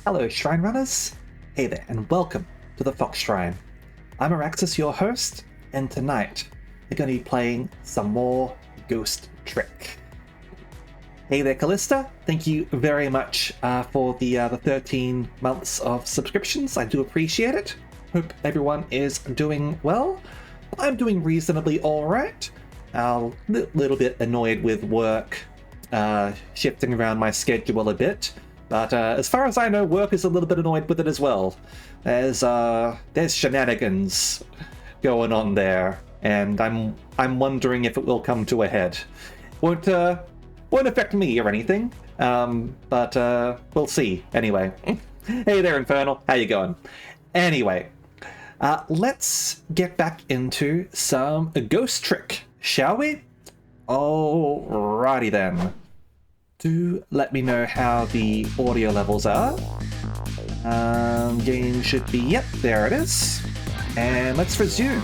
Hello, Shrine Runners! Hey there, and welcome to the Fox Shrine. I'm Araxis, your host, and tonight we're going to be playing some more Ghost Trick. Hey there, Callista. Thank you very much for the 13 months of subscriptions. I do appreciate it. Hope everyone is doing well. I'm doing reasonably alright. A little bit annoyed with work, shifting around my schedule a bit. But as far as I know, work is a little bit annoyed with it as well. There's shenanigans going on there, and I'm wondering if it will come to a head. Won't affect me or anything, but we'll see. Anyway, hey there, Infernal. How you going? Anyway, let's get back into some Ghost Trick, shall we? Alrighty then. Do let me know how the audio levels are. Game should be, yep, there it is. And let's resume.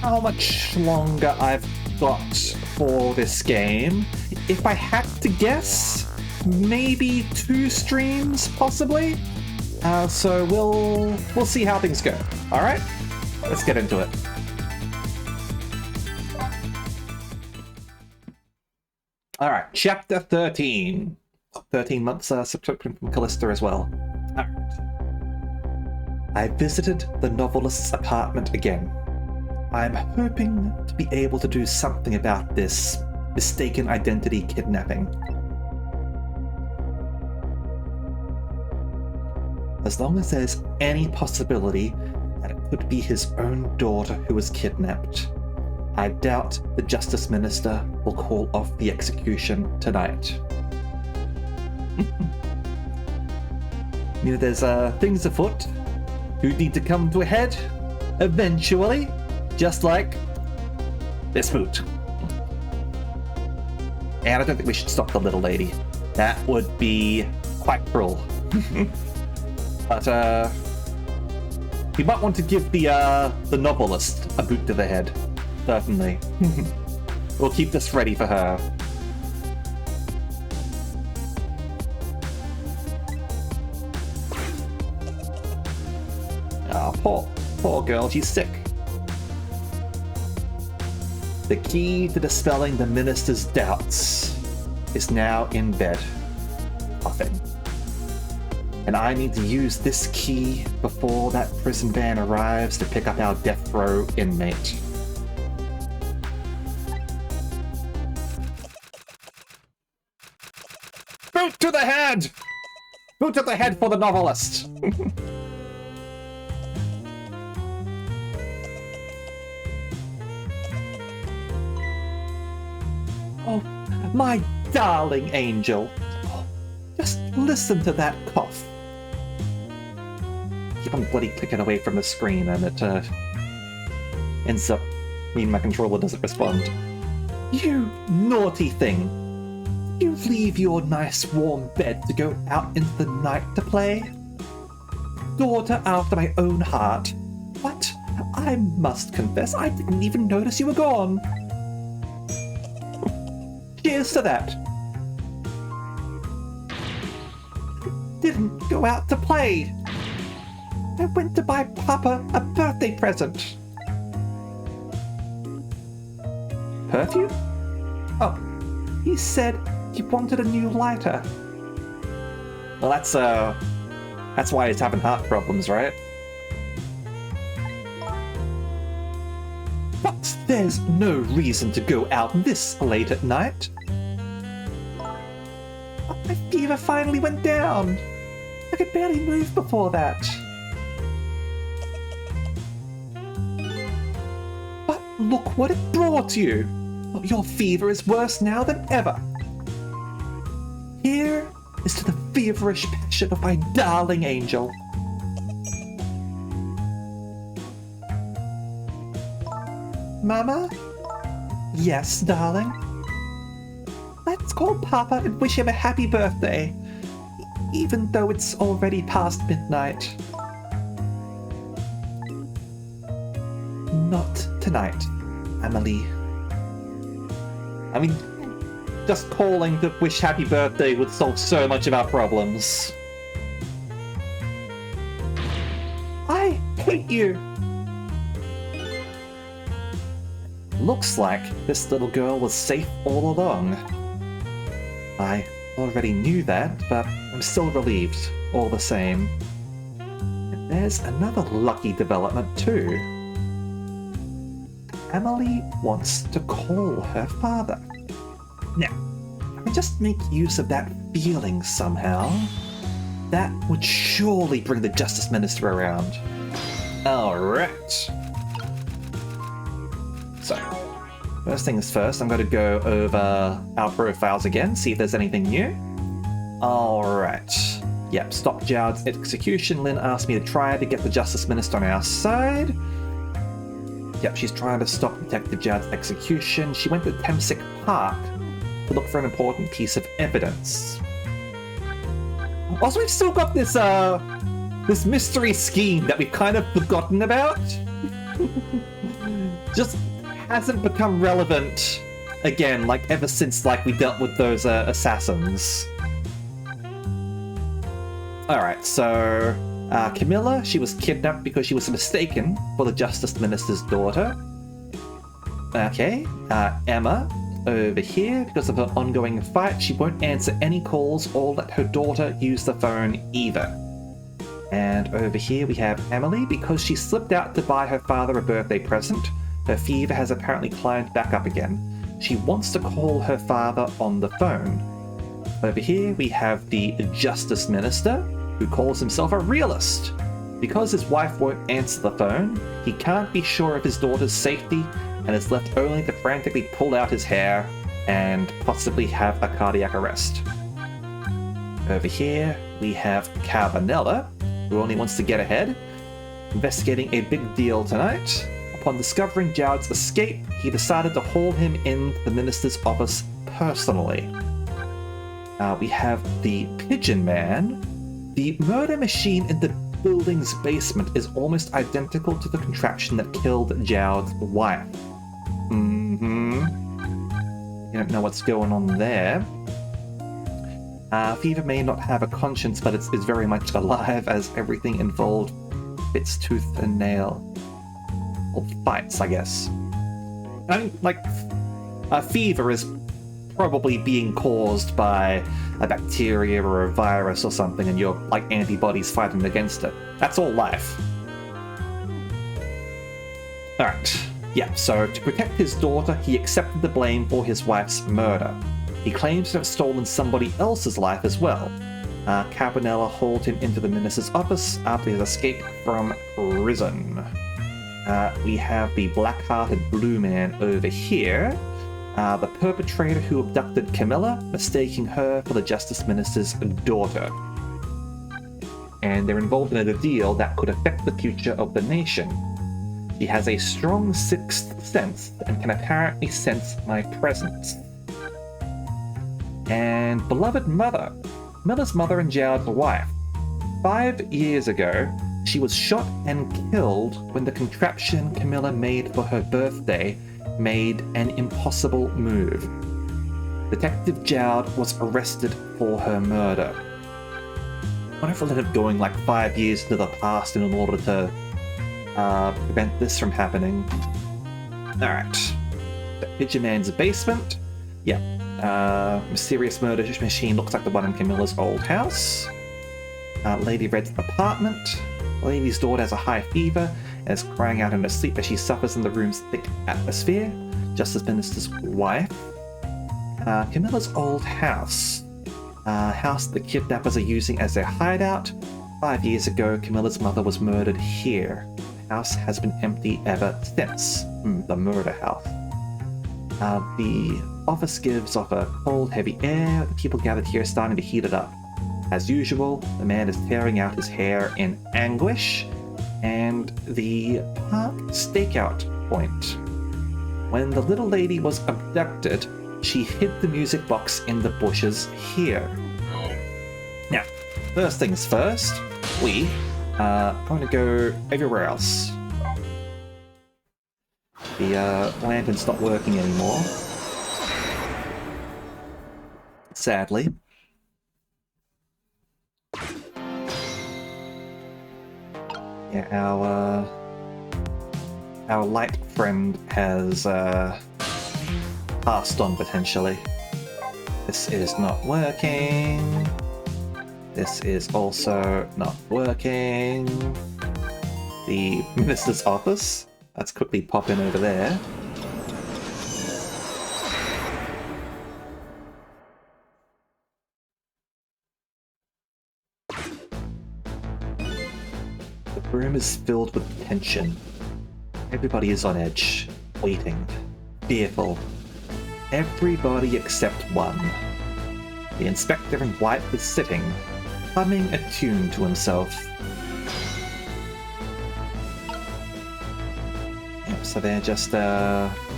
How much longer I've got for this game? If I had to guess, maybe 2 streams, possibly. So we'll see how things go. All right, let's get into it. All right, chapter 13. 13 months subscription from Callista as well. All right. I visited the novelist's apartment again. I'm hoping to be able to do something about this mistaken identity kidnapping. As long as there's any possibility that it could be his own daughter who was kidnapped, I doubt the Justice Minister will call off the execution tonight. You know, there's things afoot who need to come to a head eventually, just like this moot. And I don't think we should stop the little lady. That would be quite cruel. But we might want to give the novelist a boot to the head. Certainly. We'll keep this ready for her. Oh, poor girl, she's sick. The key to dispelling the minister's doubts is now in bed, puffing. And I need to use this key before that prison van arrives to pick up our death row inmate. Boot to the head! Boot to the head for the novelist! Oh, my darling angel. Oh, just listen to that cough. Keep on bloody clicking away from the screen and it ends up meaning my controller doesn't respond. You naughty thing. You leave your nice warm bed to go out into the night to play? Daughter after my own heart. What? I must confess, I didn't even notice you were gone. Cheers to that. Didn't go out to play. I went to buy Papa a birthday present. Perfume? Oh, he said he wanted a new lighter. Well, that's why he's having heart problems, right? But there's no reason to go out this late at night. My fever finally went down. I could barely move before that. But look what it brought you. Your fever is worse now than ever. Here is to the feverish passion of my darling angel. Mama? Yes, darling? Let's call Papa and wish him a happy birthday, even though it's already past midnight. Not tonight, Emily. I mean, just calling to wish happy birthday would solve so much of our problems. I hate you! Looks like this little girl was safe all along. I already knew that, but I'm still relieved, all the same. And there's another lucky development too. Emily wants to call her father. Now, if I just make use of that feeling somehow, that would surely bring the Justice Minister around. Alright. So, first things first, I'm going to go over our profiles again, see if there's anything new. Alright. Yep, stop Jowd's execution. Lynn asked me to try to get the Justice Minister on our side. Yep, she's trying to stop Detective Jowd's execution. She went to Temsic Park to look for an important piece of evidence. Also, we've still got this, this mystery scheme that we've kind of forgotten about. Just hasn't become relevant again, like, ever since, like, we dealt with those, assassins. Alright, so... Camilla, she was kidnapped because she was mistaken for the Justice Minister's daughter. Okay, Emma, over here, because of her ongoing fight, she won't answer any calls or let her daughter use the phone either. And over here we have Emily, because she slipped out to buy her father a birthday present. Her fever has apparently climbed back up again. She wants to call her father on the phone. Over here we have the Justice Minister, who calls himself a realist. Because his wife won't answer the phone, he can't be sure of his daughter's safety and is left only to frantically pull out his hair and possibly have a cardiac arrest. Over here, we have Carbonella, who only wants to get ahead, investigating a big deal tonight. Upon discovering Jowd's escape, he decided to haul him in the minister's office personally. We have the Pigeon Man. The murder machine in the building's basement is almost identical to the contraption that killed Jowd's wife. You don't know what's going on there. Fever may not have a conscience, but it's very much alive, as everything involved fits tooth and nail. Or fights, I guess. I mean, like, fever is probably being caused by a bacteria or a virus or something, and your, like, antibodies fighting against it. That's all life. Alright. Yeah, so to protect his daughter, he accepted the blame for his wife's murder. He claims to have stolen somebody else's life as well. Carbonella hauled him into the minister's office after his escape from prison. We have the black-hearted blue man over here. The perpetrator who abducted Camilla, mistaking her for the Justice Minister's daughter. And they're involved in a deal that could affect the future of the nation. He has a strong sixth sense and can apparently sense my presence. And beloved mother. Camilla's mother and Jowd's wife. 5 years ago, she was shot and killed when the contraption Camilla made for her birthday made an impossible move. Detective Jowd was arrested for her murder. I wonder if we'll end up going like 5 years into the past in order to prevent this from happening. Alright. The Pigeon Man's basement. Yep. Mysterious murder machine looks like the one in Camilla's old house. Lady Red's apartment. Lady's daughter has a high fever and is crying out in her sleep as she suffers in the room's thick atmosphere. Justice Minister's wife. Camilla's old house. House the kidnappers are using as their hideout. 5 years ago, Camilla's mother was murdered here. The house has been empty ever since. The murder house. The office gives off a cold, heavy air. The people gathered here are starting to heat it up. As usual, the man is tearing out his hair in anguish. And the park stakeout point. When the little lady was abducted, she hid the music box in the bushes here. Now, first things first, we are going to go everywhere else. The lantern's not working anymore. Sadly. Yeah, our light friend has passed on potentially. This is not working. This is also not working. The minister's office. Let's quickly pop in over there. The room is filled with tension. Everybody is on edge, waiting, fearful. Everybody except one. The inspector in white is sitting, humming a tune to himself. Yep, so they're just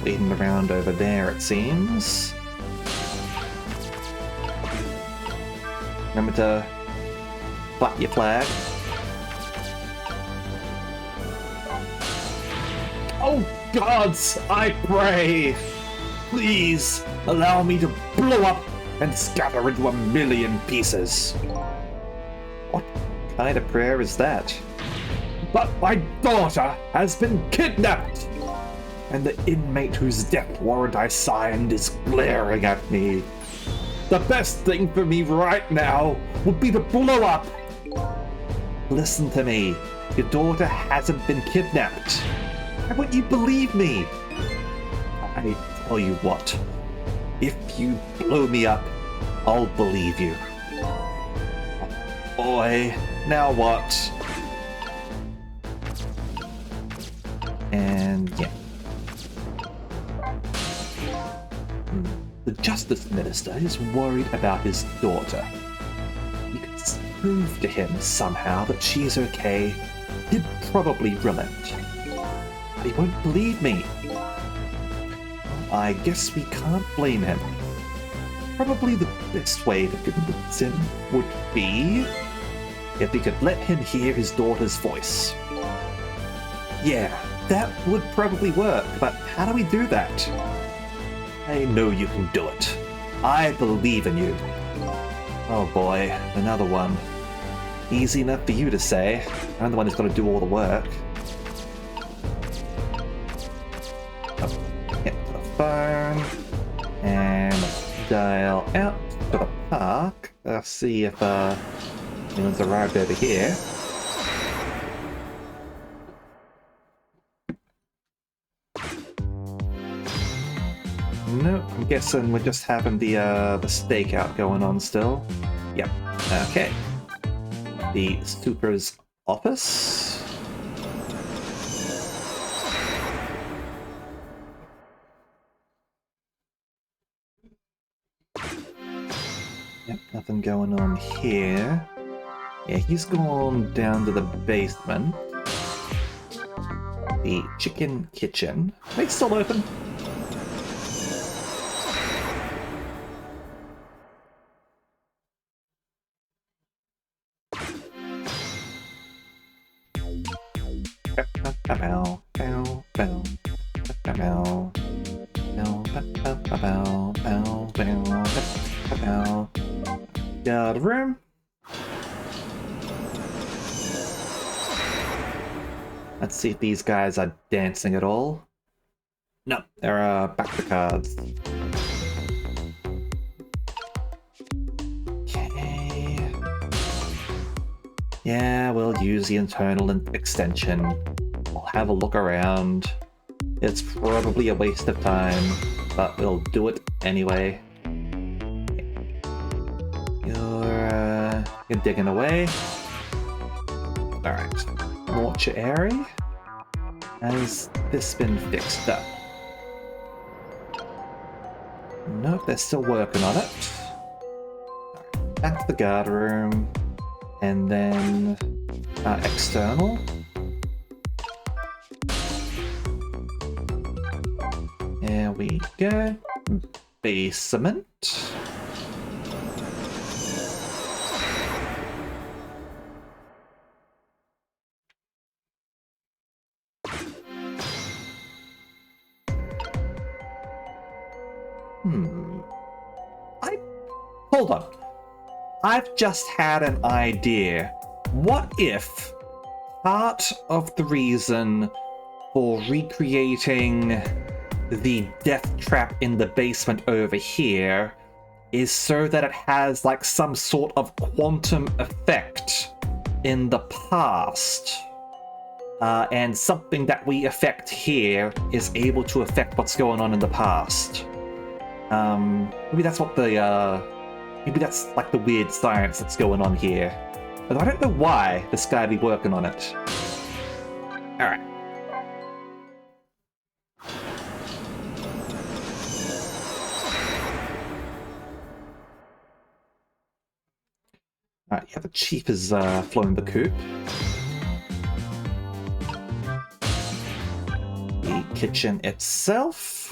waiting around over there, it seems. Remember to flap your flag. Oh gods, I pray! Please allow me to blow up and scatter into a million pieces. What kind of prayer is that? But my daughter has been kidnapped! And the inmate whose death warrant I signed is glaring at me. The best thing for me right now would be to blow up. Listen to me. Your daughter hasn't been kidnapped. Why won't you believe me? I tell you what. If you blow me up, I'll believe you. Boy, now what? And yeah. The Justice Minister is worried about his daughter. You can prove to him somehow that she's okay. He'd probably relent. But he won't believe me. I guess we can't blame him. Probably the best way to convince him would be if we could let him hear his daughter's voice. Yeah, that would probably work, but how do we do that? I know you can do it. I believe in you. Oh boy, another one. Easy enough for you to say. I'm the one who's got to do all the work. Get to the phone. And dial out to the park. Let's see if anyone's arrived over here. No, I'm guessing we're just having the stakeout going on still. Yep. Okay. The Super's office. Yep, nothing going on here. Yeah, he's gone down to the basement. The chicken kitchen. Are they still open? Got a room. Let's see if these guys are dancing at all. No, they're back to cards. Okay. Yeah, we'll use the internal extension. We'll have a look around. It's probably a waste of time, but we'll do it anyway. You're digging away. Alright. Mortuary. Has this been fixed up? Nope, they're still working on it. Right, back to the guard room. And then external. There we go. Basement. Hold on. I've just had an idea. What if part of the reason for recreating the death trap in the basement over here is so that it has like some sort of quantum effect in the past. And something that we affect here is able to affect what's going on in the past. Maybe that's what maybe that's like the weird science that's going on here. But I don't know why this guy be working on it. Alright. Alright, yeah, the chief has flown the coop. The kitchen itself.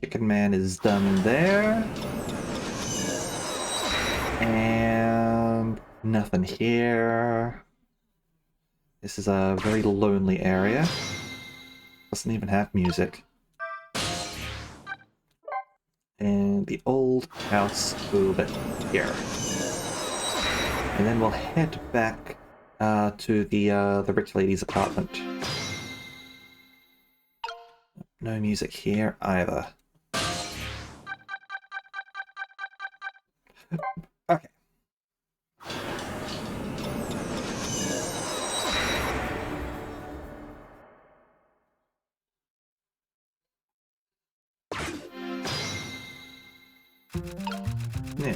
Chicken Man is done there. And nothing here. This is a very lonely area. Doesn't even have music. And the old house a little bit here. And then we'll head back to the rich lady's apartment. No music here either. Okay. Now,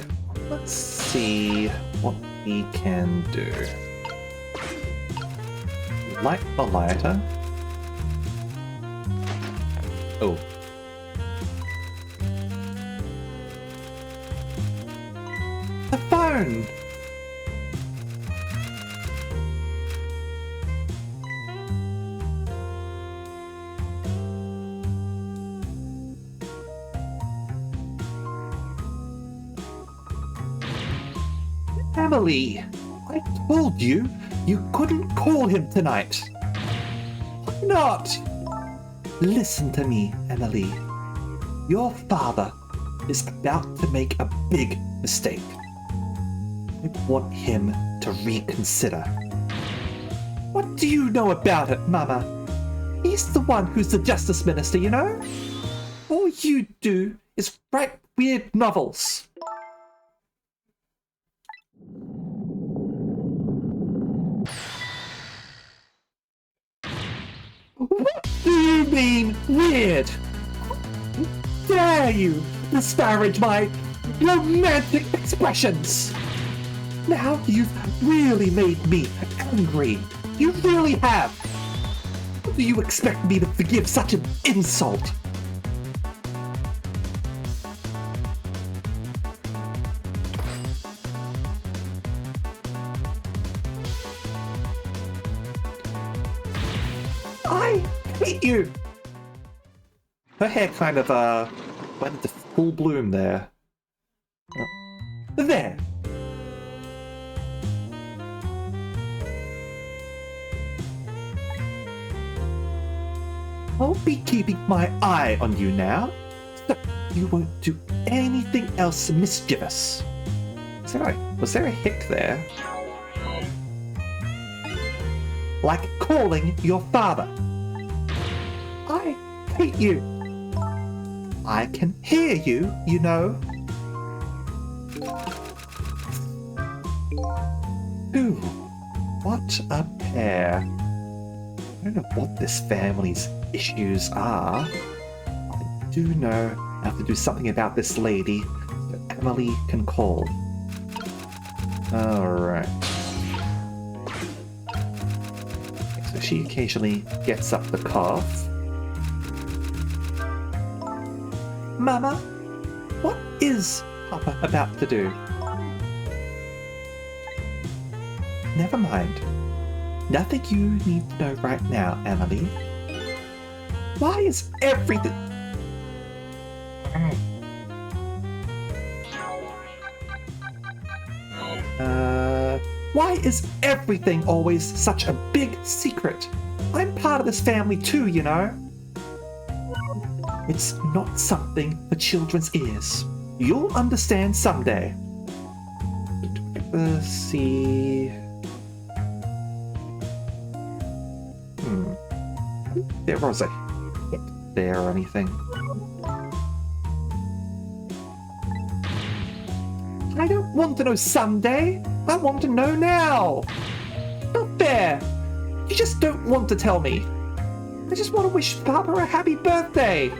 let's see what we can do. Light the lighter. Oh. The phone! Emily! I told you, you couldn't call him tonight. Why not? Listen to me, Emily. Your father is about to make a big mistake. I want him to reconsider. What do you know about it, Mama? He's the one who's the Justice Minister, you know? All you do is write weird novels. What do you mean, weird? How dare you disparage my romantic expressions? Now you've really made me angry. You really have. How do you expect me to forgive such an insult? I hate you! Her hair kind of, went into full bloom there. There! I'll be keeping my eye on you now, so you won't do anything else mischievous. Was there a hick there? Like calling your father. I hate you. I can hear you, you know. Ooh, what a pair. I don't know what this family's issues are. I do know I have to do something about this lady so Emily can call. Alright. So she occasionally gets up the cough. Mama, what is Papa about to do? Never mind. Nothing you need to know right now, Emily. Why is everything... Why is everything always such a big secret? I'm part of this family too, you know. It's not something for children's ears. You'll understand someday. Let's see. There was a hit there or anything. I don't want to know someday. I want to know now. Not fair. You just don't want to tell me. I just want to wish Papa a happy birthday.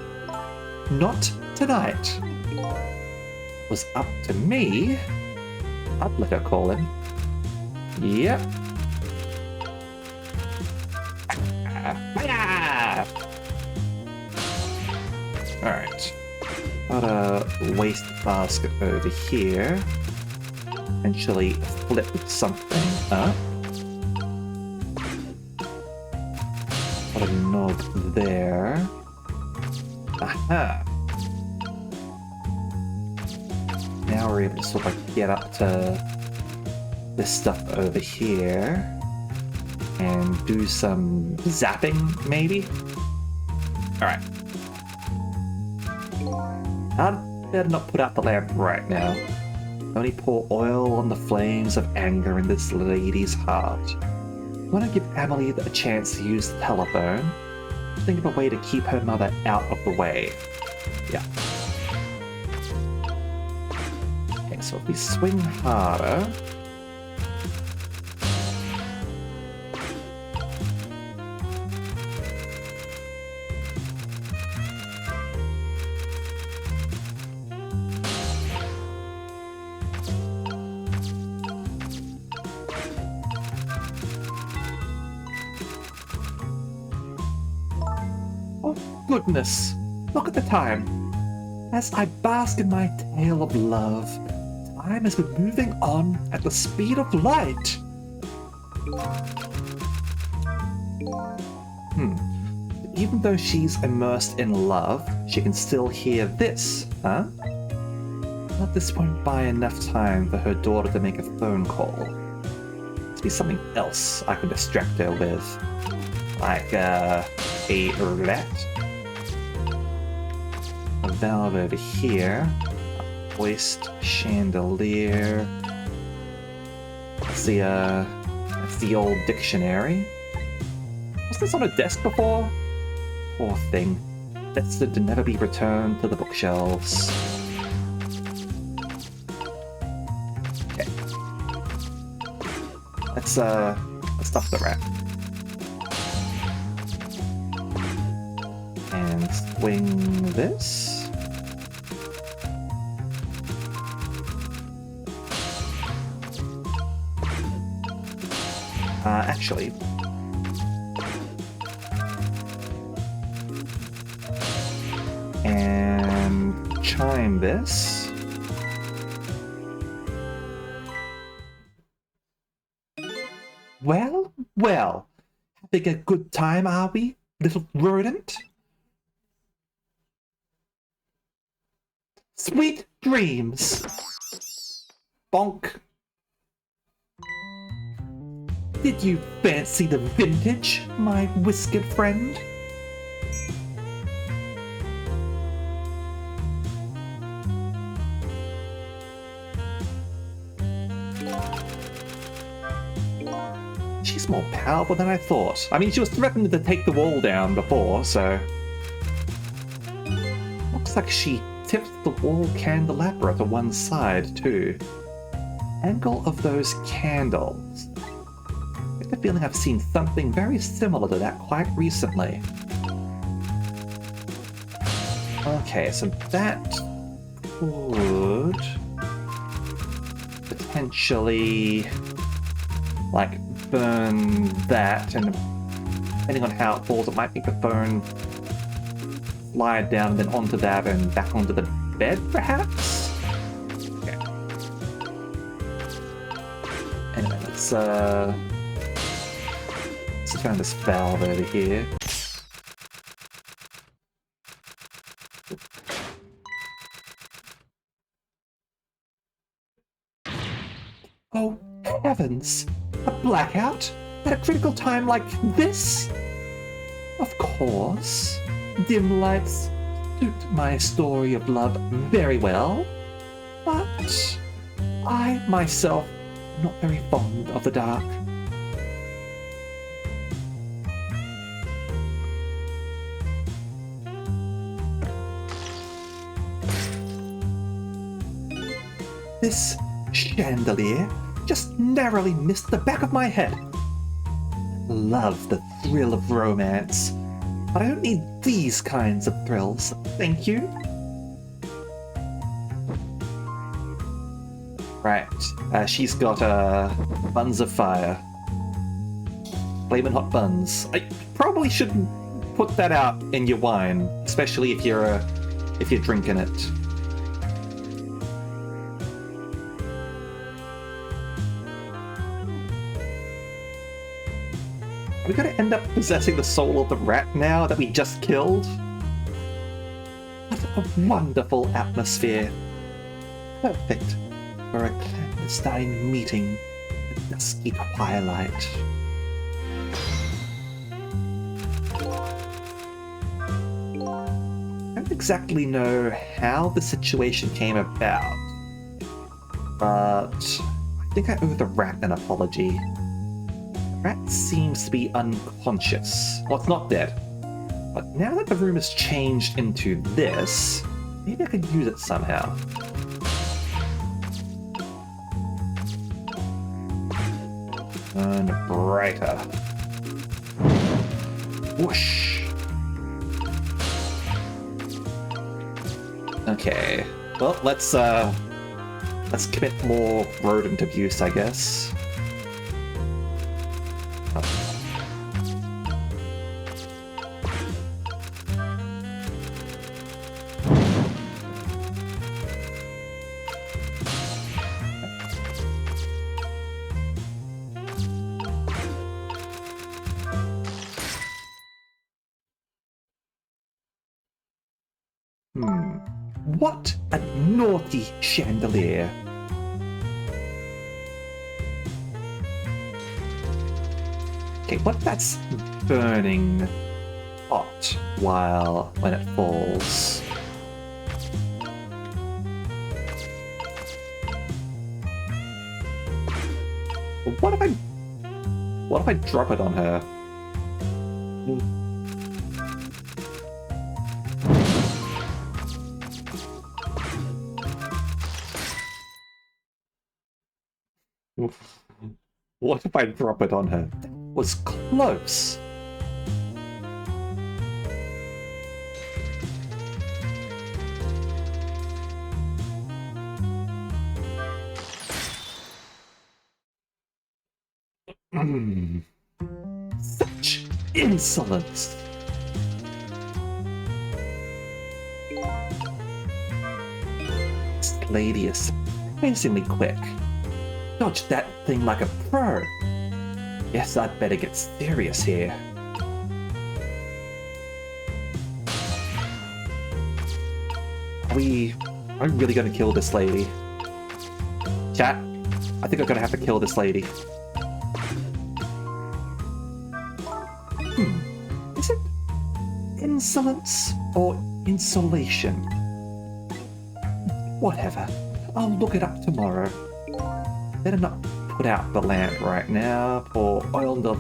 Not tonight. It was up to me. I'd let her call him. Yep. Alright. Got a waste basket over here. Eventually flip something up. Got a knob there. Aha! Now we're able to sort of get up to this stuff over here and do some zapping, maybe? Alright. I'd better not put out the lamp right now. Only pour oil on the flames of anger in this lady's heart. I want to give Emily a chance to use the telephone. Think of a way to keep her mother out of the way. Yeah. Okay, so if we swing harder... Goodness, look at the time. As I bask in my tale of love, time has been moving on at the speed of light. Even though she's immersed in love, she can still hear this, huh? But this won't buy enough time for her daughter to make a phone call. Must be something else I can distract her with. Like, a roulette. A valve over here. A hoist, chandelier. That's the old dictionary. Was this on a desk before? Poor thing. Destined to never be returned to the bookshelves. Okay. Let's stuff the rat. And swing this. Actually, and chime this. Well, well, having a good time, are we, little rodent? Sweet dreams. Bonk. Did you fancy the vintage, my whiskered friend? She's more powerful than I thought. I mean, she was threatening to take the wall down before, so... Looks like she tipped the wall candelabra to one side, too. Angle of those candles. I get the feeling I've seen something very similar to that quite recently. Okay, so that could potentially like burn that, and depending on how it falls, it might make the phone slide down and then onto that and back onto the bed, perhaps? Okay. Anyway, let's turn this valve over here. Oh, heavens! A blackout? At a critical time like this? Of course, dim lights suit my story of love very well, but I myself am not very fond of the dark. This chandelier just narrowly missed the back of my head. Love the thrill of romance, but I don't need these kinds of thrills, thank you. Right, she's got buns of fire. Flamin' hot buns. I probably shouldn't put that out in your wine, especially if you're drinking it. Are we gonna end up possessing the soul of the rat now that we just killed? What a wonderful atmosphere. Perfect for a clandestine meeting in the dusky twilight. I don't exactly know how the situation came about, but I think I owe the rat an apology. The rat seems to be unconscious. Well, it's not dead. But now that the room has changed into this, maybe I could use it somehow. Turn brighter. Whoosh. Okay. Well, let's commit more rodent abuse, I guess. What a naughty chandelier! Okay, what if that's burning hot when it falls? What if I drop it on her? What if I drop it on her? That was close. Such insolence. This lady is surprisingly quick. Dodged that thing like a pro. Guess I'd better get serious here. Are we really gonna kill this lady? Chat, I think I'm gonna have to kill this lady. Is it insolence or insulation? Whatever. I'll look it up tomorrow. Better not put out the lamp right now, or oil the...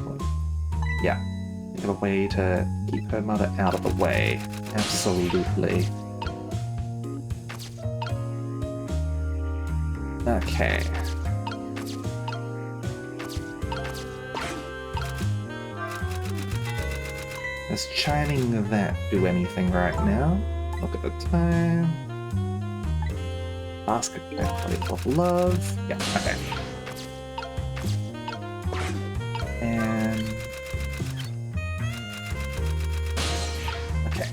Yeah, think of a way to keep her mother out of the way. Absolutely. Okay. Does chiming that do anything right now? Look at the time. Basket of love. Yeah, okay. And... okay.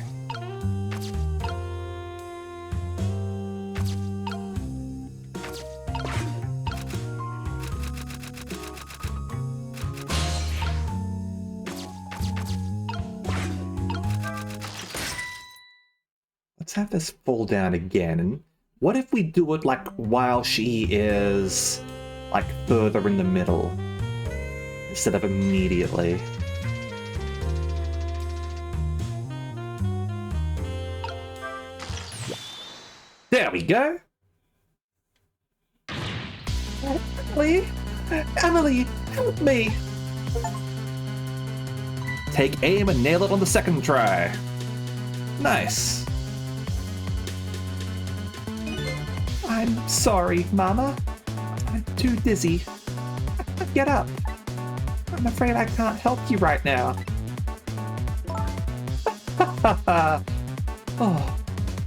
Let's have this fall down again. And what if we do it like while she is like further in the middle instead of immediately? There we go. Emily? Emily, help me! Take aim and nail it on the second try. Nice. I'm sorry, Mama. I'm too dizzy. I can't get up. I'm afraid I can't help you right now. Oh,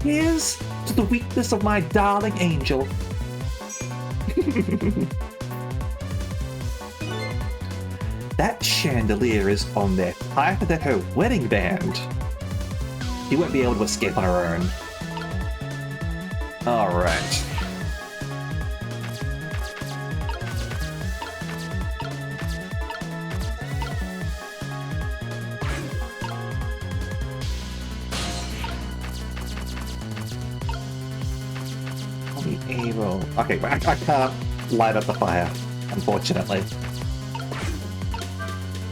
here's to the weakness of my darling angel. That chandelier is on their Piper Deco wedding band. She won't be able to escape on her own. Alright. Able. Okay, I can't light up the fire, unfortunately.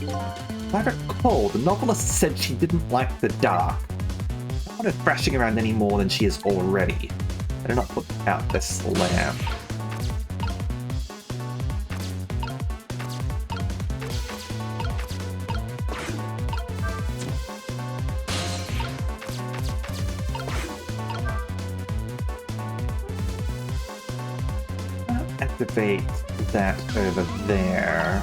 If I recall, the novelist said she didn't like the dark. Not wanted thrashing around any more than she is already. Better not put out this lamp. Activate that over there.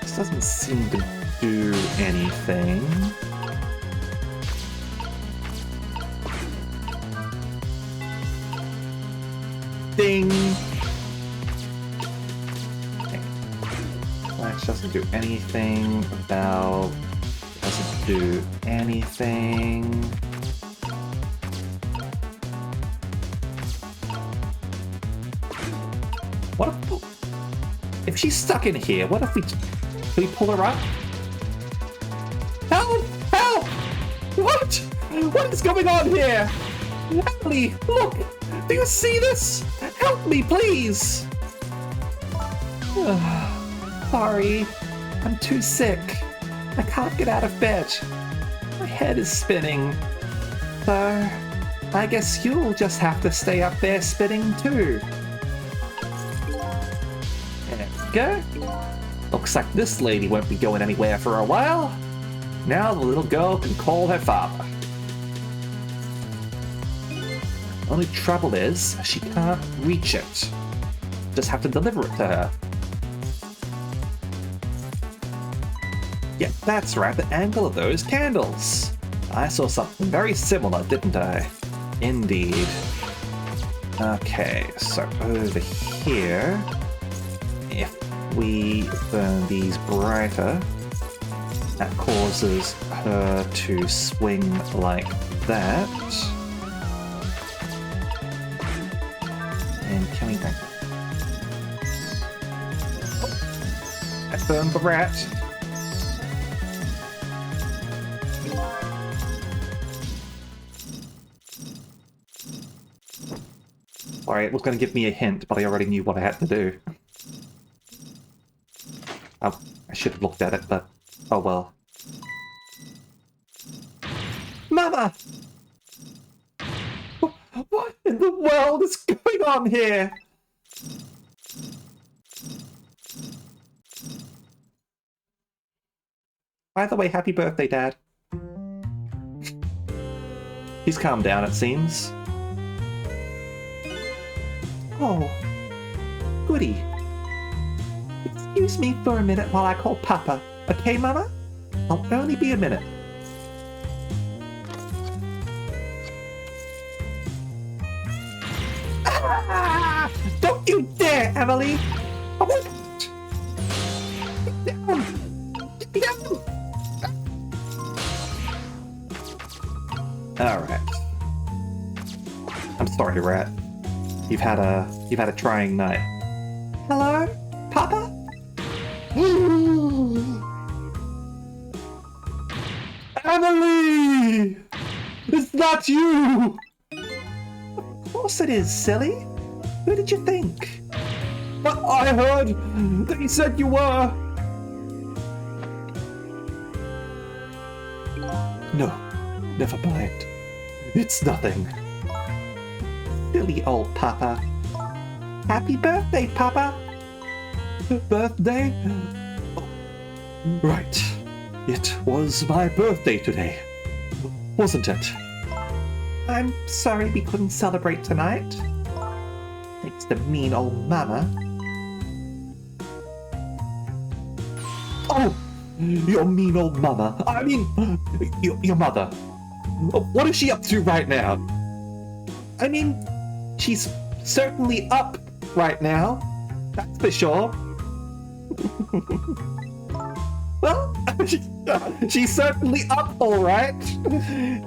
This doesn't seem to do anything. Ding! Okay. Flash doesn't do anything about... doesn't do anything. What if she's stuck in here? What if we... Can we pull her up? Help! Help! What? What is going on here? Emily, look! Do you see this? Help me, please! Sorry. I'm too sick. I can't get out of bed. My head is spinning. So, I guess you'll just have to stay up there spinning too. There we go. Looks like this lady won't be going anywhere for a while. Now the little girl can call her father. Only trouble is, she can't reach it. Just have to deliver it to her. Yeah, that's right, the angle of those candles. I saw something very similar, didn't I? Indeed. Okay, so over here, if we burn these brighter, that causes her to swing like that. And can we back? I burned the rat. Sorry, it was going to give me a hint, but I already knew what I had to do. Oh, I should have looked at it, but oh well. Mama! What in the world is going on here? By the way, happy birthday, Dad. He's calmed down, it seems. Oh, goody. Excuse me for a minute while I call Papa. Okay, Mama? I'll only be a minute. Ah! Don't you dare, Emily! I won't. Get down! Get down! Alright. I'm sorry, Rat. You've had a trying night. Hello? Papa? Emily! It's not you! Of course it is, silly. Who did you think? But I heard that you said you were. No, never mind. It's nothing. Silly old Papa. Happy birthday, Papa! Birthday? Oh, right. It was my birthday today, wasn't it? I'm sorry we couldn't celebrate tonight. Thanks to mean old Mama. Oh! Your mean old mama. I mean, your mother. What is she up to right now? I mean, she's certainly up right now. That's for sure. Well, she's certainly up, all right.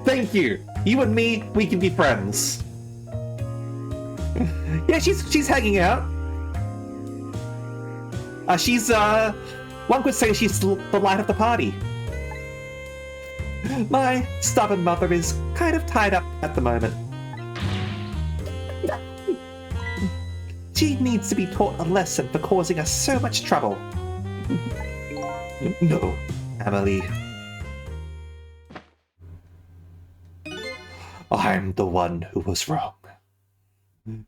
Thank you. You and me, we can be friends. Yeah, she's hanging out. One could say she's the light of the party. My stubborn mother is kind of tied up at the moment. She needs to be taught a lesson for causing us so much trouble. No, Emily. I'm the one who was wrong.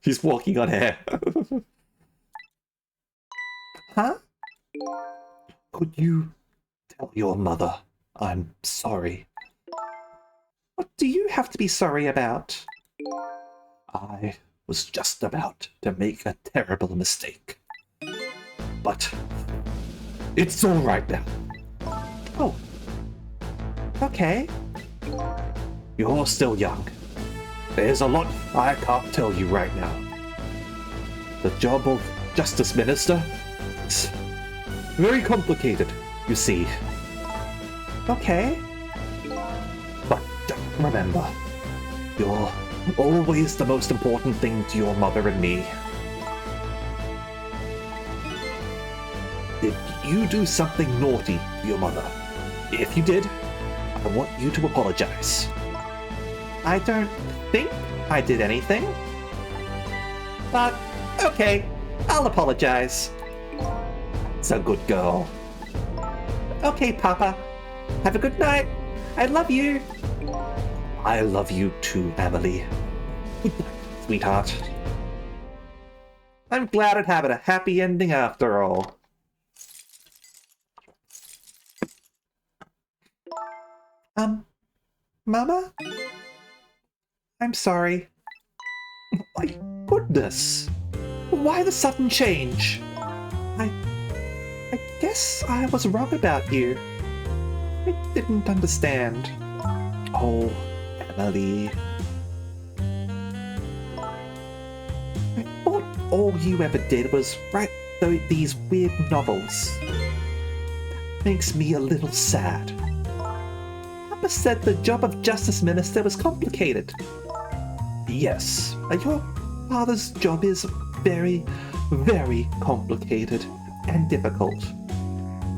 She's walking on air. Huh? Could you tell your mother I'm sorry? What do you have to be sorry about? I was just about to make a terrible mistake. But it's all right now. Oh. Okay. You're still young. There's a lot I can't tell you right now. The job of Justice Minister is very complicated, you see. Okay. But remember, you're always the most important thing to your mother and me. Did you do something naughty to your mother? If you did, I want you to apologize. I don't think I did anything. But, okay, I'll apologize. It's a good girl. Okay, Papa. Have a good night. I love you. I love you too, Emily. Sweetheart. I'm glad it had a happy ending after all. Mama? I'm sorry. My goodness. Why the sudden change? I guess I was wrong about you. I didn't understand. Oh, Emily. I thought all you ever did was write these weird novels. That makes me a little sad. Papa said the job of Justice Minister was complicated. Yes, your father's job is very, very complicated and difficult.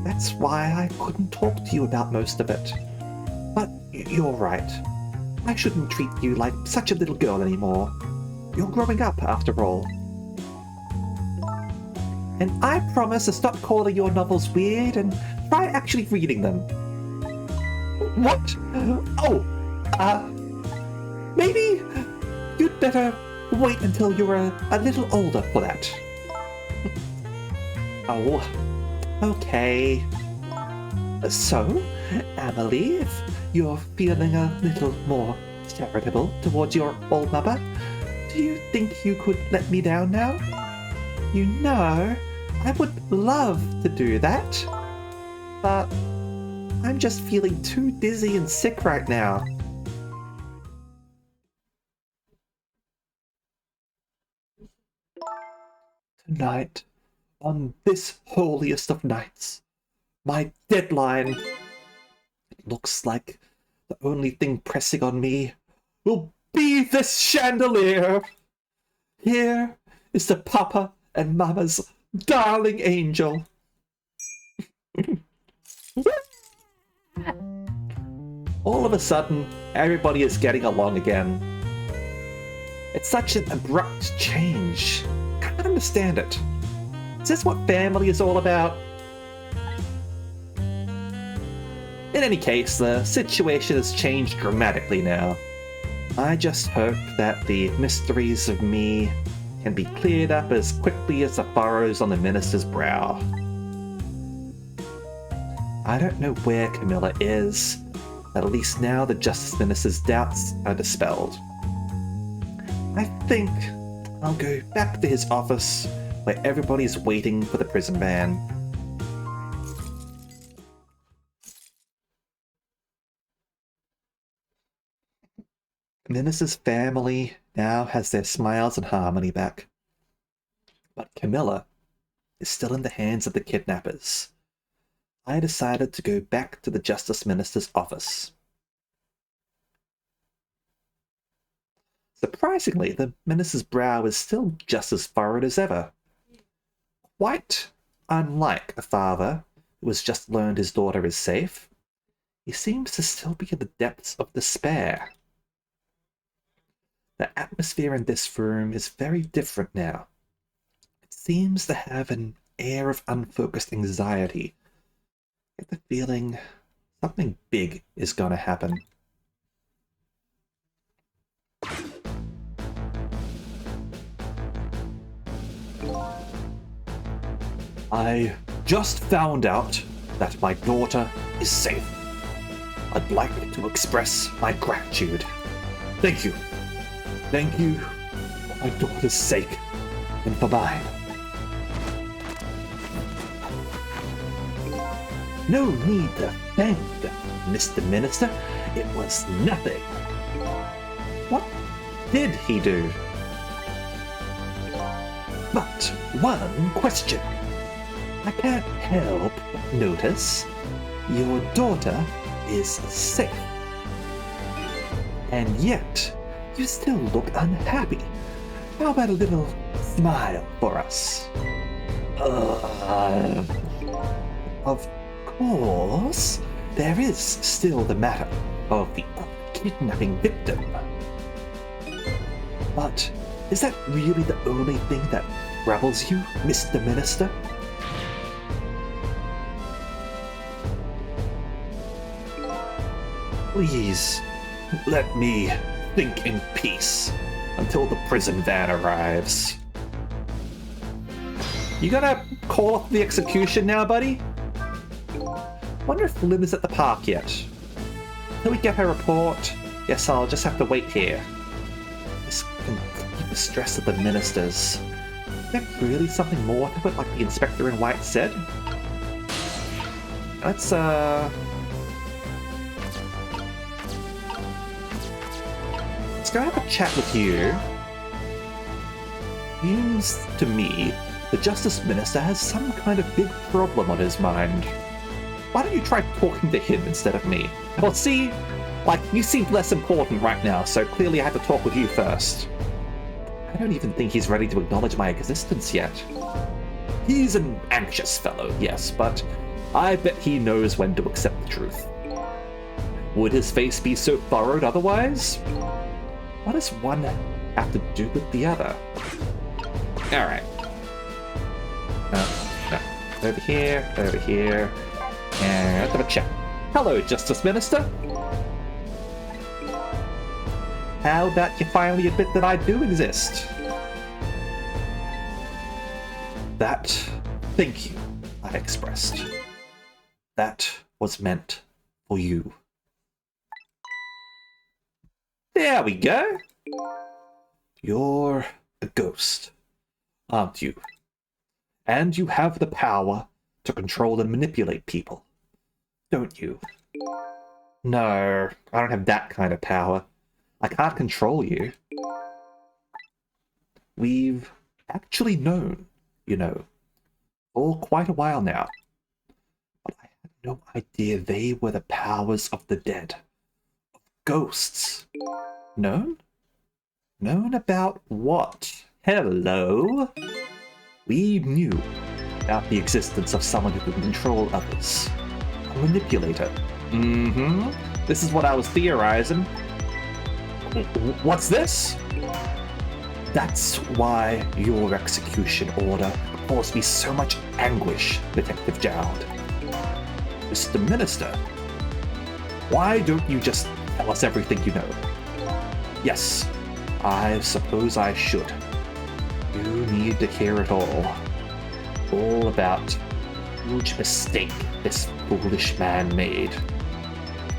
That's why I couldn't talk to you about most of it. But you're right. I shouldn't treat you like such a little girl anymore. You're growing up, after all. And I promise to stop calling your novels weird and try actually reading them. What? Oh, maybe you'd better wait until you're a little older for that. Oh, okay. So, Emily, if you're feeling a little more charitable towards your old mother, do you think you could let me down now? You know, I would love to do that, but I'm just feeling too dizzy and sick right now. Tonight, on this holiest of nights, my deadline. It looks like the only thing pressing on me will be this chandelier. Here is the Papa and Mama's darling angel. All of a sudden, everybody is getting along again. It's such an abrupt change. Can't understand it. Is this what family is all about? In any case, the situation has changed dramatically now. I just hope that the mysteries of me can be cleared up as quickly as the furrows on the minister's brow. I don't know where Camilla is, but at least now the Justice Minister's doubts are dispelled. I think I'll go back to his office where everybody's waiting for the prison van. Minister's family now has their smiles and harmony back. But Camilla is still in the hands of the kidnappers. I decided to go back to the Justice Minister's office. Surprisingly, the minister's brow is still just as furrowed as ever. Quite unlike a father who has just learned his daughter is safe, he seems to still be in the depths of despair. The atmosphere in this room is very different now. It seems to have an air of unfocused anxiety. I get the feeling something big is gonna happen. I just found out that my daughter is safe. I'd like to express my gratitude. Thank you. Thank you for my daughter's sake and for mine. No need to thank Mr. Minister. It was nothing. What did he do? But one question. I can't help but notice your daughter is safe. And yet, you still look unhappy. How about a little smile for us? Of course, there is still the matter of the kidnapping victim. But is that really the only thing that troubles you, Mr. Minister? Please, let me think in peace until the prison van arrives. You gonna call off the execution now, buddy? Wonder if Lynn is at the park yet. Can we get her report? Yes, I'll just have to wait here. This can keep the stress of the ministers. Is there really something more to it, like the inspector in white said? Let's go have a chat with you. Seems to me the Justice Minister has some kind of big problem on his mind. Why don't you try talking to him instead of me? Well, see, like, you seem less important right now, so clearly I have to talk with you first. I don't even think he's ready to acknowledge my existence yet. He's an anxious fellow, yes, but I bet he knows when to accept the truth. Would his face be so furrowed otherwise? What does one have to do with the other? Alright. No. Over here, and let's have a chat. Hello, Justice Minister. How about you finally admit that I do exist? That thank you I expressed. That was meant for you. There we go. You're a ghost, aren't you? And you have the power to control and manipulate people, don't you? No, I don't have that kind of power. I can't control you. We've actually known, you know, for quite a while now. But I had no idea they were the powers of the dead. Ghosts. Known? Known about what? Hello? We knew about the existence of someone who could control others. A manipulator. Mm-hmm. This is what I was theorizing. What's this? That's why your execution order caused me so much anguish, Detective Jowd. Mr. Minister, Why don't you just tell us everything you know? Yes, I suppose I should. You need to hear it all. All about the huge mistake this foolish man made.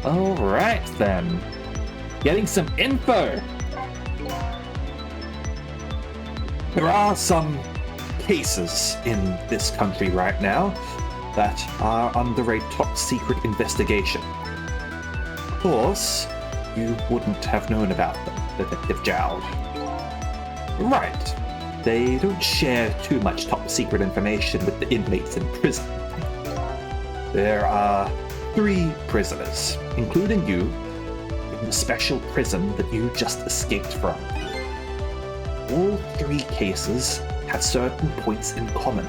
Alright then. Getting some info! There are some cases in this country right now that are under a top secret investigation. Of course, you wouldn't have known about them, Detective Jowd. Right. They don't share too much top secret information with the inmates in prison. There are 3 prisoners, including you, in the special prison that you just escaped from. All 3 cases have certain points in common.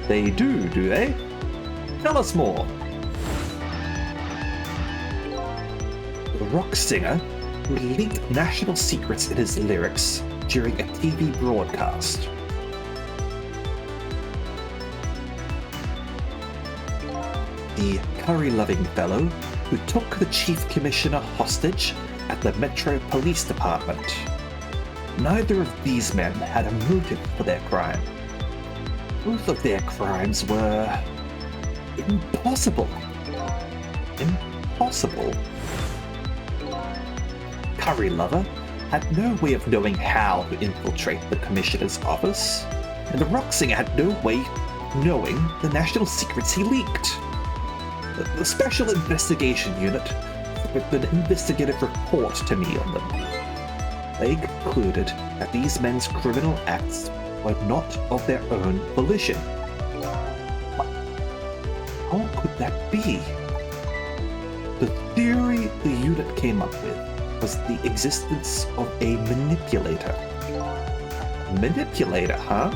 They do they? Tell us more. The rock singer who leaked national secrets in his lyrics during a TV broadcast. The curry-loving fellow who took the chief commissioner hostage at the Metro Police Department. Neither of these men had a motive for their crime. Both of their crimes were impossible. Impossible. Curry Lover had no way of knowing how to infiltrate the commissioner's office, and the rock singer had no way of knowing the national secrets he leaked. The Special Investigation Unit submitted an investigative report to me on them. They concluded that these men's criminal acts were not of their own volition. But how could that be? The theory the unit came up with was the existence of a manipulator. Manipulator, huh?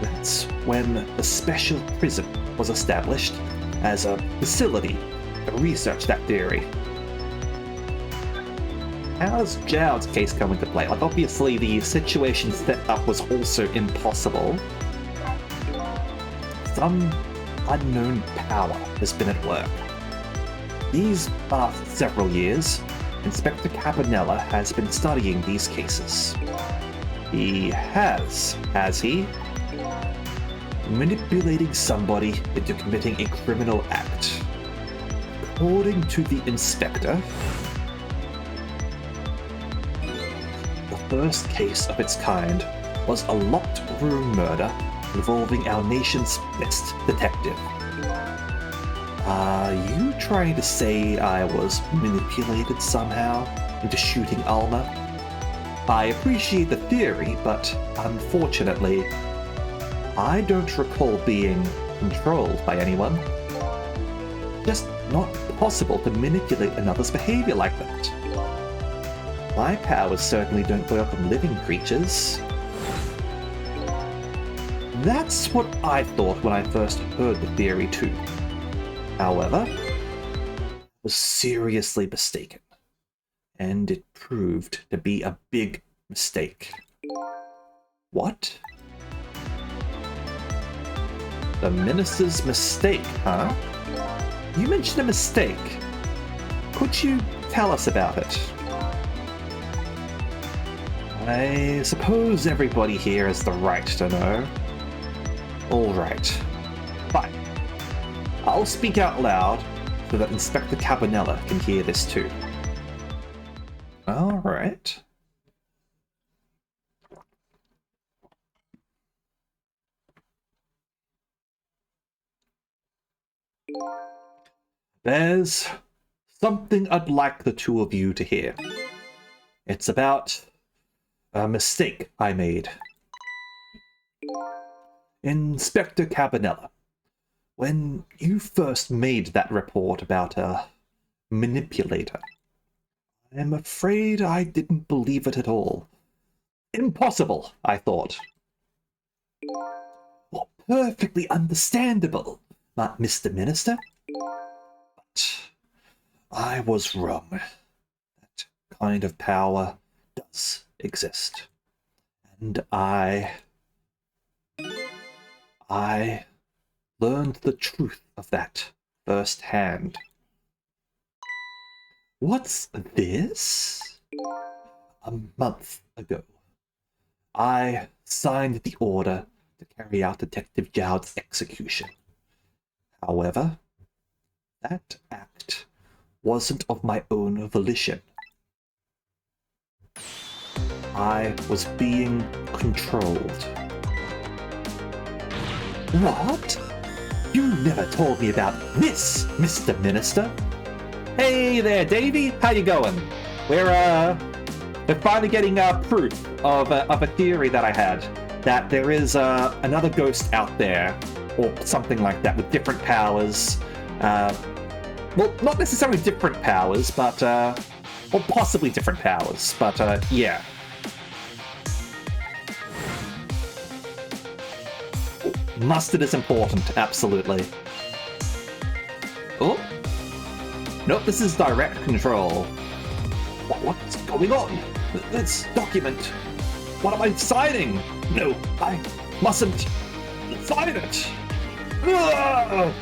That's when the special prison was established as a facility to research that theory. How does Jowd's case come into play? Like, obviously the situation set up was also impossible. Some unknown power has been at work. These past several years, Inspector Cabanella has been studying these cases. He has he? Manipulating somebody into committing a criminal act. According to the inspector, the first case of its kind was a locked room murder involving our nation's best detective. Are you trying to say I was manipulated somehow into shooting Alma? I appreciate the theory, but unfortunately, I don't recall being controlled by anyone. Just not possible to manipulate another's behavior like that. My powers certainly don't work on living creatures. That's what I thought when I first heard the theory too. However, I was seriously mistaken, and it proved to be a big mistake. What? The minister's mistake, huh? You mentioned a mistake. Could you tell us about it? I suppose everybody here has the right to know. All right. Fine. I'll speak out loud so that Inspector Cabanella can hear this too. All right. There's something I'd like the 2 of you to hear. It's about a mistake I made. Inspector Cabanella, when you first made that report about a manipulator, I'm afraid I didn't believe it at all. Impossible, I thought. Well, perfectly understandable, Mr. Minister. But I was wrong. That kind of power does exist. And I learned the truth of that firsthand. What's this? A month ago, I signed the order to carry out Detective Jowd's execution. However, that act wasn't of my own volition. I was being controlled. What? You never told me about this, Mr. Minister. Hey there, Davy. How you going? We're finally getting proof of a theory that I had, that there is another ghost out there, or something like that, with different powers. Well, not necessarily different powers, but or possibly different powers. But yeah. Mustard is important, absolutely. Oh. Nope, this is direct control. What's going on? This document. What am I signing? No, I mustn't sign it. Ugh!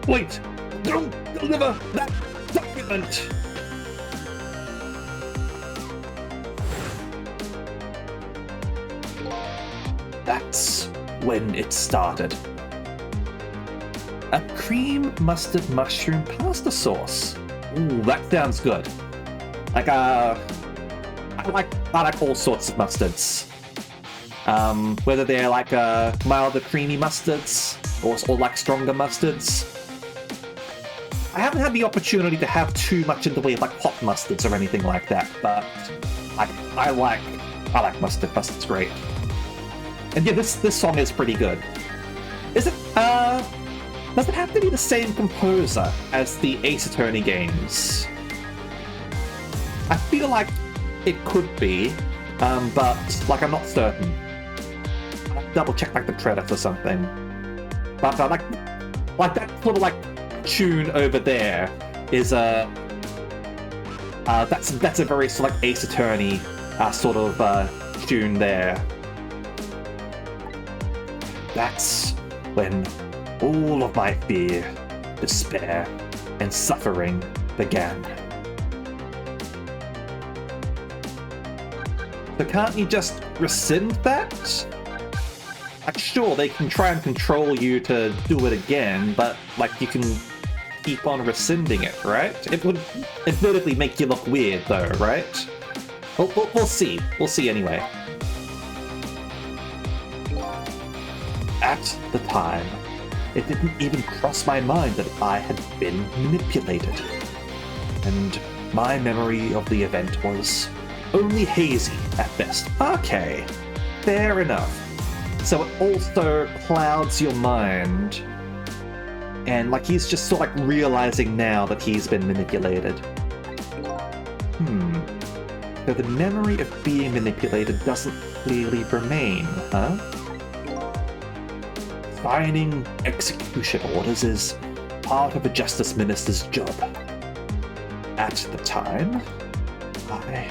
Wait! Don't deliver that document! That's when it started. A cream mustard mushroom pasta sauce. Ooh, that sounds good. Like I like all sorts of mustards. Whether they're like milder creamy mustards or like stronger mustards. I haven't had the opportunity to have too much in the way of like hot mustards or anything like that, but I like mustard. Mustard's great. And yeah, this song is pretty good. Is it does it have to be the same composer as the Ace Attorney games? I feel like it could be, but like I'm not certain. I'll double check like the credits or something. But like that sort of like tune over there is that's a very sort of like Ace Attorney sort of tune there. That's when all of my fear, despair, and suffering began. So can't you just rescind that? Like, sure, they can try and control you to do it again, but like you can keep on rescinding it, right? It would admittedly make you look weird, though, right? We'll see. We'll see anyway. At the time, it didn't even cross my mind that I had been manipulated. And my memory of the event was only hazy at best. Okay, fair enough. So it also clouds your mind. And like he's just sort of like realizing now that he's been manipulated. So the memory of being manipulated doesn't clearly remain, huh? Signing execution orders is part of a justice minister's job. At the time, I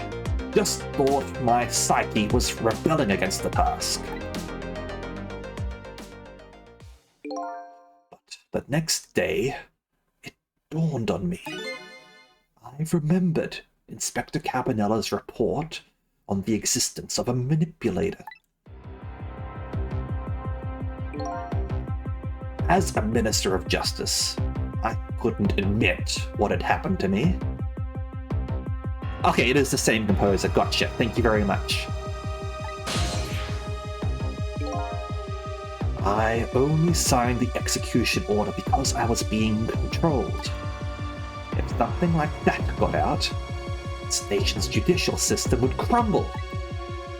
just thought my psyche was rebelling against the task. But the next day, it dawned on me. I remembered Inspector Cabanella's report on the existence of a manipulator. As a Minister of Justice, I couldn't admit what had happened to me. Okay, it is the same composer. Gotcha. Thank you very much. I only signed the execution order because I was being controlled. If something like that got out, this nation's judicial system would crumble.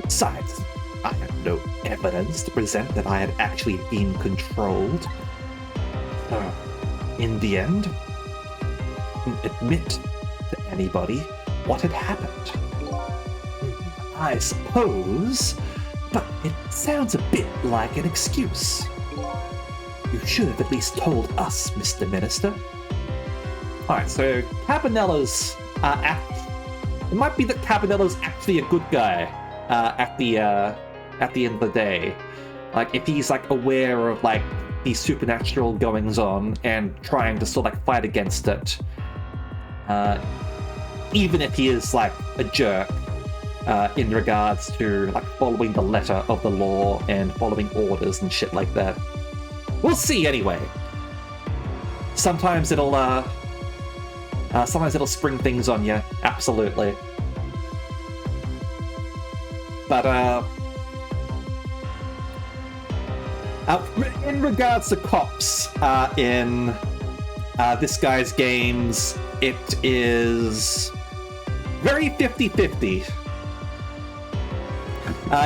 Besides, I had no evidence to present that I had actually been controlled. In the end, I didn't admit to anybody what had happened. I suppose, but it sounds a bit like an excuse. You should have at least told us, Mr. Minister. Alright, so Cabanella's act it might be that Cabanello's actually a good guy at the end of the day. Like, if he's like aware of like these supernatural goings on and trying to sort of like fight against it, even if he is like a jerk in regards to like following the letter of the law and following orders and shit like that. We'll see anyway. Sometimes it'll spring things on you, absolutely. But in regards to cops in this guy's games, it is very 50-50.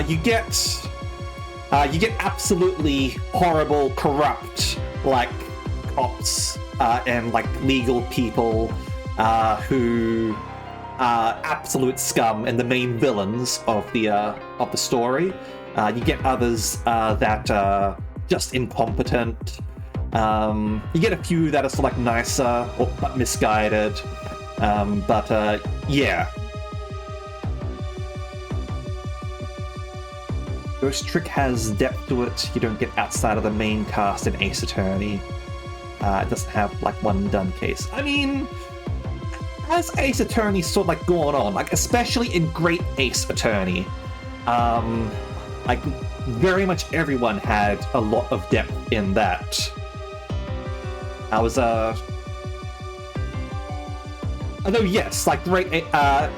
You get absolutely horrible, corrupt, like, cops and like legal people who are absolute scum and the main villains of the story. You get others that are just incompetent. You get a few that are sort of like nicer but misguided. Yeah. Ghost Trick has depth to it you don't get outside of the main cast in Ace Attorney. It doesn't have like one done case. I mean, as Ace Attorney sort of like going on, like especially in Great Ace Attorney, like very much everyone had a lot of depth in that. Although yes, like the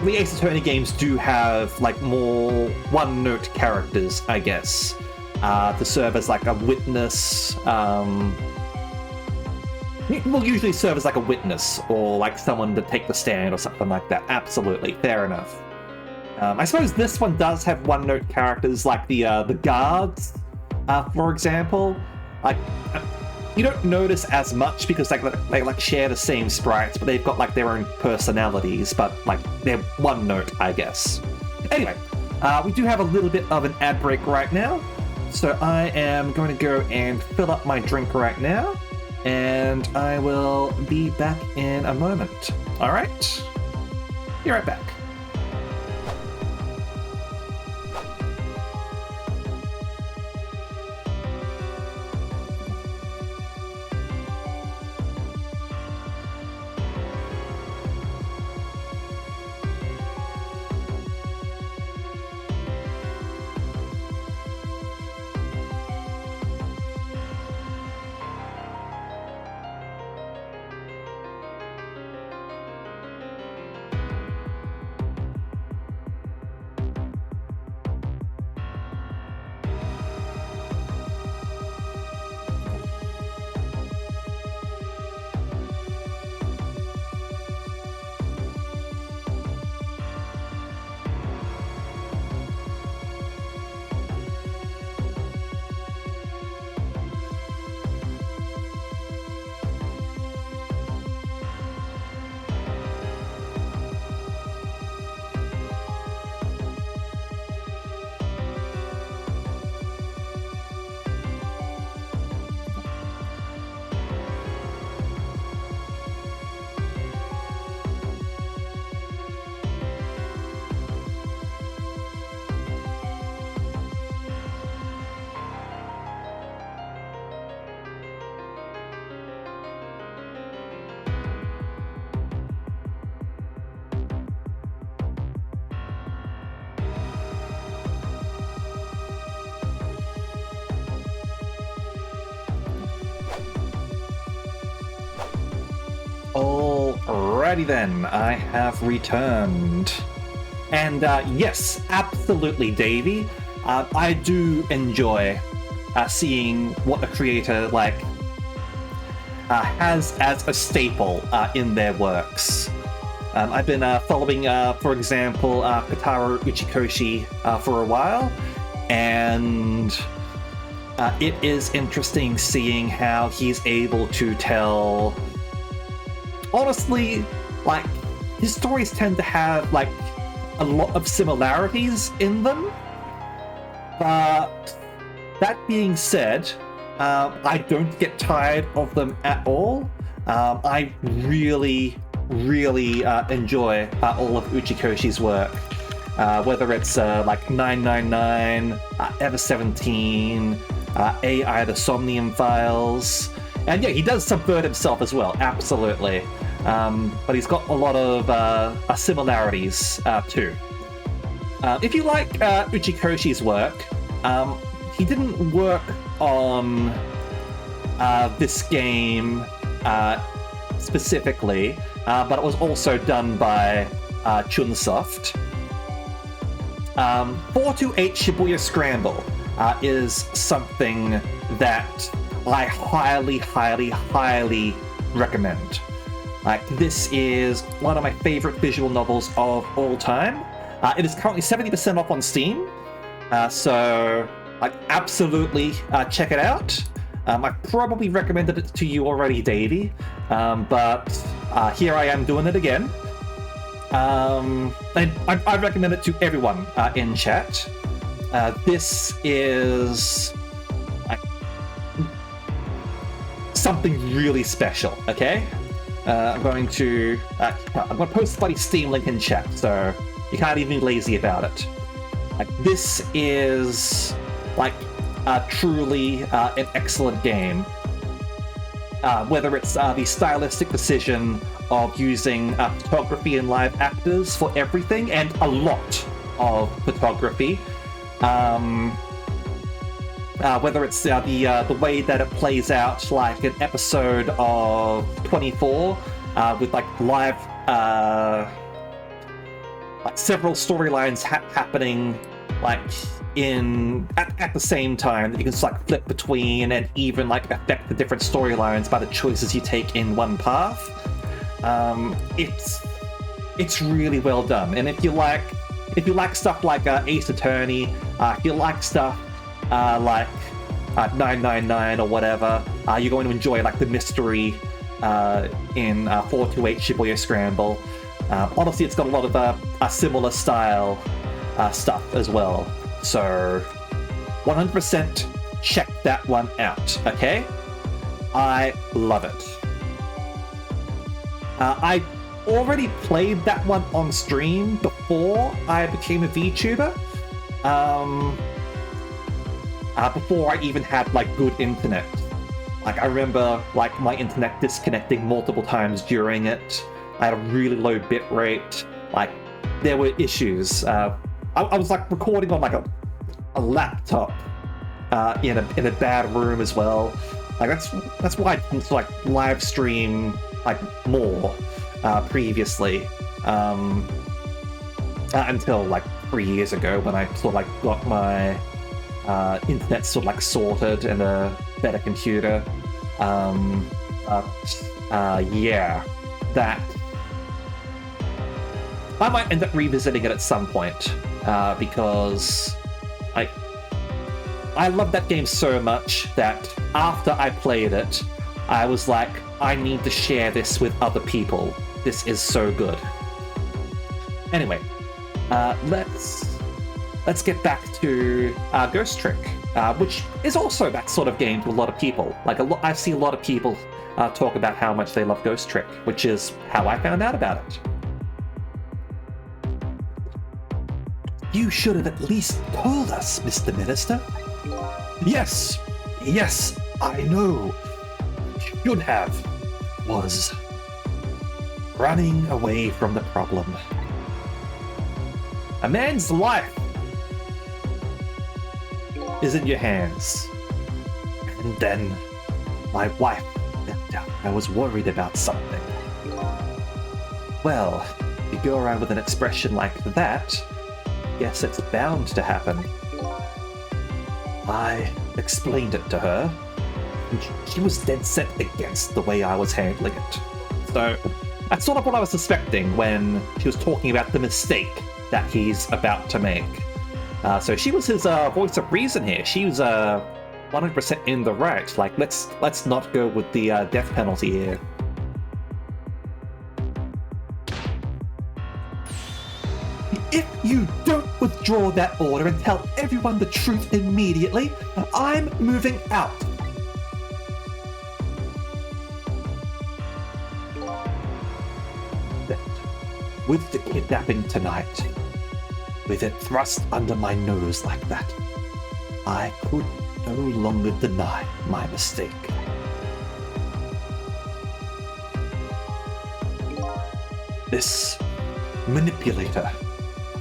Ace Attorney games do have like more one-note characters, I guess, to serve as like a witness. Will usually serve as like a witness or like someone to take the stand or something like that. Absolutely, fair enough. I suppose this one does have one-note characters like the guards, for example. Like, you don't notice as much because they like share the same sprites, but they've got like their own personalities, but like they're one note, I guess. Anyway, we do have a little bit of an ad break right now, so I am going to go and fill up my drink right now, and I will be back in a moment. All right? Be right back. Alrighty then, I have returned. And yes, absolutely, Davey. I do enjoy seeing what a creator like has as a staple in their works. I've been following, for example, Kotaro Uchikoshi for a while, and it is interesting seeing how he's able to tell. Honestly, like, his stories tend to have, like, a lot of similarities in them. But that being said, I don't get tired of them at all. I really, really enjoy all of Uchikoshi's work. Whether it's like 999, Ever 17, AI the Somnium Files, and yeah, he does subvert himself as well, absolutely. But he's got a lot of similarities too. If you like Uchikoshi's work, he didn't work on this game specifically, but it was also done by Chunsoft. 428 Shibuya Scramble is something that I highly, highly, highly recommend. Like, this is one of my favorite visual novels of all time. It is currently 70% off on Steam, so like, absolutely check it out. I probably recommended it to you already, Davey, but here I am doing it again. And I recommend it to everyone in chat. This is something really special, okay? I'm going to post the bloody Steam link in chat, so you can't even be lazy about it. Like, this is truly an excellent game. Whether it's the stylistic decision of using photography and live actors for everything, and a lot of photography. Whether it's the way that it plays out like an episode of 24 with like live like several storylines happening like at the same time that you can just like flip between and even like affect the different storylines by the choices you take in one path. It's really well done, and if you like stuff like Ace Attorney, if you like stuff like 999 or whatever, you're going to enjoy like the mystery in 428 Shibuya Scramble. Honestly, it's got a lot of similar style stuff as well, so 100% check that one out, okay? I love it. I already played that one on stream before I became a VTuber. Before I even had like good internet. Like, I remember like my internet disconnecting multiple times during it. I had a really low bit rate. Like, there were issues. I was like recording on like a laptop in a bad room as well. Like, that's why I didn't like live stream like more previously until like 3 years ago when I sort of like got my internet sort of like sorted and a better computer. Yeah, that I might end up revisiting it at some point because I love that game so much that after I played it, I was like, I need to share this with other people. This is so good. Anyway, let's get back to Ghost Trick, which is also that sort of game to a lot of people. Like, I see a lot of people talk about how much they love Ghost Trick, which is how I found out about it. You should have at least told us, Mr. Minister. Yes, I know. Should have. Was running away from the problem. A man's life is in your hands. And then my wife found out I was worried about something. Well, if you go around with an expression like that, guess it's bound to happen. I explained it to her, and she was dead set against the way I was handling it. So that's sort of what I was suspecting when she was talking about the mistake that he's about to make. So she was his voice of reason here. She was 100% in the right. Like, let's not go with the death penalty here. If you don't withdraw that order and tell everyone the truth immediately, I'm moving out. with the kidnapping tonight, with it thrust under my nose like that, I could no longer deny my mistake. This manipulator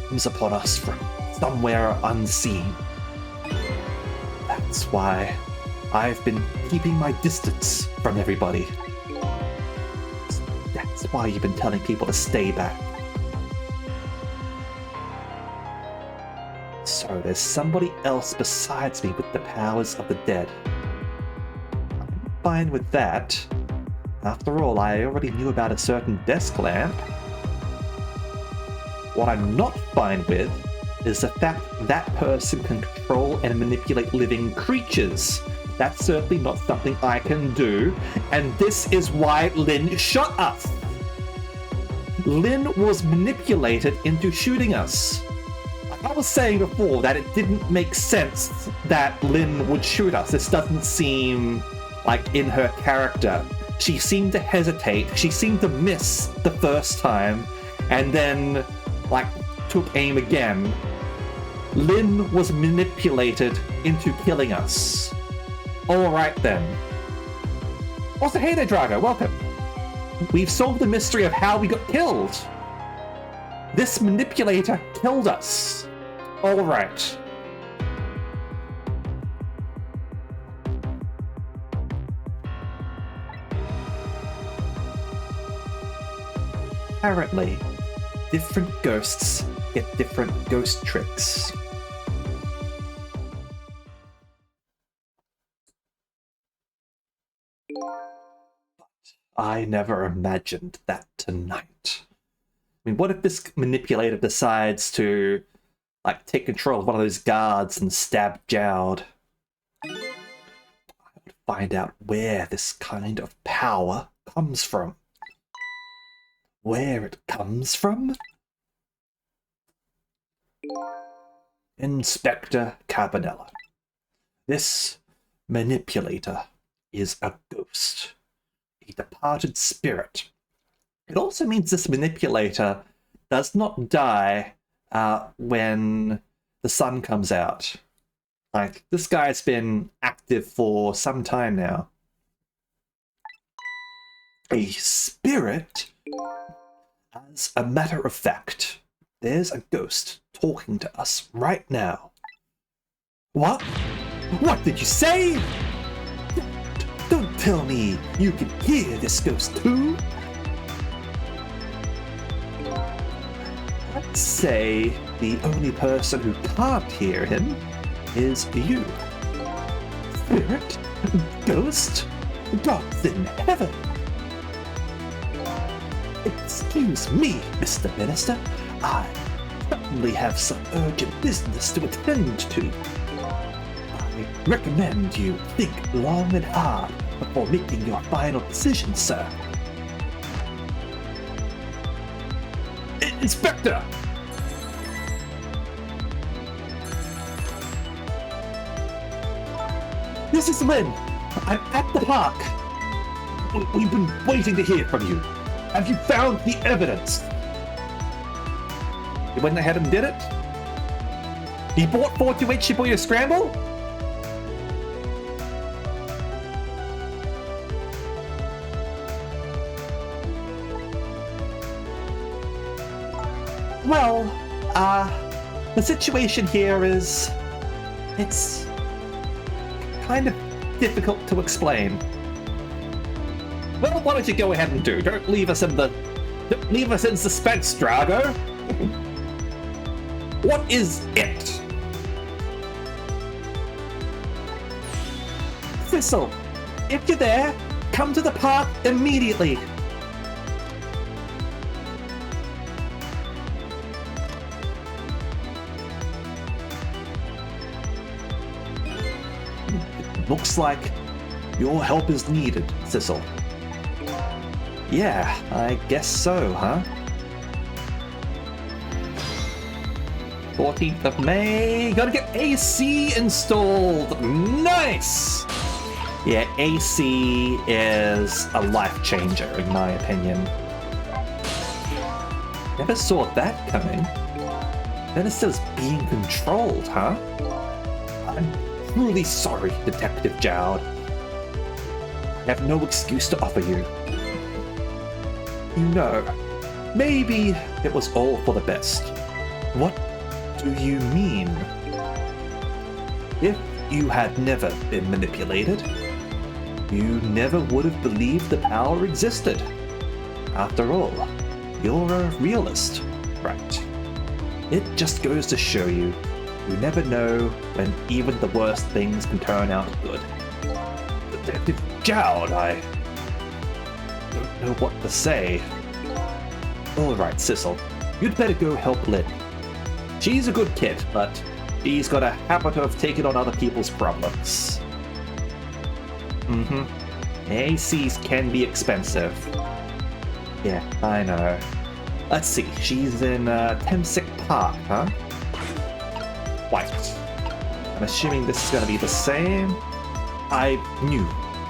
comes upon us from somewhere unseen. That's why I've been keeping my distance from everybody. That's why you've been telling people to stay back. So there's somebody else besides me with the powers of the dead. I'm fine with that. After all, I already knew about a certain desk lamp. What I'm not fine with is the fact that person can control and manipulate living creatures. That's certainly not something I can do, and this is why Lynn shot us. Lynn was manipulated into shooting us. I was saying before that it didn't make sense that Lynn would shoot us. This doesn't seem like in her character. She seemed to hesitate. She seemed to miss the first time, and then, took aim again. Lynn was manipulated into killing us. Alright then. Also, hey there, Drago, welcome. We've solved the mystery of how we got killed. This manipulator killed us. Alright. Apparently, different ghosts get different ghost tricks. But I never imagined that tonight. I mean, what if this manipulator decides to, take control of one of those guards and stab Jowd? I would find out where this kind of power comes from. Where it comes from? Inspector Cabanella. This manipulator is a ghost. A departed spirit. It also means this manipulator does not die when the sun comes out. This guy's been active for some time now. A spirit? As a matter of fact, there's a ghost talking to us right now. What? What did you say? Don't tell me you can hear this ghost too. I'd say the only person who can't hear him is you. Spirit? Ghost? Gods in heaven! Excuse me, Mr. Minister. I certainly have some urgent business to attend to. I recommend you think long and hard before making your final decision, sir. Inspector! This is Lynn. I'm at the park. We've been waiting to hear from you. Have you found the evidence? You went ahead and did it? He bought 428 Shibuya Scramble? Well, the situation here is... it's kind of difficult to explain. Well, why don't you go ahead and do? Don't leave us in suspense, Drago. What is it? Thistle, if you're there, come to the park immediately. Looks like your help is needed, Thistle. Yeah, I guess so, huh? 14th of May, gotta get AC installed! Nice! Yeah, AC is a life changer, in my opinion. Never saw that coming. Ministers being controlled, huh? I'm truly sorry, Detective Jowd. I have no excuse to offer you. You know, maybe it was all for the best. What do you mean? If you had never been manipulated, you never would have believed the power existed. After all, you're a realist, right? It just goes to show you, you never know when even the worst things can turn out good. Detective Jowd, I don't know what to say. Alright, Sissel, you'd better go help Lynn. She's a good kid, but she's got a habit of taking on other people's problems. ACs can be expensive. Yeah, I know. Let's see, she's in Temsic Park, huh? White. I'm assuming this is going to be the same. I knew,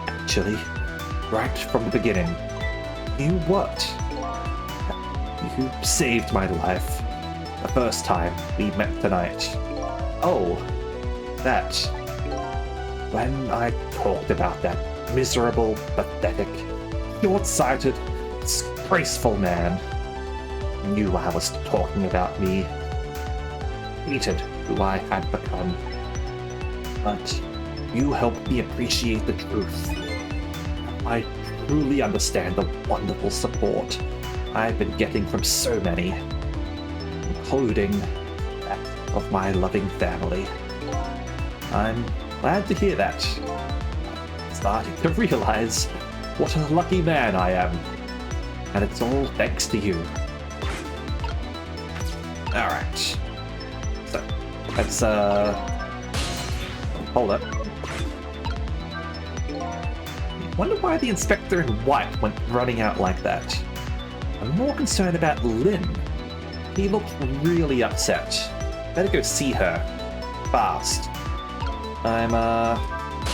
actually, right from the beginning. Knew what? You saved my life. The first time we met tonight. Oh, that. When I talked about that miserable, pathetic, short-sighted, disgraceful man, knew I was talking about me. Hated who I had become. But you helped me appreciate the truth. I truly understand the wonderful support I've been getting from so many, including that of my loving family. I'm glad to hear that. I'm starting to realize what a lucky man I am. And it's all thanks to you. Alright. So, let's, hold up. Wonder why the inspector in white went running out like that. I'm more concerned about Lynn. He looks really upset. Better go see her. Fast. I'm,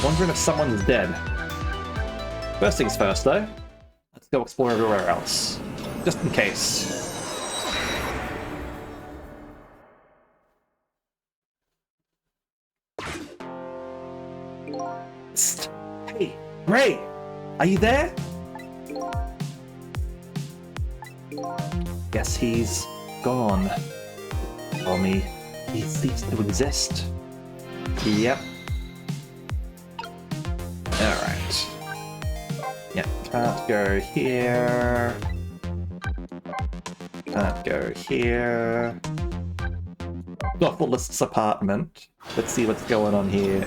wondering if someone's dead. First things first, though. Let's go explore everywhere else. Just in case. Psst. Hey, Ray! Are you there? Guess he's gone. Tell me he ceased to exist. Yep. Alright. Yep, can't go here. Can't go here. Novelist's apartment. Let's see what's going on here.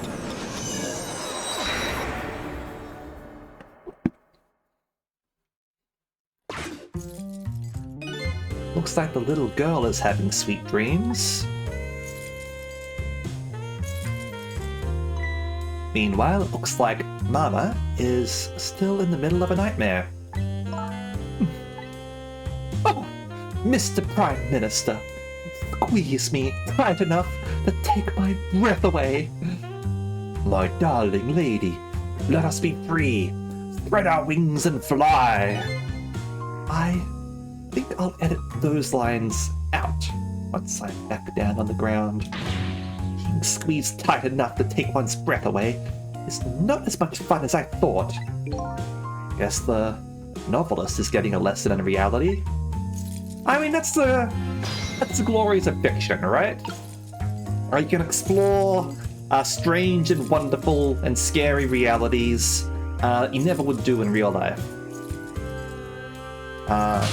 Looks like the little girl is having sweet dreams. Meanwhile, it looks like Mama is still in the middle of a nightmare. Oh, Mr. Prime Minister, squeeze me tight enough to take my breath away. My darling lady, let us be free. Spread our wings and fly. I think I'll edit those lines out once I'm back down on the ground. Being squeezed tight enough to take one's breath away is not as much fun as I thought. Guess the novelist is getting a lesson in reality. I mean, that's the glories of fiction, right? Or you can explore strange and wonderful and scary realities you never would do in real life.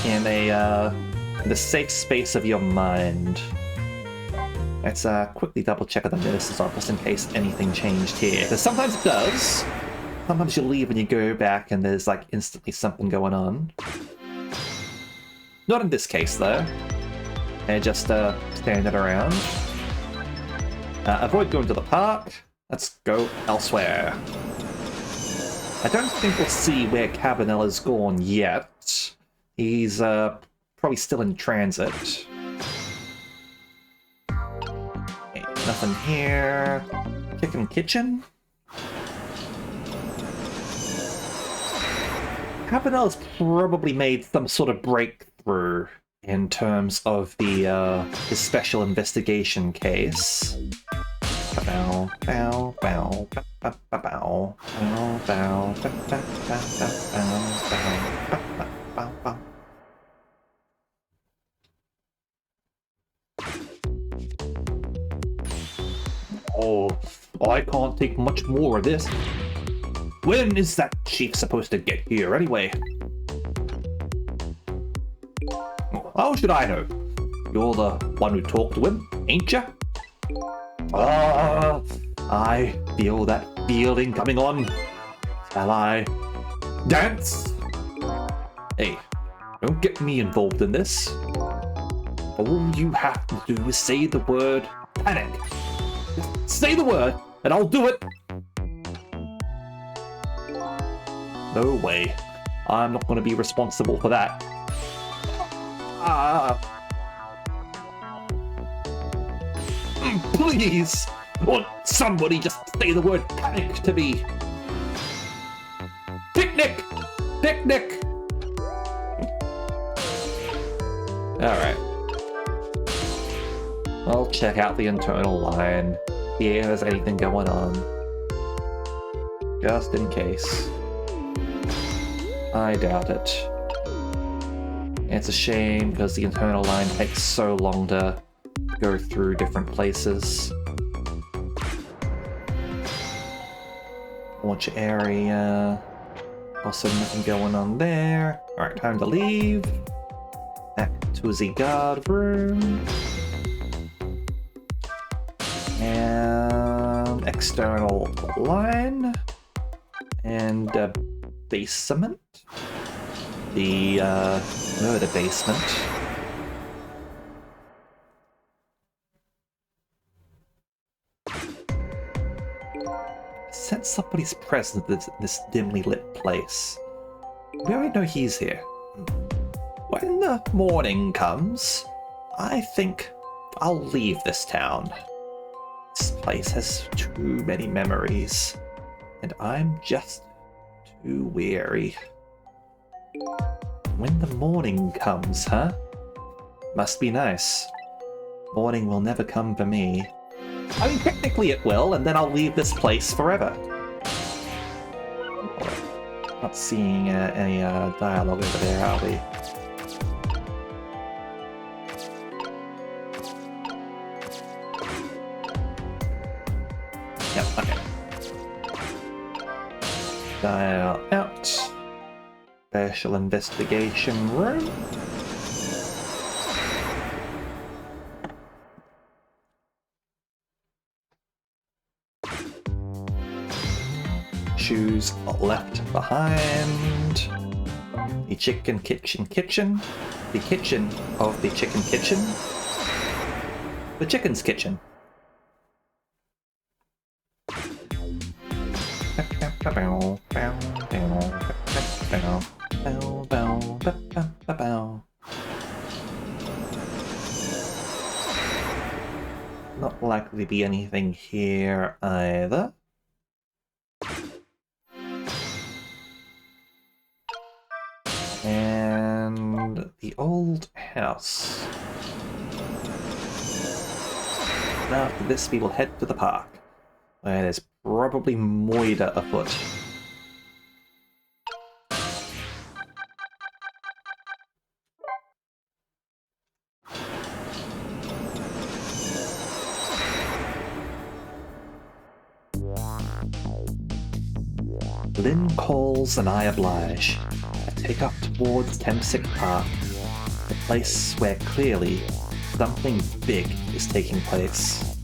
In the safe space of your mind. Let's quickly double check at the minister's office in case anything changed here. Because sometimes it does. Sometimes you leave and you go back and there's like instantly something going on. Not in this case though. They're just standing around. Avoid going to the park. Let's go elsewhere. I don't think we'll see where Cabanella's gone yet. He's probably still in transit. Okay, nothing here. Kitchen? Cabanella's probably made some sort of breakthrough in terms of the his special investigation case. Bow, bow, bow, bow, bow, bow, bow, bow, bow, bow, bow, bow, bow, bow, bow. Oh, I can't take much more of this. When is that chief supposed to get here anyway? How should I know? You're the one who talked to him, ain't ya? I feel that feeling coming on. Shall I dance? Hey, don't get me involved in this. All you have to do is say the word panic. Just say the word, and I'll do it. No way. I'm not going to be responsible for that. Please! Won't somebody just say the word panic to me? Picnic! Picnic! Alright. I'll check out the internal line, see if there's anything going on. Just in case. I doubt it. It's a shame because the internal line takes so long to go through different places. Watch area. Also nothing going on there. Alright, time to leave. Back to the guard room. And external line. And basement. The murder basement. Sense somebody's presence in this dimly lit place. We already know he's here. When the morning comes, I think I'll leave this town. This place has too many memories, and I'm just too weary. When the morning comes, huh? Must be nice. Morning will never come for me. I mean, technically it will, and then I'll leave this place forever. Not seeing any dialogue over there, are we? Yep, okay. Dial out. Special investigation room. Shoes left behind. The chicken kitchen. The kitchen of the chicken kitchen. The chicken's kitchen. Not likely to be anything here either. And the old house. After this, we will head to the park, where there's probably Moida afoot. Lynn calls and I oblige. I take off towards Tempsick Park, the place where clearly something big is taking place.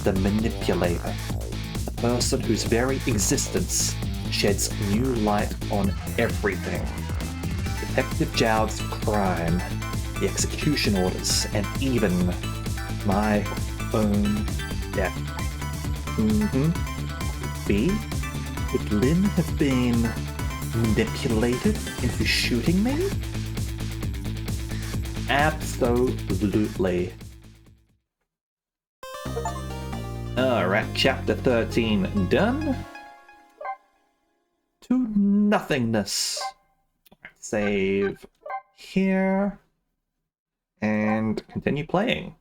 The manipulator, the person whose very existence sheds new light on everything. Detective Jowd's crime, the execution orders, and even my own death. B? Would Lynn have been manipulated into shooting me? Absolutely. Alright, chapter 13 done. To nothingness. Save here and continue playing.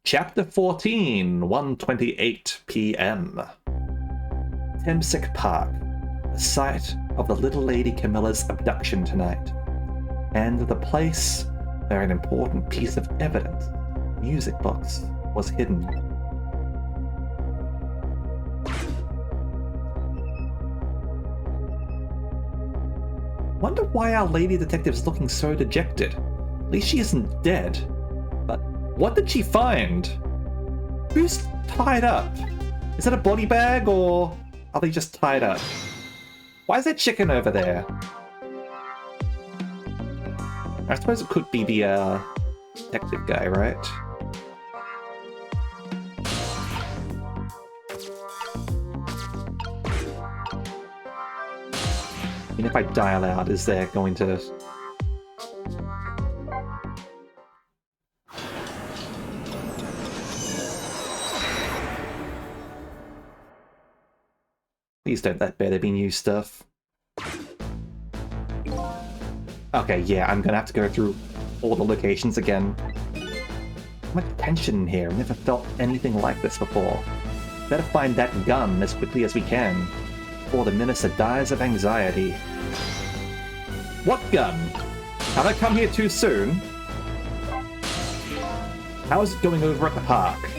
Chapter 14, 1:28 p.m. Temsic Park, the site of the little lady Camilla's abduction tonight, and the place where an important piece of evidence, music box, was hidden. Wonder why our lady detective's looking so dejected. At least she isn't dead. But what did she find? Who's tied up? Is it a body bag, or are they just tied up? Why is there chicken over there? I suppose it could be the detective guy, right? I mean, if I dial out, is there going to... Please don't let better be new stuff. Okay, yeah, I'm gonna have to go through all the locations again. So much tension in here. I've never felt anything like this before. Better find that gun as quickly as we can, before the minister dies of anxiety. What gun? Have I come here too soon? How is it going over at the park?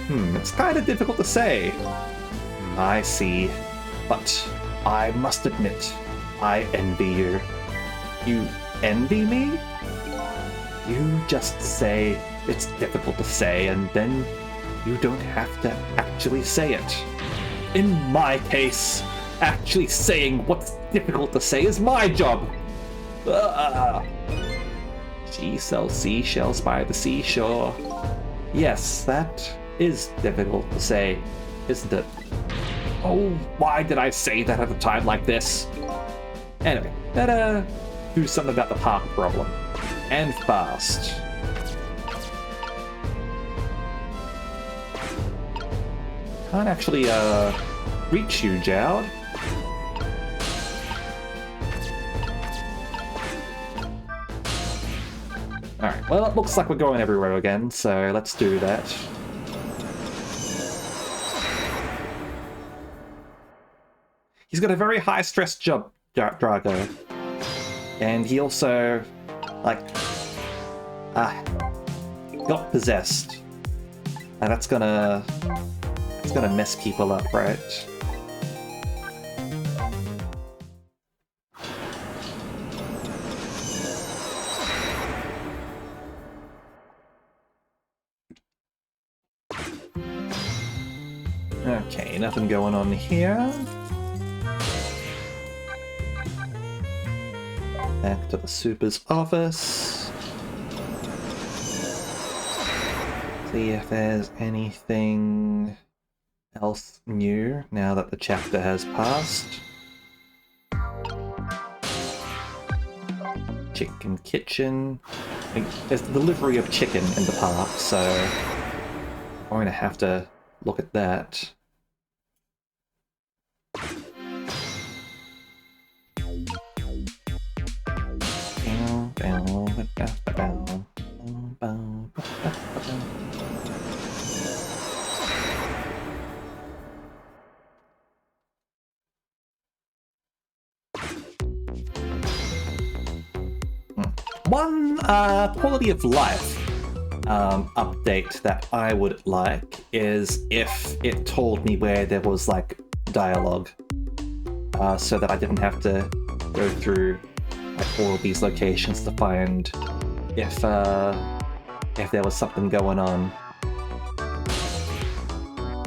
It's kind of difficult to say. I see. But I must admit, I envy you. You envy me? You just say it's difficult to say, and then you don't have to actually say it. In my case, actually saying what's difficult to say is my job. She sells seashells by the seashore. Yes, that is difficult to say, isn't it? Oh, why did I say that at a time like this? Anyway, better do something about the park problem. And fast. Can't actually, reach you, Jowd. Alright, well, it looks like we're going everywhere again, so let's do that. He's got a very high-stress job, Drago. And he also, like, got possessed. And that's gonna mess people up, right? Okay, nothing going on here. Back to the super's office. See if there's anything else new now that the chapter has passed. Chicken kitchen. There's the delivery of chicken in the park, so I'm going to have to look at that. One quality of life update that I would like is if it told me where there was like dialogue, so that I didn't have to go through like all of these locations to find if there was something going on.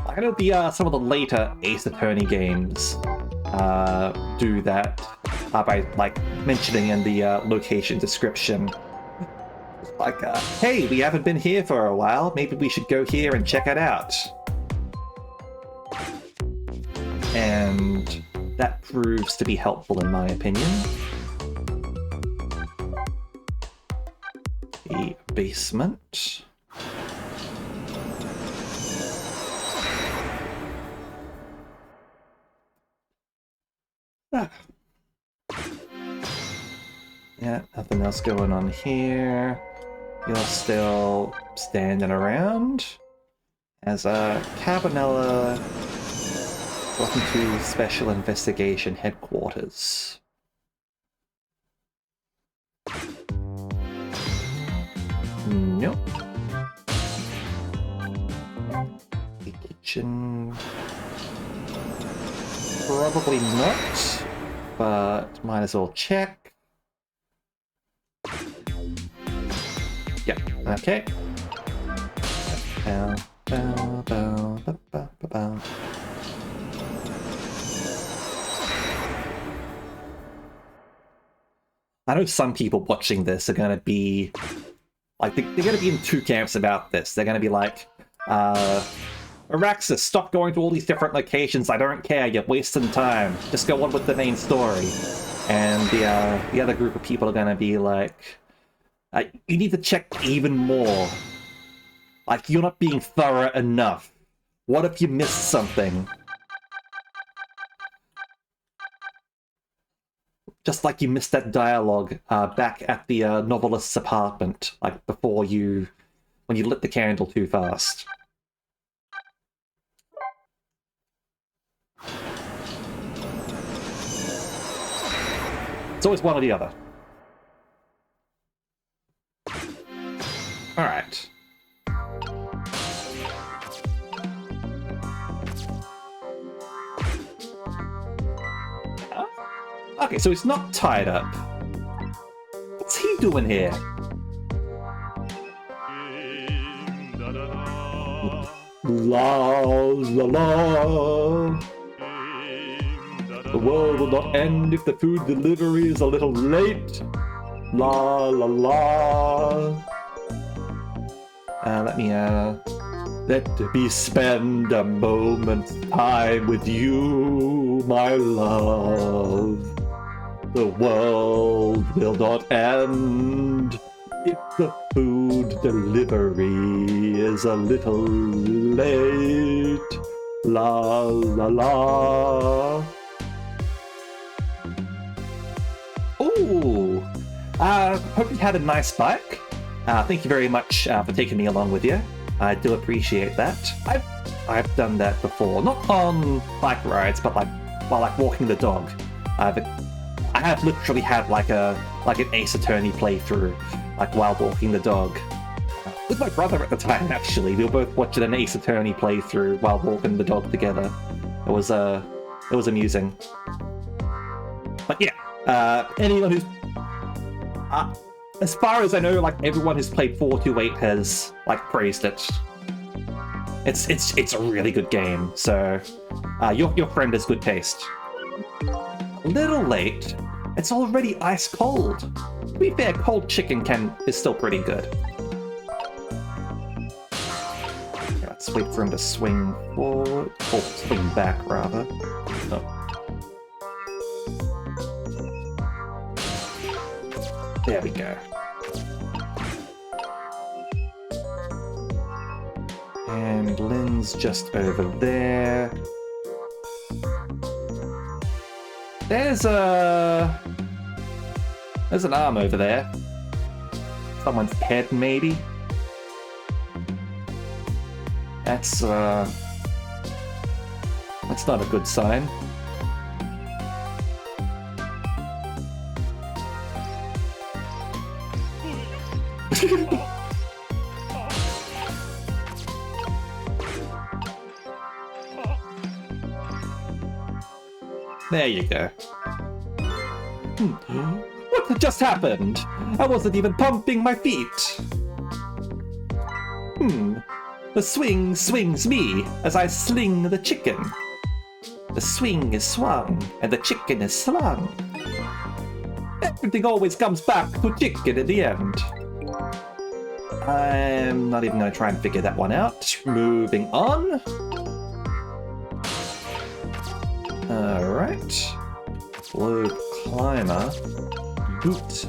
I know some of the later Ace Attorney games do that by like mentioning in the location description, like, hey, we haven't been here for a while, maybe we should go here and check it out. And that proves to be helpful in my opinion. The basement. Yeah, nothing else going on here. You're still standing around. As Cabanella, welcome to Special Investigation Headquarters. Nope. The kitchen... Probably not, but might as well check. Yep, okay. Bow, bow, bow, bow, bow, bow. I know some people watching this are going to be... Like, they're going to be in two camps about this. They're going to be like, Araxis, stop going to all these different locations. I don't care. You're wasting time. Just go on with the main story. And the other group of people are going to be like, you need to check even more. Like, you're not being thorough enough. What if you missed something? Just like you missed that dialogue back at the novelist's apartment, like before when you lit the candle too fast. It's always one or the other. Alright. Okay, so he's not tied up. What's he doing here? La la la. The world will not end if the food delivery is a little late. La la la. Let me spend a moment's time with you, my love. The world will not end if the food delivery is a little late. La la la. Ooh! Hope you had a nice bike. Thank you very much for taking me along with you. I do appreciate that. I've done that before, not on bike rides, but while walking the dog. I have literally had an Ace Attorney playthrough, while walking the dog. With my brother at the time, actually. We were both watching an Ace Attorney playthrough while walking the dog together. It was amusing. But yeah, anyone who's... as far as I know, everyone who's played 428 has, praised it. It's a really good game, so... your friend has good taste. A little late. It's already ice cold. To be fair, cold chicken is still pretty good. Okay, let's wait for him to swing forward. Or swing back, rather. Oh. There we go. And Lynn's just over there. There's an arm over there. Someone's head, maybe? That's not a good sign. There you go. What just happened? I wasn't even pumping my feet. The swing swings me as I sling the chicken. The swing is swung and the chicken is slung. Everything always comes back to chicken in the end. I'm not even going to try and figure that one out. Moving on. Alright. Globe climber. Boot.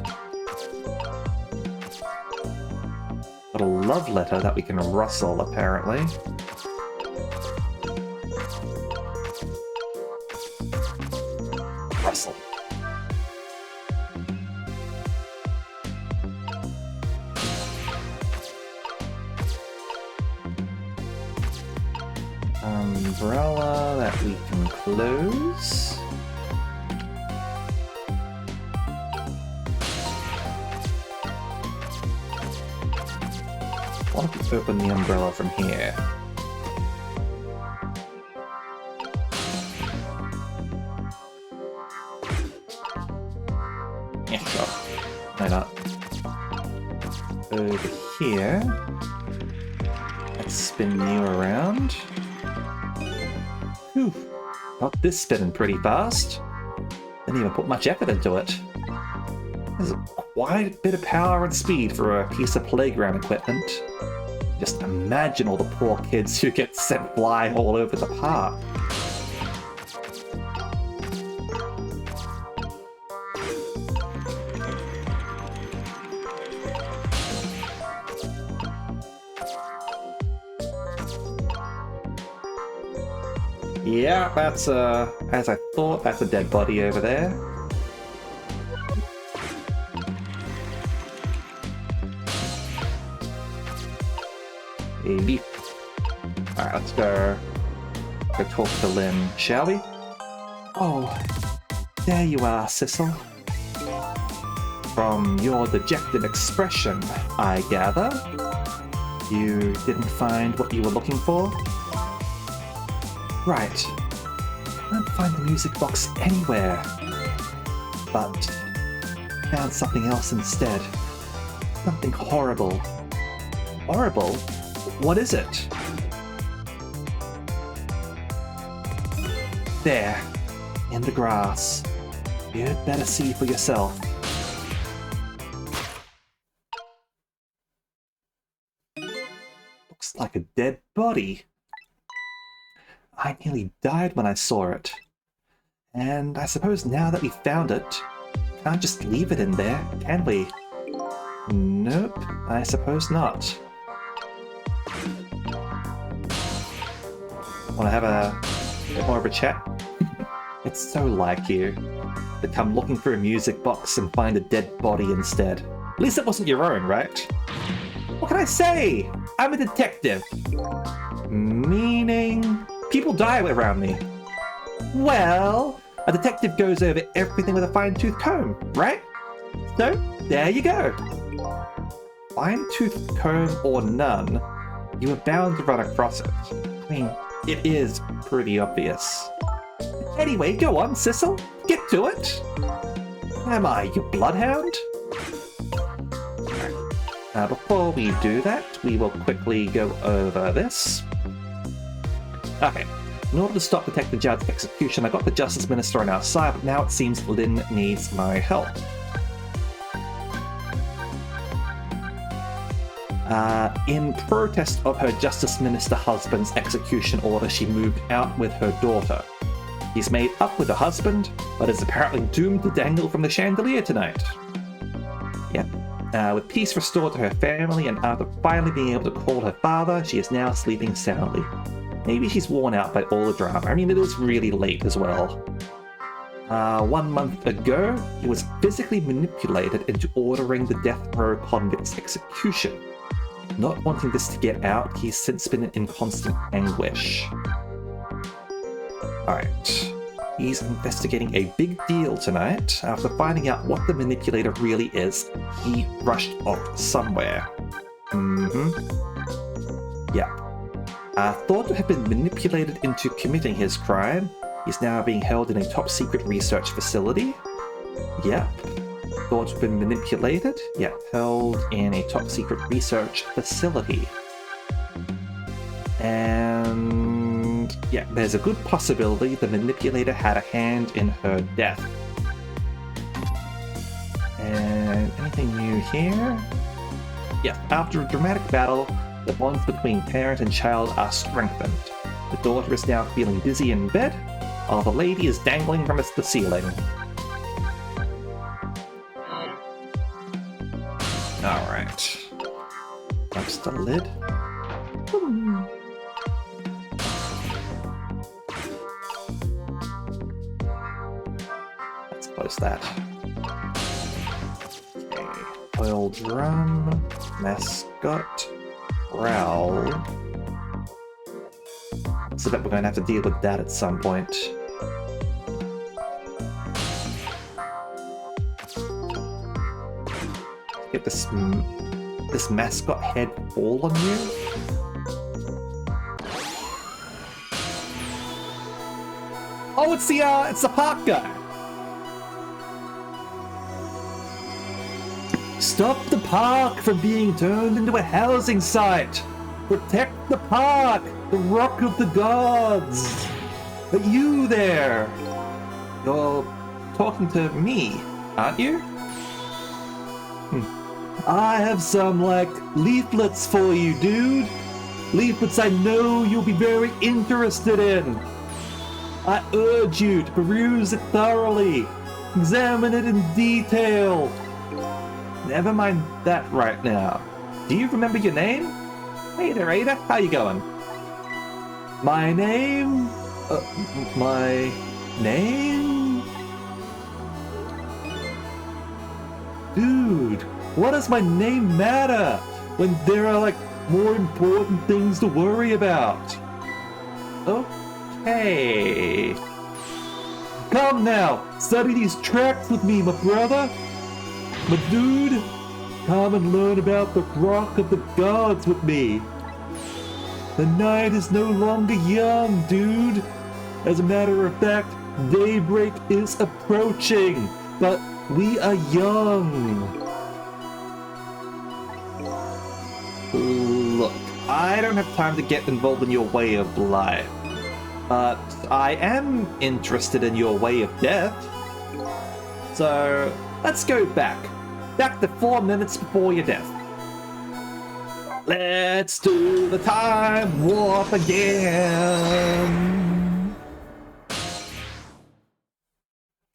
Got a love letter that we can rustle, apparently. Rustle. umbrella that we can close. Why don't we open the umbrella from here? Yeah, sure. Why not? Over here. Let's spin you around. Whew. Got this spinning pretty fast. Didn't even put much effort into it. There's quite a bit of power and speed for a piece of playground equipment. Just imagine all the poor kids who get sent flying all over the park. Yeah, that's as I thought, that's a dead body over there. Maybe. Alright, let's go talk to Lynn, shall we? Oh, there you are, Sissel. From your dejected expression, I gather. You didn't find what you were looking for? Right. I can't find the music box anywhere. But found something else instead. Something horrible. Horrible? What is it? There. In the grass. You'd better see for yourself. Looks like a dead body. I nearly died when I saw it. And I suppose now that we found it, can't just leave it in there, can we? Nope, I suppose not. Want to have a bit more of a chat? It's so like you to come looking for a music box and find a dead body instead. At least it wasn't your own, right? What can I say? I'm a detective. Meaning... people die around me. Well, a detective goes over everything with a fine-tooth comb, right? So, there you go. Fine-tooth comb or none, you are bound to run across it. I mean, it is pretty obvious. Anyway, go on, Sissel. Get to it. Am I your bloodhound? Before we do that, we will quickly go over this. Okay, in order to stop Detective Judd's execution, I got the Justice Minister on our side, but now it seems Lynn needs my help. In protest of her Justice Minister husband's execution order, she moved out with her daughter. He's made up with her husband, but is apparently doomed to dangle from the chandelier tonight. Yep. With peace restored to her family, and after finally being able to call her father, she is now sleeping soundly. Maybe she's worn out by all the drama. I mean, it is really late as well. 1 month ago, he was physically manipulated into ordering the death row convict's execution. Not wanting this to get out, he's since been in constant anguish. Alright. He's investigating a big deal tonight. After finding out what the manipulator really is, he rushed off somewhere. Yep. Thought to have been manipulated into committing his crime, he's now being held in a top-secret research facility. Yep. Thought to have been manipulated, yep, held in a top-secret research facility. And... yeah, there's a good possibility the manipulator had a hand in her death. And anything new here? Yes, after a dramatic battle, the bonds between parent and child are strengthened. The daughter is now feeling dizzy in bed, while the lady is dangling from the ceiling. Alright. That's the lid. Let's close that. Okay. Oil drum. Mascot. Growl. So that we're going to have to deal with that at some point. Get this mascot head fall on you. Oh, it's the park guy. Stop the park from being turned into a housing site. Protect the park, the rock of the gods. But you there, you're talking to me, aren't you? I have some, leaflets for you, dude. Leaflets I know you'll be very interested in. I urge you to peruse it thoroughly. Examine it in detail. Never mind that right now. Do you remember your name? Hey there, Ada. How you going? My name? My name? Dude, what does my name matter when there are, more important things to worry about? Okay. Come now, study these tracks with me, my brother. My dude, come and learn about the rock of the gods with me. The night is no longer young, dude. As a matter of fact, daybreak is approaching, but we are young. Look, I don't have time to get involved in your way of life, but I am interested in your way of death. So, let's go back to 4 minutes before your death. Let's do the time warp again.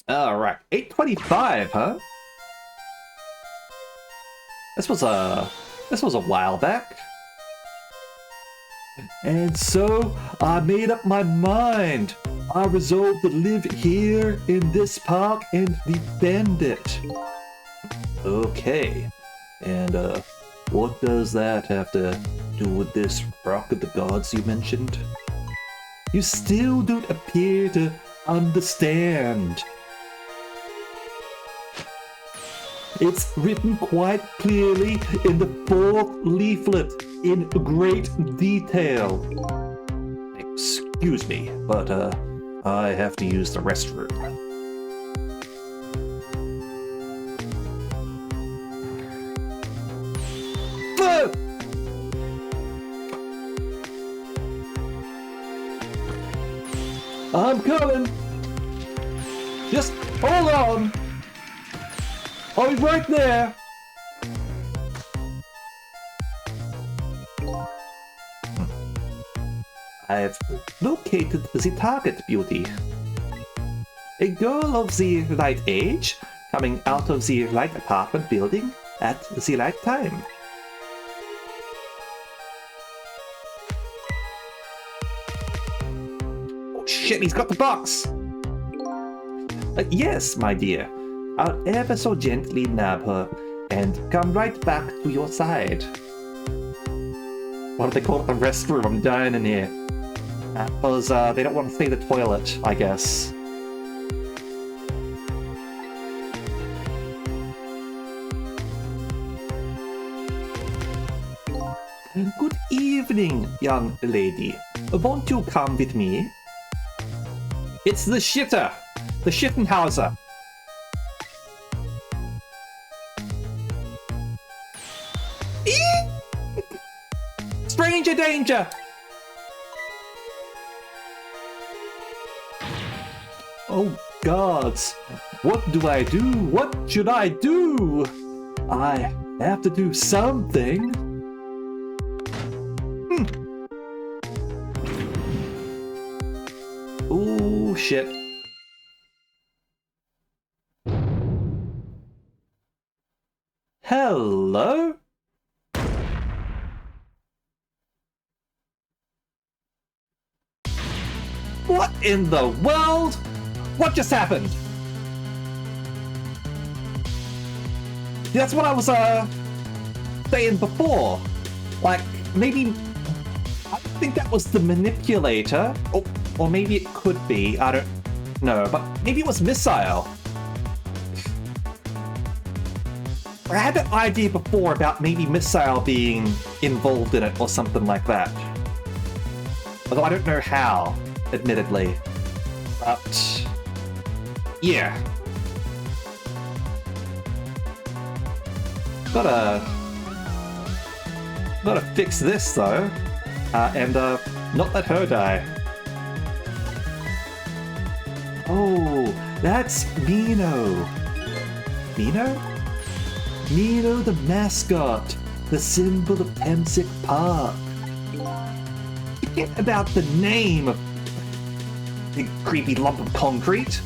Alright, 8:25, huh? This was a while back. And so, I made up my mind. I resolved to live here in this park and defend it. Okay, and what does that have to do with this rock of the gods you mentioned? You still don't appear to understand. It's written quite clearly in the 4th leaflet in great detail. Excuse me, but I have to use the restroom. I'm coming. Just hold on. I'll be right there. I've located the target, beauty. A girl of the right age, coming out of the right apartment building at the right time. Oh shit, he's got the box! Yes, my dear. I'll ever so gently nab her and come right back to your side. What do they call it? The restroom. I'm dying in here. Because they don't want to say the toilet, I guess. Good evening, young lady. Won't you come with me? It's the shitter! The Schittenhauser! Stranger danger! Oh gods, what do I do? What should I do? I have to do something. Oh shit. Hello? What in the world? What just happened? That's what I was saying before. Like, maybe think that was the manipulator. Or maybe it could be. I don't know. But maybe it was Missile. I had an idea before about maybe Missile being involved in it or something like that. Although I don't know how, admittedly. But yeah. Gotta fix this though. And not let her die. Oh, that's Mino. Mino? Mino the mascot, the symbol of Pemsic Park. Forget about the name of the creepy lump of concrete.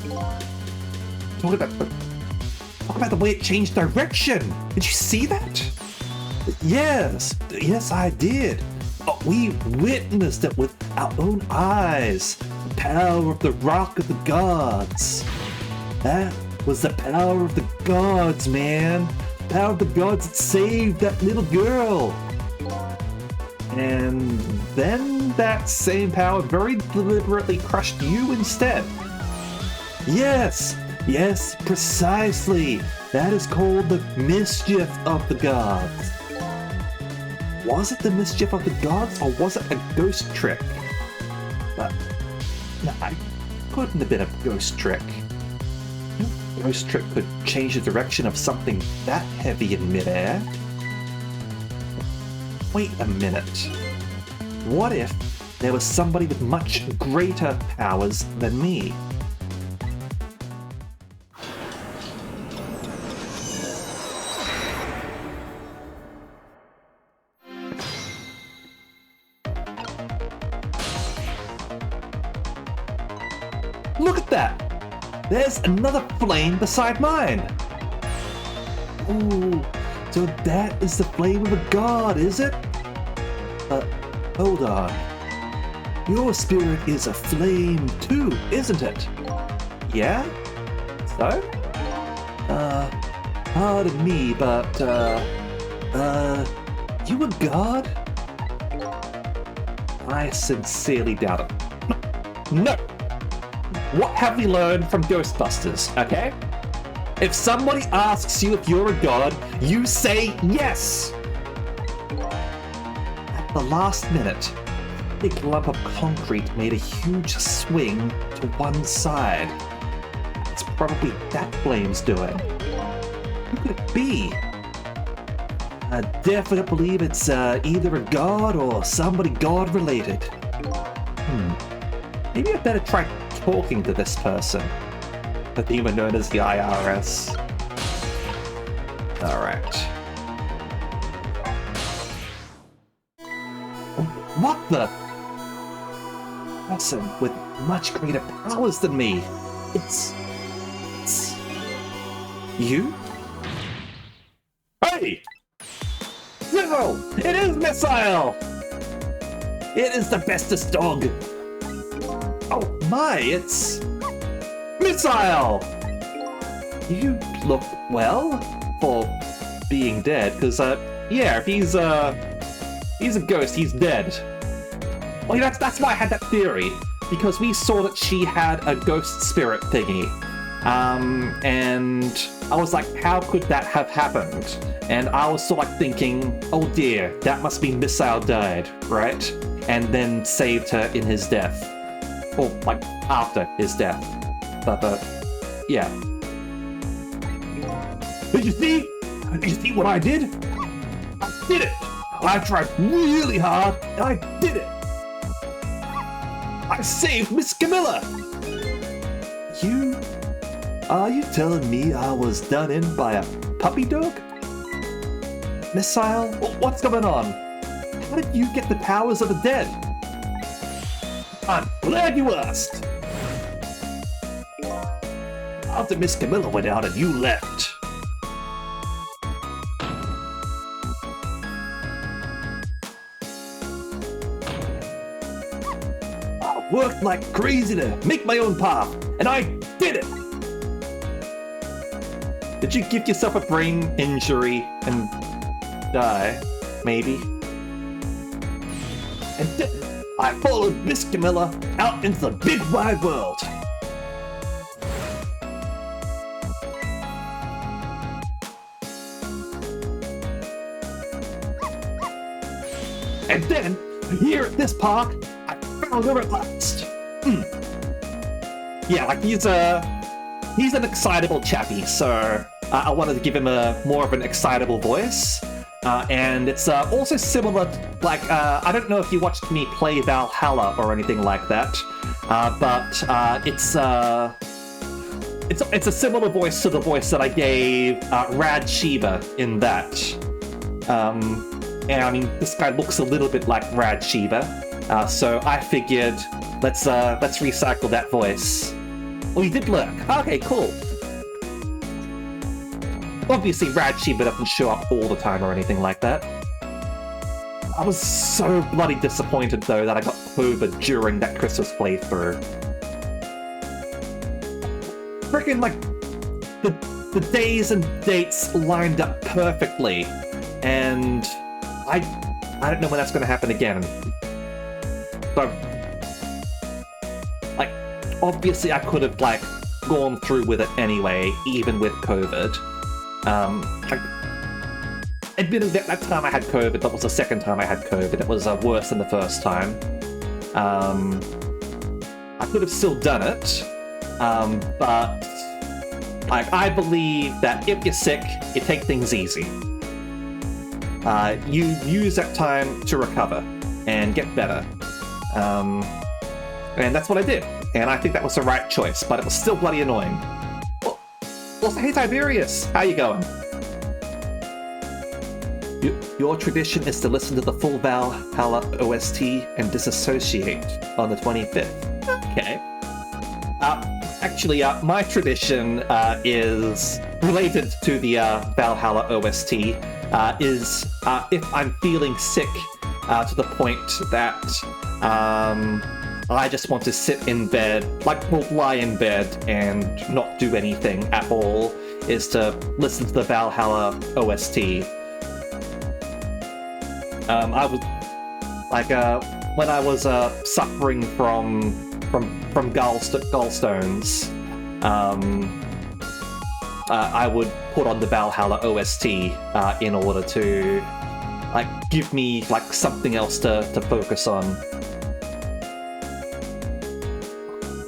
Talk about the way it changed direction. Did you see that? Yes, I did. We witnessed it with our own eyes. The power of the Rock of the Gods. That was the power of the gods, man. The power of the gods that saved that little girl. And then that same power very deliberately crushed you instead. Yes, precisely. That is called the mischief of the gods. Was it the mischief of the gods, or was it a ghost trick? No, it couldn't have been a ghost trick. A ghost trick could change the direction of something that heavy in midair. Wait a minute. What if there was somebody with much greater powers than me? Look at that! There's another flame beside mine! Ooh, so that is the flame of a god, is it? Hold on. Your spirit is a flame too, isn't it? Yeah? So? Pardon me, but, you a god? I sincerely doubt it. No! What have we learned from Ghostbusters, okay? If somebody asks you if you're a god, you say yes! At the last minute, a big lump of concrete made a huge swing to one side. It's probably that flame's doing. Who could it be? I definitely believe it's either a god or somebody god-related. Maybe I better try talking to this person. The demon known as the IRS. Alright. What the? Person with much greater powers than me. It's you? Hey! No! It is Missile! It is the bestest dog! Oh my, it's Missile! You look well for being dead, because yeah, if he's a ghost, he's dead. Well, yeah, that's why I had that theory, because we saw that she had a ghost spirit thingy. And I was like, how could that have happened? And I was sort of like thinking, oh dear, that must be Missile died, right? And then saved her in his death. Or, like, after his death. But, yeah. Did you see? Did you see what I did? I did it! I tried really hard, and I did it! I saved Miss Camilla! Are you telling me I was done in by a puppy dog? Missile, what's going on? How did you get the powers of the dead? I'm glad you asked! After Miss Camilla went out and you left. I worked like crazy to make my own path, and I did it! Did you give yourself a brain injury and die? Maybe. And I followed Miss Camilla out into the big wide world. And then, here at this park, I found her at last. Yeah, like he's an excitable chappy, so I wanted to give him more of an excitable voice. And it's also similar, like, I don't know if you watched me play Valhalla or anything like that, but it's a similar voice to the voice that I gave Rad Sheba in that. And I mean, this guy looks a little bit like Rad Sheba, so I figured let's recycle that voice. Oh, he did lurk. Okay, cool. Obviously, Rad Sheba doesn't show up all the time or anything like that. I was so bloody disappointed, though, that I got COVID during that Christmas playthrough. Freaking, like, the days and dates lined up perfectly, and I don't know when that's going to happen again. So, like, obviously I could have, like, gone through with it anyway, even with COVID. Admittedly, that time I had COVID, that was the second time I had COVID. It was worse than the first time. I could have still done it, but like, I believe that if you're sick, you take things easy. You use that time to recover and get better. And that's what I did. And I think that was the right choice, but it was still bloody annoying. Also, hey Tiberius, how you going? Your tradition is to listen to the full Valhalla OST and disassociate on the 25th. Okay. Actually, my tradition is related to the Valhalla OST, is if I'm feeling sick to the point that I just want to sit in bed, like, well, lie in bed and not do anything at all, is to listen to the Valhalla OST. I was, like, when I was suffering from gallstones, I would put on the Valhalla OST in order to, like, give me, like, something else to focus on.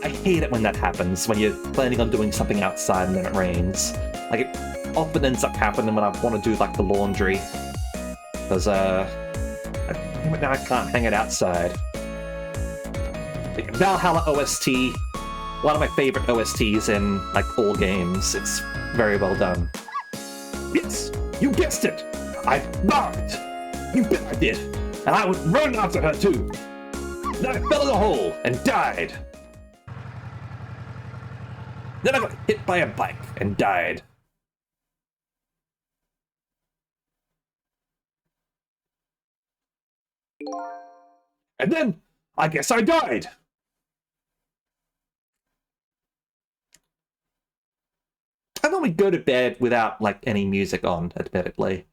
I hate it when that happens, when you're planning on doing something outside and then it rains. Like, it often ends up happening when I want to do, like, the laundry. Because, now I can't hang it outside. Like, Valhalla OST, one of my favorite OSTs in, like, all games. It's very well done. Yes, you guessed it! I barked! You bet I did! And I would run after her, too! Then I fell in a hole and died! Then I got hit by a bike and died. And then, I guess I died! I normally go to bed without, like, any music on, admittedly.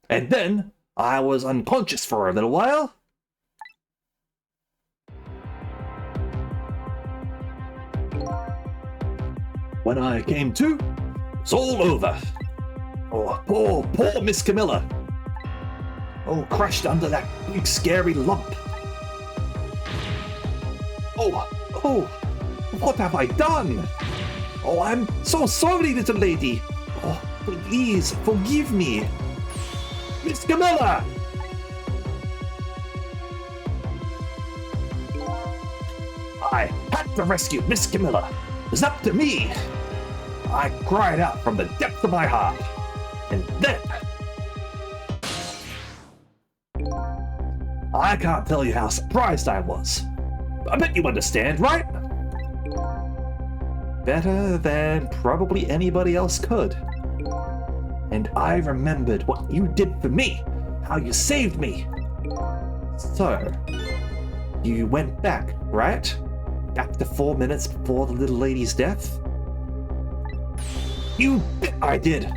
And then, I was unconscious for a little while. When I came to, it's all over. Oh, poor Miss Camilla. Oh, crushed under that big scary lump. Oh, what have I done? Oh, I'm so sorry, little lady. Oh, please, forgive me. Miss Camilla! I had to rescue Miss Camilla. It was up to me. I cried out from the depth of my heart. And then... I can't tell you how surprised I was. I bet you understand, right? Better than probably anybody else could. And I remembered what you did for me, how you saved me. So, you went back, right? Back to 4 minutes before the little lady's death? You bet I did!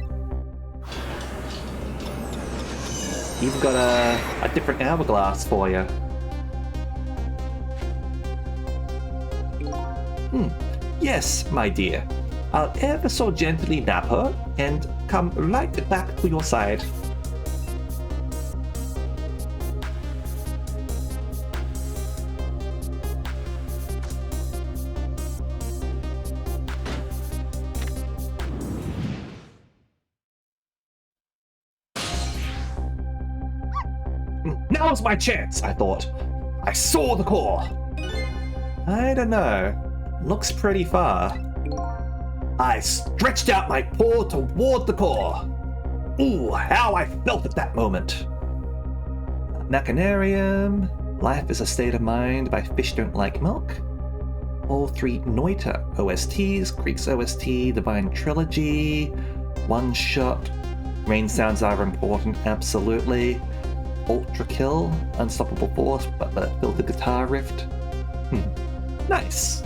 Even got a different hourglass for you. Yes, my dear. I'll ever so gently nap her and come right back to your side. Now's my chance, I thought. I saw the core. I don't know. Looks pretty far. I stretched out my paw toward the core. Ooh, how I felt at that moment. Machinarium. Life is a state of mind by Fish Don't Like Milk. All three Noita OSTs, Greek's OST, Divine Trilogy, One Shot. Rain sounds are important, absolutely. Ultra Kill, Unstoppable Force, but the filtered guitar riff. Nice.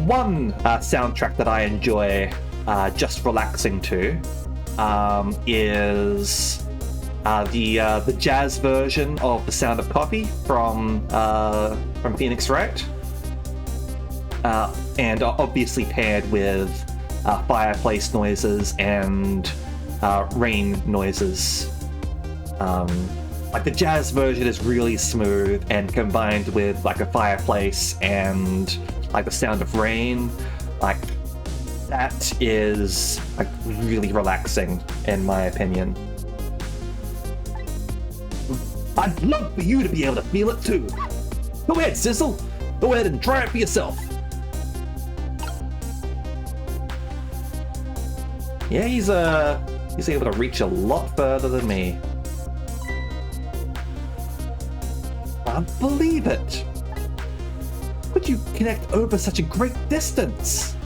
One soundtrack that I enjoy just relaxing to is the jazz version of The Sound of Coffee from Phoenix Wright, and obviously paired with fireplace noises and rain noises. Like the jazz version is really smooth, and combined with like a fireplace and like the sound of rain, like that is like really relaxing in my opinion. I'd love for you to be able to feel it too. Go ahead, Sizzle. Go ahead and try it for yourself. Yeah, he's able to reach a lot further than me. Can't believe it! Could you connect over such a great distance?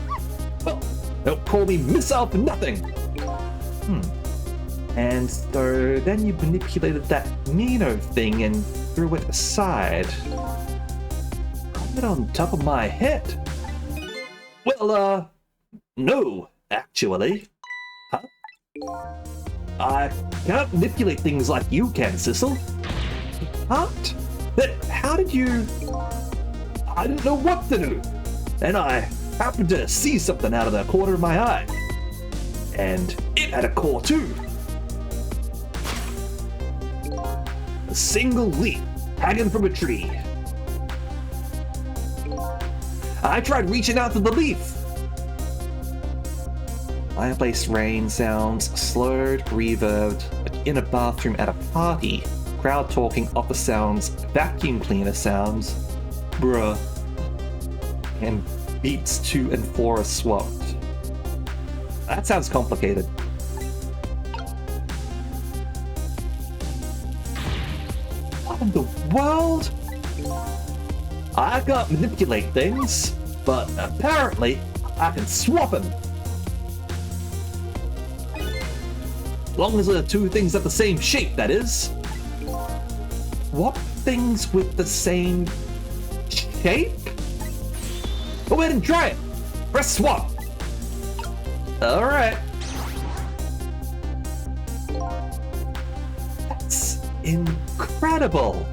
Well, don't call me missile for nothing! And so then you manipulated that Nino thing and threw it aside. Put it on top of my head? Well, no, actually. Huh? I can't manipulate things like you can, Sissel. You can't? But how did you... I didn't know what to do. And I happened to see something out of the corner of my eye. And it had a core too. A single leaf hanging from a tree. I tried reaching out to the leaf. Fireplace rain sounds, slurred, reverbed, like in a bathroom at a party. Crowd talking, office sounds, vacuum cleaner sounds, bruh, and beats 2 and 4 are swapped. That sounds complicated. What in the world? I can't manipulate things, but apparently I can swap them. As long as the two things have the same shape, that is. What things with the same shape? Go ahead and try it. Press swap. Alright. That's incredible.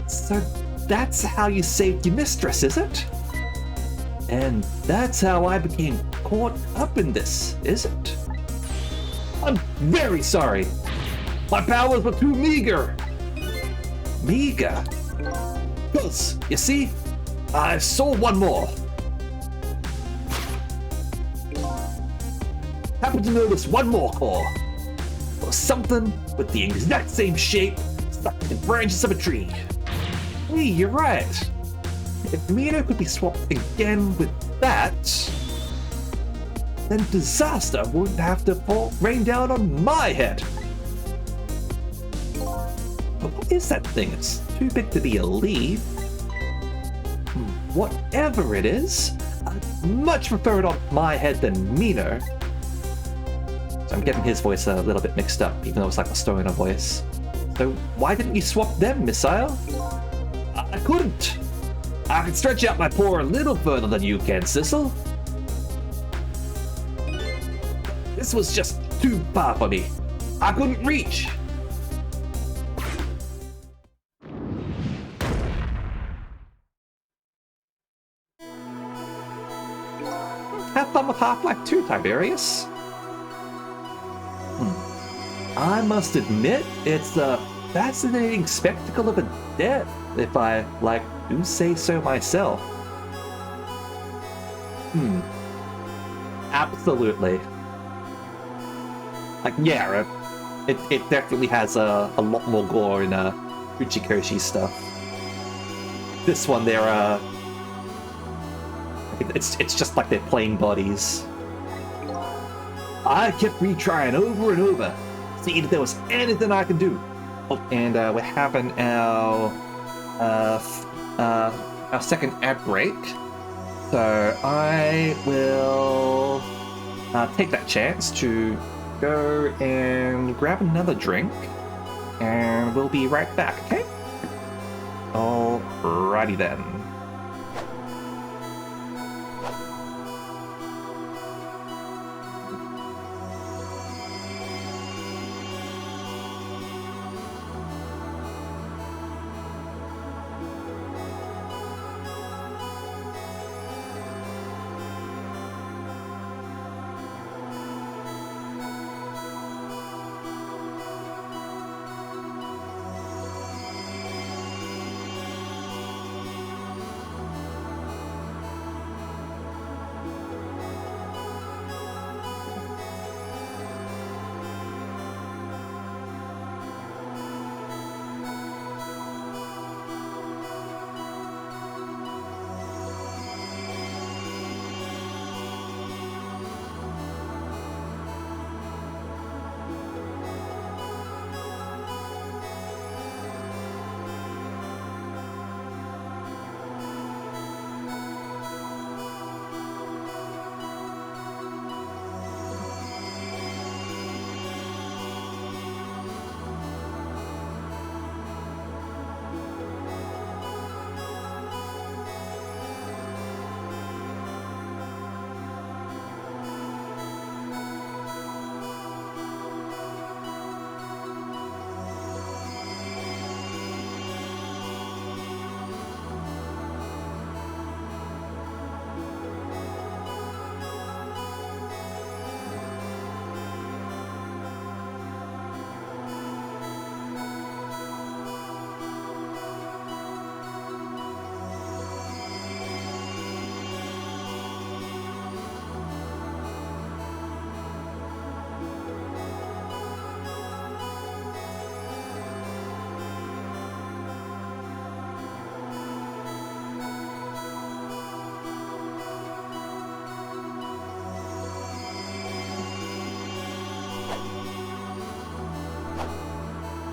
So that's how you saved your mistress, is it? And that's how I became caught up in this, is it? I'm very sorry. My powers were too meager. Meager? Because, you see, I saw one more. Happened to notice one more core. Or something with the exact same shape stuck in the branches of a tree. Hey, you're right. If Mino could be swapped again with that, then disaster wouldn't have to rain down on my head. But what is that thing? It's too big to be a leaf. Whatever it is, I'd much prefer it on my head than Mino. So I'm getting his voice a little bit mixed up, even though it's like a stoner voice. So why didn't you swap them, Missile? I couldn't. I could stretch out my paw a little further than you can, Sissel. This was just too far for me. I couldn't reach! Have fun with Half-Life 2, Tiberius. I must admit, it's a fascinating spectacle of a death, if I, do say so myself. Absolutely. Yeah, it definitely has a lot more gore in Uchikoshi stuff. This one, it's just like they're plain bodies. I kept retrying over and over, seeing if there was anything I could do. Oh, and we're having our second ad break. So I will take that chance to go and grab another drink, and we'll be right back, okay? Alrighty then.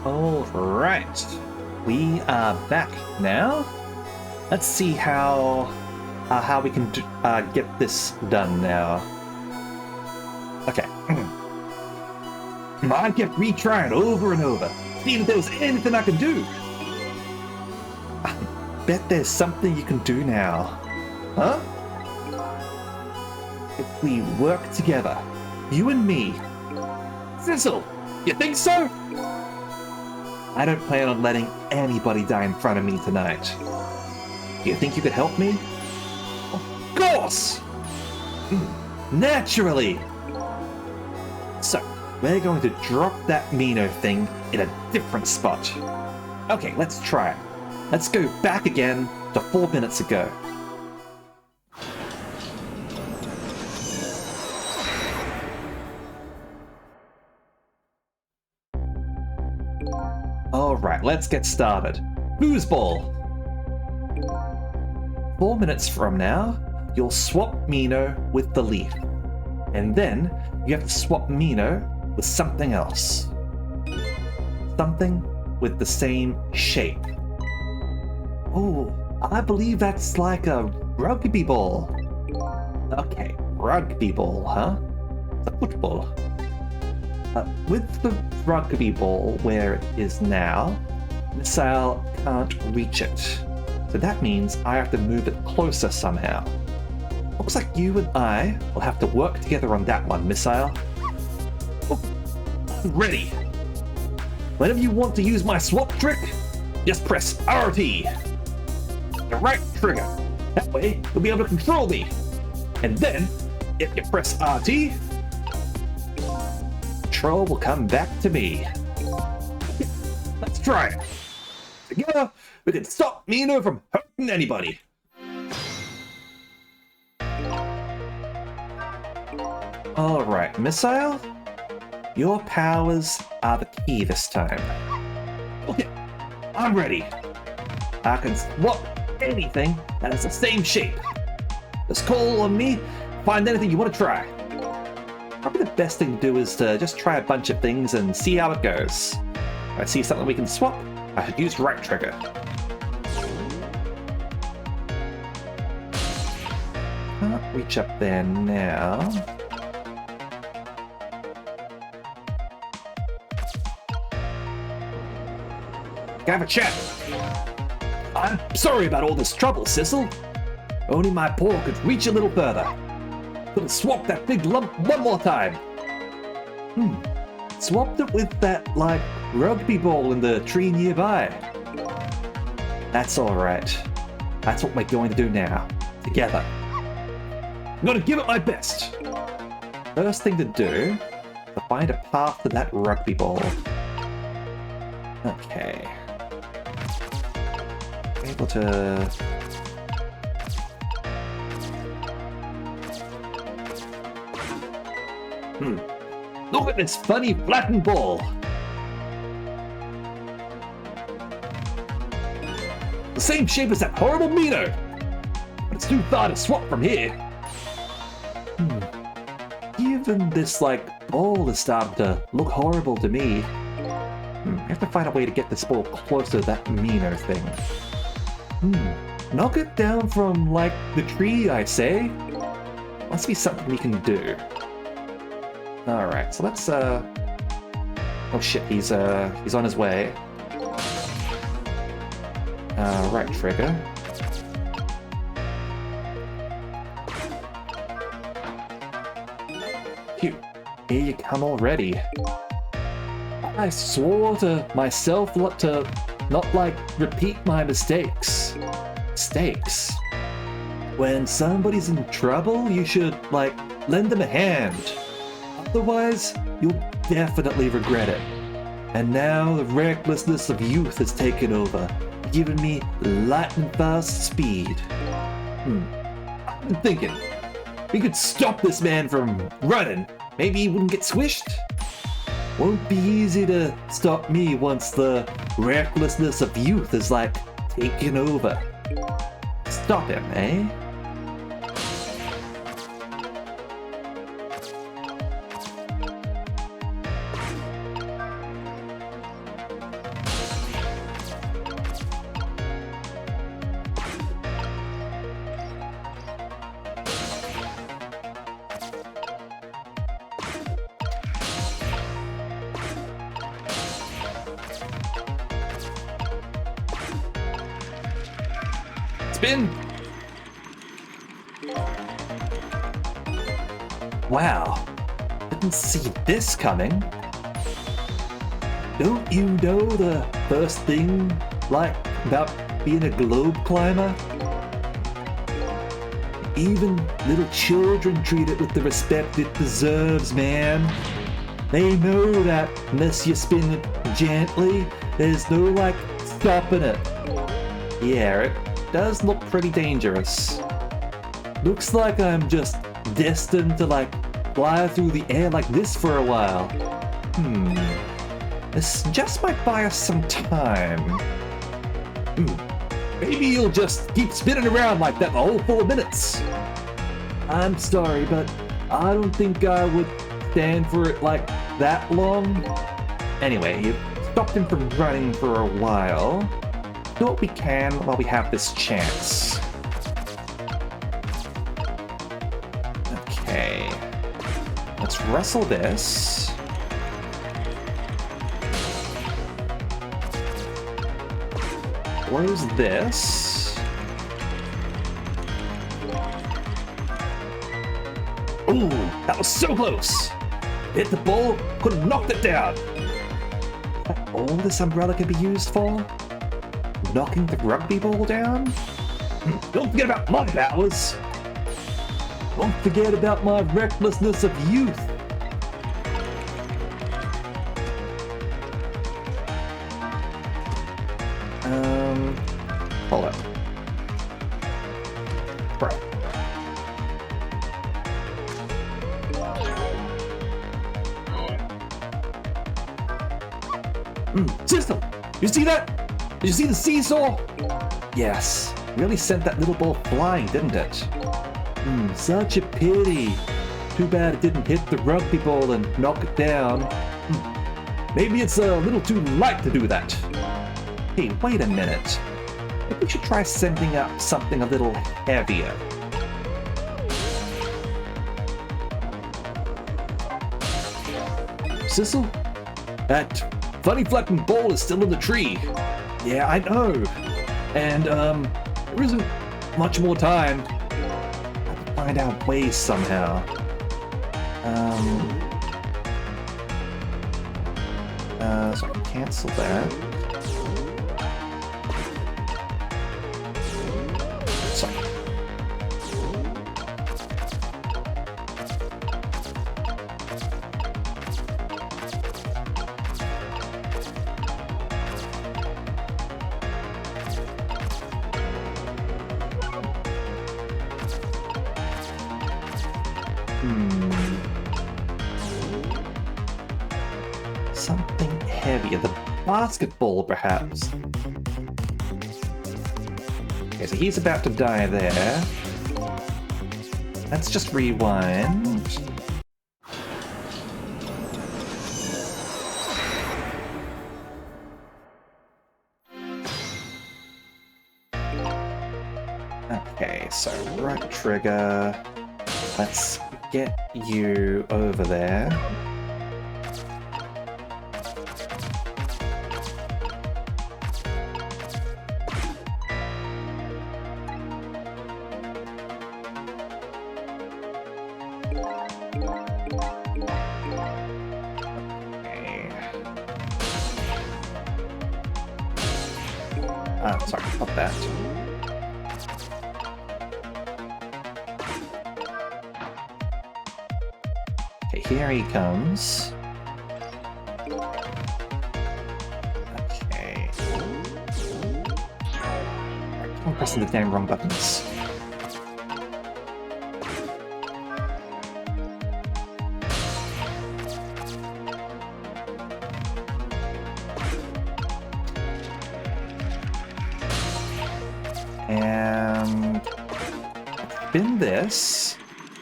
Alright, we are back now. Let's see how we can get this done now. Okay. I kept retrying over and over, seeing if there was anything I could do. I bet there's something you can do now. Huh? If we work together, you and me. Sizzle, you think so? I don't plan on letting anybody die in front of me tonight. Do you think you could help me? Of course! Naturally! So, we're going to drop that Mino thing in a different spot. Okay, let's try it. Let's go back again to 4 minutes ago. Alright, let's get started. Foosball! 4 minutes from now, you'll swap Mino with the leaf. And then, you have to swap Mino with something else. Something with the same shape. Oh, I believe that's like a rugby ball. Okay, rugby ball, huh? It's a football. With the rugby ball where it is now, Missile can't reach it. So that means I have to move it closer somehow. Looks like you and I will have to work together on that one, Missile. Oh, Ready. Whenever you want to use my swap trick, just press RT. The right trigger. That way, you'll be able to control me. And then, if you press RT, control will come back to me. Let's try it. Together, we can stop Mino from hurting anybody. Alright, Missile. Your powers are the key this time. Okay, I'm ready. I can swap anything that has the same shape. Just call on me, find anything you want to try. Probably the best thing to do is to just try a bunch of things and see how it goes. If I see something we can swap, I should use right trigger. Can't reach up there now. Can I have a chat? I'm sorry about all this trouble, Sissel. Only my paw could reach a little further. Could have swapped that big lump one more time. Swapped it with that, like, rugby ball in the tree nearby. That's alright. That's what we're going to do now. Together. I'm gonna give it my best. First thing to do is to find a path to that rugby ball. Okay. Able to... Look at this funny flattened ball. The same shape as that horrible Mino. But it's too far to swap from here. Even this, like, ball is starting to look horrible to me. I have to find a way to get this ball closer to that Mino thing. Knock it down from, like, the tree, I say. Must be something we can do. Alright, so let's, oh shit, he's on his way. Right trigger. Phew, here you come already. I swore to myself to not, like, repeat my mistakes. Mistakes? When somebody's in trouble, you should, like, lend them a hand. Otherwise, you'll definitely regret it. And now the recklessness of youth has taken over, giving me lightning fast speed. I've been thinking, we could stop this man from running. Maybe he wouldn't get swished? Won't be easy to stop me once the recklessness of youth is, like, taken over. Stop him, eh? Spin! Wow, didn't see this coming. Don't you know the first thing, like, about being a globe climber? Even little children treat it with the respect it deserves, man. They know that unless you spin it gently, there's no, like, stopping it. Yeah, it does look pretty dangerous. Looks like I'm just destined to, like, fly through the air like this for a while. This just might buy us some time. Maybe you'll just keep spinning around like that the whole 4 minutes. I'm sorry, but I don't think I would stand for it like that long. Anyway, you've stopped him from running for a while. Do what we can while we have this chance. Okay. Let's wrestle this. Close this. Ooh, that was so close! hit the ball, could have knocked it down. That all this umbrella could be used for? Knocking the rugby ball down? Don't forget about my powers. Don't forget about my recklessness of youth. Hold up. Right. System! You see that? Did you see the seesaw? Yes. Really sent that little ball flying, didn't it? Such a pity. Too bad it didn't hit the rugby ball and knock it down. Maybe it's a little too light to do that. Hey, wait a minute. Maybe we should try sending up something a little heavier. Sissel? That funny flapping ball is still in the tree. Yeah, I know. And, there isn't much more time. I have to find out ways somehow. So I can cancel that. Sorry. Something heavier. The basketball, perhaps. Okay, so he's about to die there. Let's just rewind. Okay, so right trigger. Let's get you over there. Sorry, not that. Okay, here he comes. Okay. I'm pressing the damn wrong buttons. And spin this,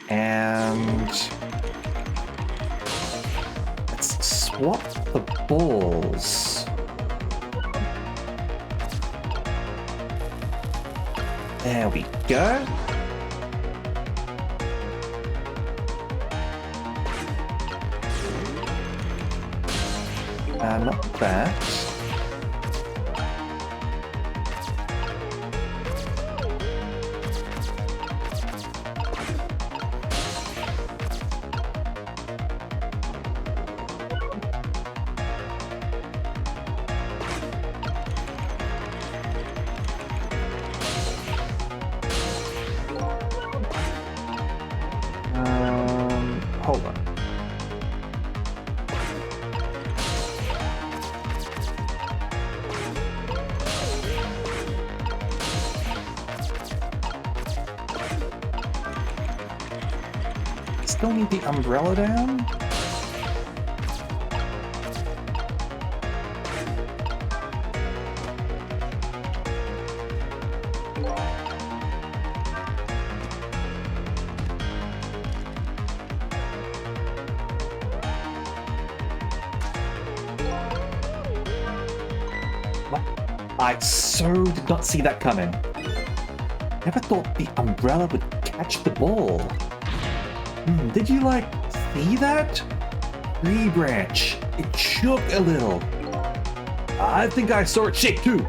and let's swap the balls. There we go. Not that. Hold on. Still need the umbrella down? I so did not see that coming. Never thought the umbrella would catch the ball. Did you, see that? Tree branch. It shook a little. I think I saw it shake too.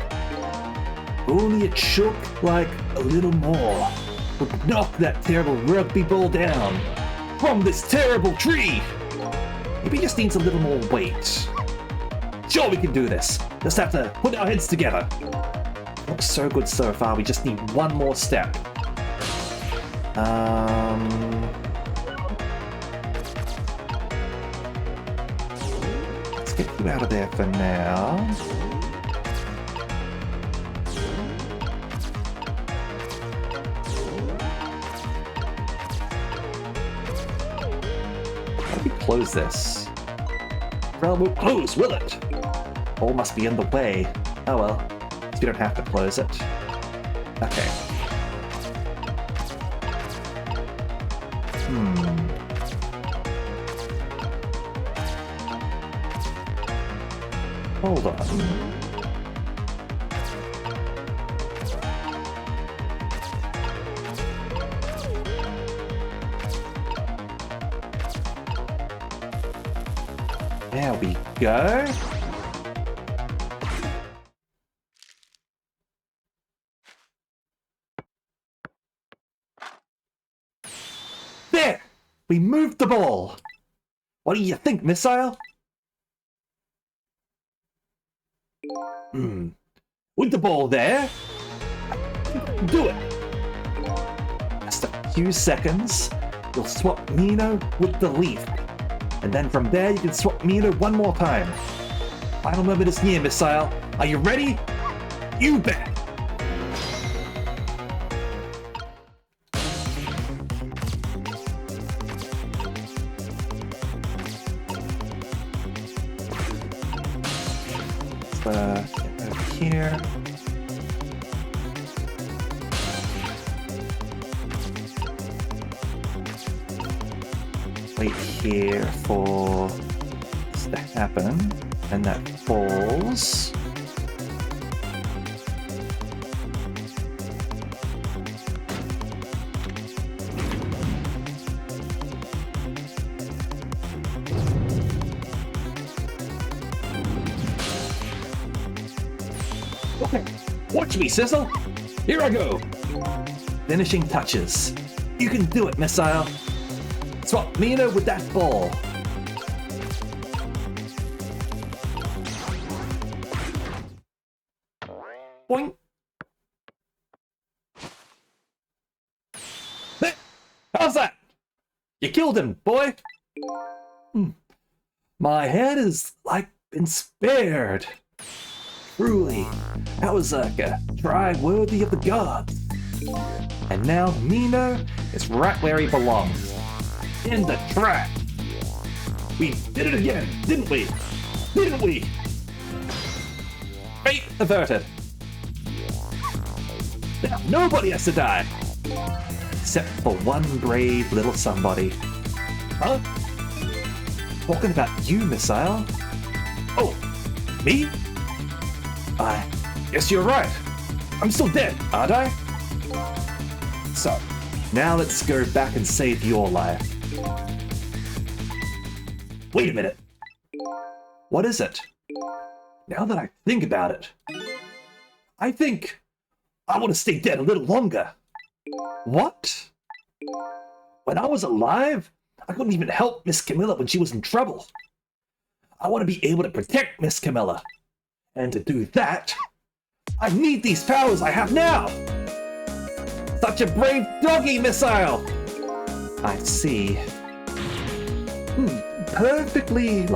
Only it shook, a little more. Would knock that terrible rugby ball down. From this terrible tree! Maybe he just needs a little more weight. Sure, we can do this. Just have to put our heads together. Looks so good so far. We just need one more step. Let's get you out of there for now. How do we close this? Well, we'll close, will it? All must be in the way. Oh well, so we don't have to close it. Okay. Hold on. There we go. There! We moved the ball! What do you think, Missile? With the ball there, do it! Just a few seconds, you'll swap Mino with the leaf. And then from there, you can swap Mino one more time. Final moment is near, Missile. Are you ready? You bet! Get over here. Wait here for this to happen, and that falls. Okay, watch me, Sizzle! Here I go! Finishing touches. You can do it, Missile! Swap Mino with that ball. Boing! There! How's that? You killed him, boy! My head is like been spared. Truly, that was like a try worthy of the gods. And now Mino is right where he belongs. In the trap. We did it again, didn't we? Didn't we? Fate averted. Now nobody has to die. Except for one brave little somebody. Huh? Talking about you, Missile. Oh, me? I guess you're right. I'm still dead, aren't I? So, now let's go back and save your life. Wait a minute. What is it? Now that I think about it, I think I want to stay dead a little longer. What? When I was alive, I couldn't even help Miss Camilla when she was in trouble. I want to be able to protect Miss Camilla. And to do that, I need these powers I have now! Such a brave doggy, Missile! I see. Perfectly,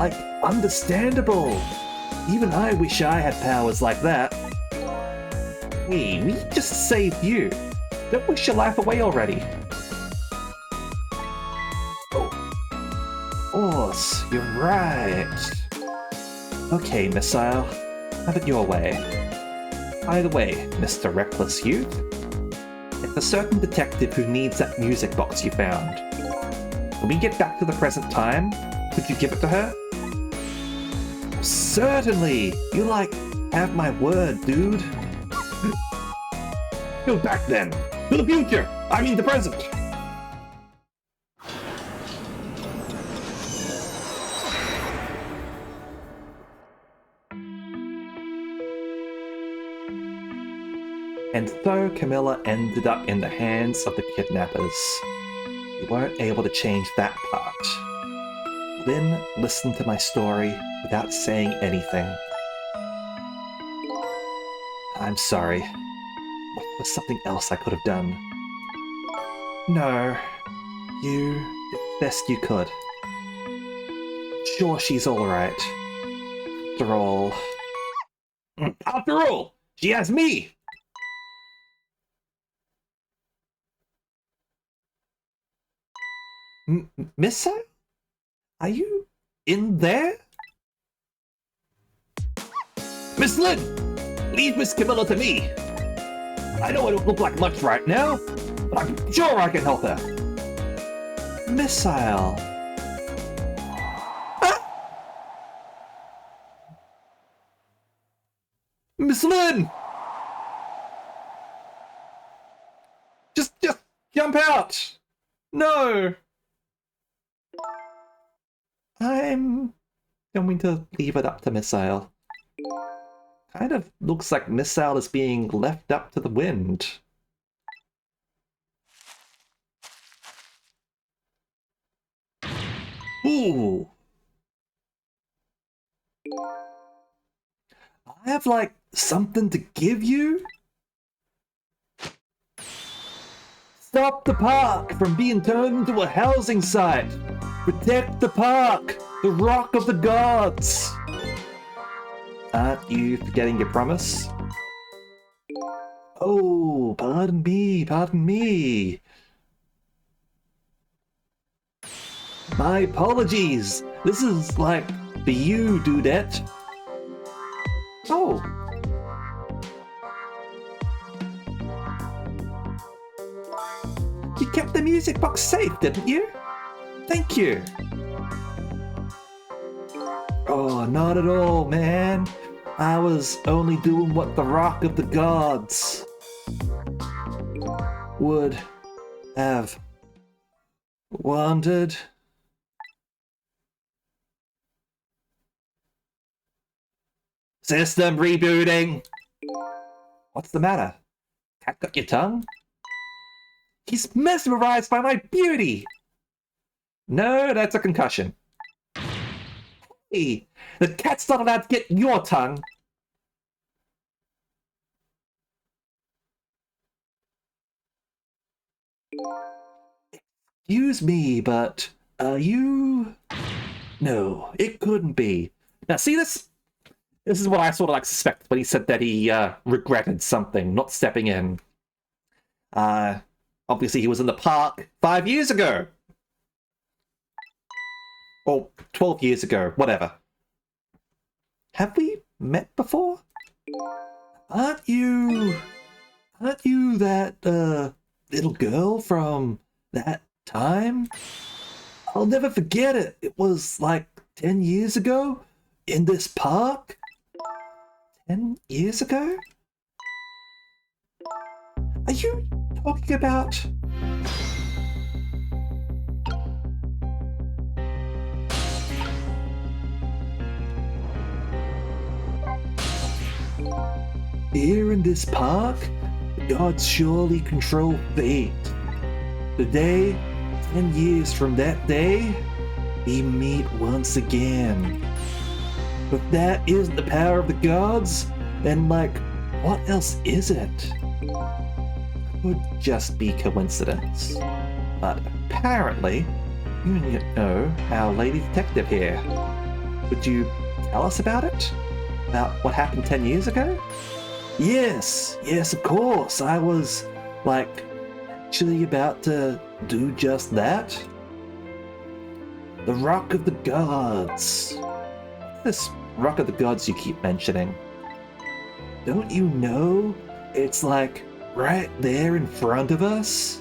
understandable. Even I wish I had powers like that. Hey, we just saved you. Don't wish your life away already. Oh, course, you're right. Okay, Missile. Have it your way. By the way, Mr. Reckless Youth, it's a certain detective who needs that music box you found. When we get back to the present time, could you give it to her? Certainly! You, have my word, dude. Go back then! To the future! I mean the present! And so Camilla ended up in the hands of the kidnappers. You weren't able to change that part. Lynn listened to my story without saying anything. I'm sorry. What was something else I could have done? No. You did the best you could. Sure, she's alright. After all, she has me! Missa? Are you in there? Miss Lynn! Leave Miss Camilla to me! I know I don't look like much right now, but I'm sure I can help her. Missile. Ah! Miss Lynn! Just jump out! No! I'm going to leave it up to Missile. Kind of looks like Missile is being left up to the wind. Ooh! I have, like, something to give you? Stop the park from being turned into a housing site! Protect the park! The Rock of the Gods! Aren't you forgetting your promise? Oh, pardon me, pardon me. My apologies. This is like for you, dudette. Oh. You kept the music box safe, didn't you? Thank you. Oh, not at all, man. I was only doing what the Rock of the Gods would have wanted. System rebooting! What's the matter? Cat got your tongue? He's mesmerized by my beauty! No, that's a concussion. Hey, the cat's not allowed to get your tongue. Excuse me, but are you... No, it couldn't be. Now, see this? This is what I sort of like suspected when he said that he regretted something, not stepping in. Obviously he was in the park 5 years ago. Or 12 years ago, whatever. Have we met before? Aren't you that, little girl from that time? I'll never forget it. It was like 10 years ago in this park. 10 years ago? Are you talking about... Here in this park, the gods surely control fate. Today, 10 years from that day, we meet once again. If that isn't the power of the gods, then like, what else is it? Could just be coincidence. But apparently, you know our lady detective here. Would you tell us about it? About what happened 10 years ago? Yes, of course. I was, like, actually about to do just that. The Rock of the Gods. This Rock of the Gods you keep mentioning. Don't you know it's, like, right there in front of us?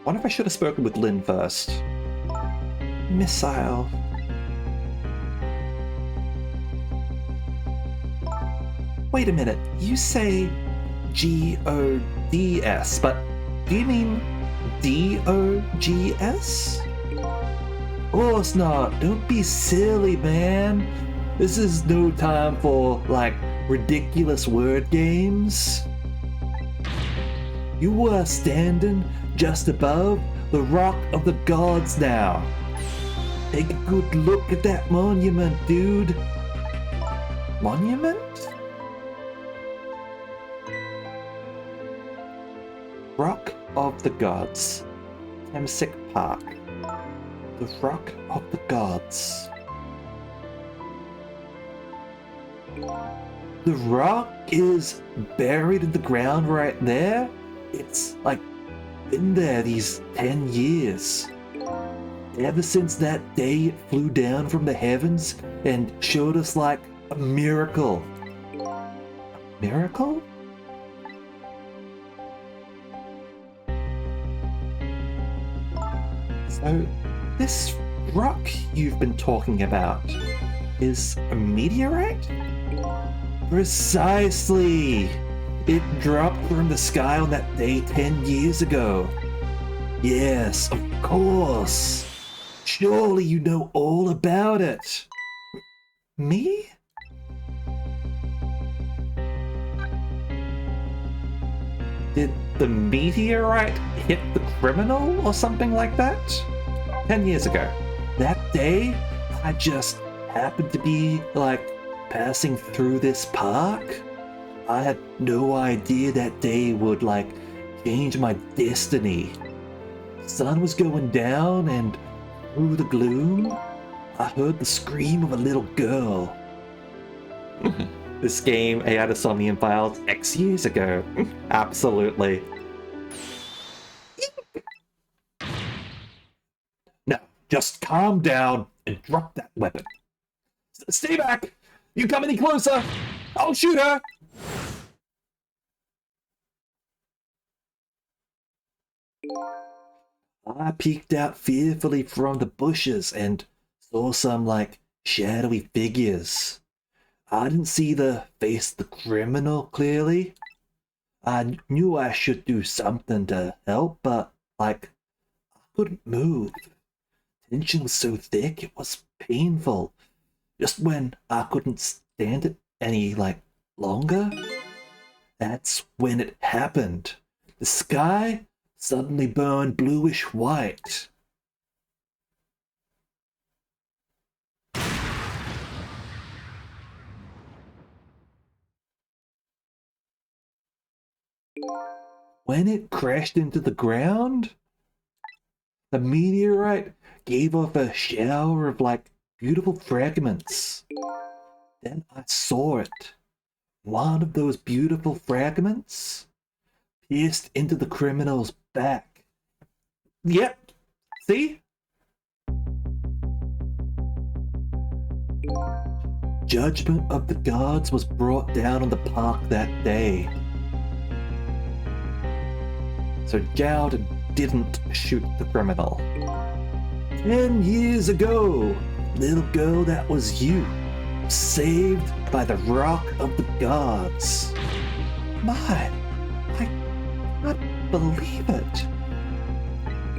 Wonder if I should have spoken with Lynn first. Missile. Wait a minute, you say G-O-D-S, but do you mean D-O-G-S? course not. Don't be silly, man. This is no time for, like, ridiculous word games. You are standing just above the Rock of the Gods now. Take a good look at that monument, dude. Monument? Rock of the Gods. Temsic Park. The Rock of the Gods. The rock is buried in the ground right there? It's like been there these 10 years. Ever since that day it flew down from the heavens and showed us like a miracle. A miracle? So, this rock you've been talking about is a meteorite? Precisely! It dropped from the sky on that day 10 years ago. Yes, of course. Surely you know all about it. Me? Did the meteorite hit the criminal or something like that? 10 years ago. That day, I just happened to be, like, passing through this park. I had no idea that day would, like, change my destiny. The sun was going down, and through the gloom, I heard the scream of a little girl. This game, AI to Somnium Files X years ago. Absolutely. Now, just calm down and drop that weapon. Stay back! You come any closer, I'll shoot her! I peeked out fearfully from the bushes and saw some, like, shadowy figures. I didn't see the face of the criminal clearly. I knew I should do something to help, but, like, I couldn't move. Tension was so thick, it was painful. Just when I couldn't stand it any, like, longer, that's when it happened. The sky suddenly burned bluish white. When it crashed into the ground, the meteorite gave off a shower of, like, beautiful fragments. Then I saw it. One of those beautiful fragments pierced into the criminal's back. Yep. See? Judgment of the gods was brought down on the park that day. So Jowd didn't shoot the criminal. 10 years ago, little girl, that was you. Saved by the Rock of the Gods. My, I can't believe it.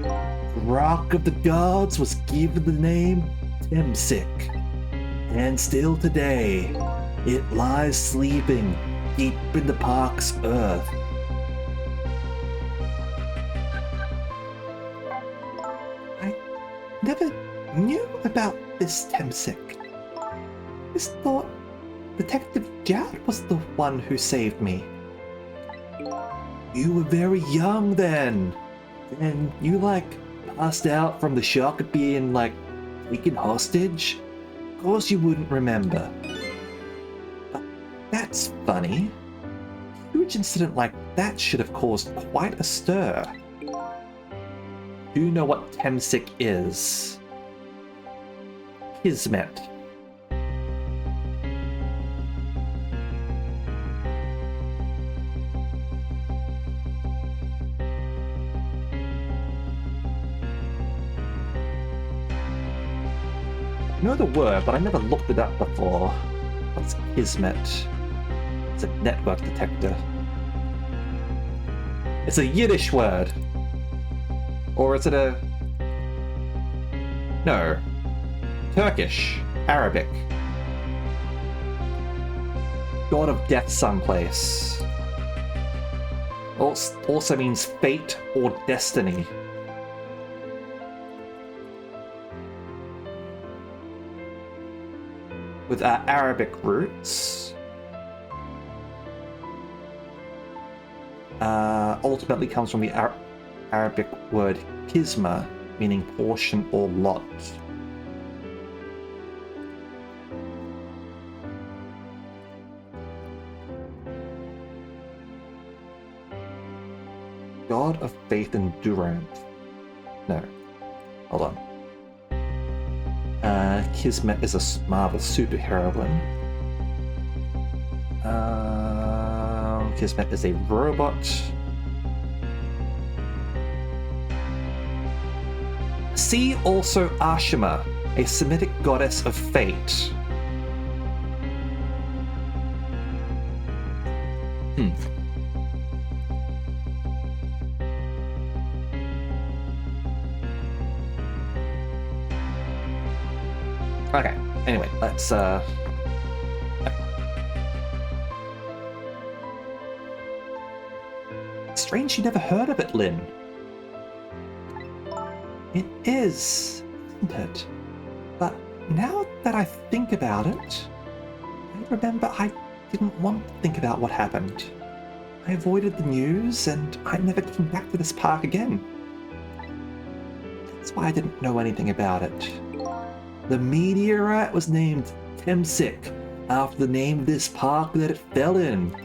The Rock of the Gods was given the name Temsic. And still today, it lies sleeping deep in the park's earth. I never knew about this Temsic. I just thought Detective Jowd was the one who saved me. You were very young then. And you, like, passed out from the shock of being, like, taken hostage. Of course you wouldn't remember. But that's funny. A huge incident like that should have caused quite a stir. Do you know what Temsic is? Kismet. I know the word, but I never looked it up before. What's Kismet? It's a network detector. It's a Yiddish word. Or is it a... No. Turkish. Arabic. God of death someplace. Also means fate or destiny. With our Arabic roots, ultimately comes from the Arabic word kisma, meaning portion or lot. God of faith and Durant. No. Hold on. Kismet is a Marvel superheroine. Kismet is a robot. See also Ashima, a Semitic goddess of fate. Okay, anyway, let's Strange you never heard of it, Lynn. It is, isn't it? But now that I think about it, I remember I didn't want to think about what happened. I avoided the news and I never came back to this park again. That's why I didn't know anything about it. The meteorite was named Temsik after the name of this park that it fell in.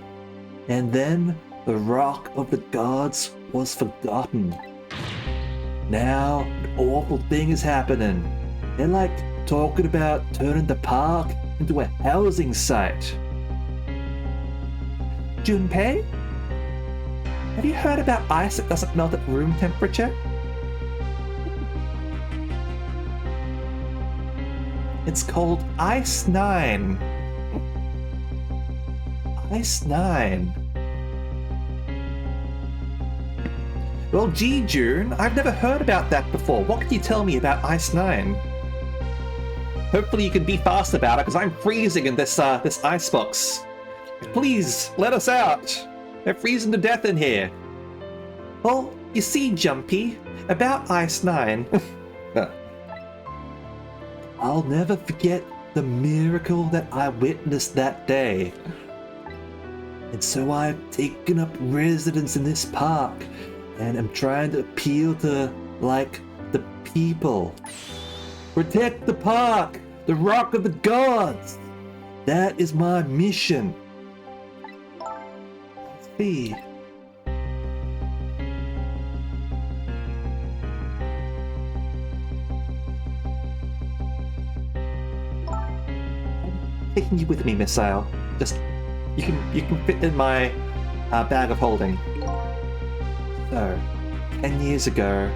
And then the Rock of the Gods was forgotten. Now, an awful thing is happening. They're like talking about turning the park into a housing site. Junpei? Have you heard about ice that doesn't melt at room temperature? It's called Ice 9. Ice 9. Well, gee, June, I've never heard about that before. What can you tell me about Ice 9? Hopefully you can be fast about it, because I'm freezing in this icebox. Please, let us out. We're freezing to death in here. Well, you see, Jumpy, about Ice 9... I'll never forget the miracle that I witnessed that day. And so I've taken up residence in this park and am trying to appeal to, like, the people. Protect the park, the Rock of the Gods. That is my mission. Let's see. Taking you with me, Missile. Just you can fit in my bag of holding. So, 10 years ago,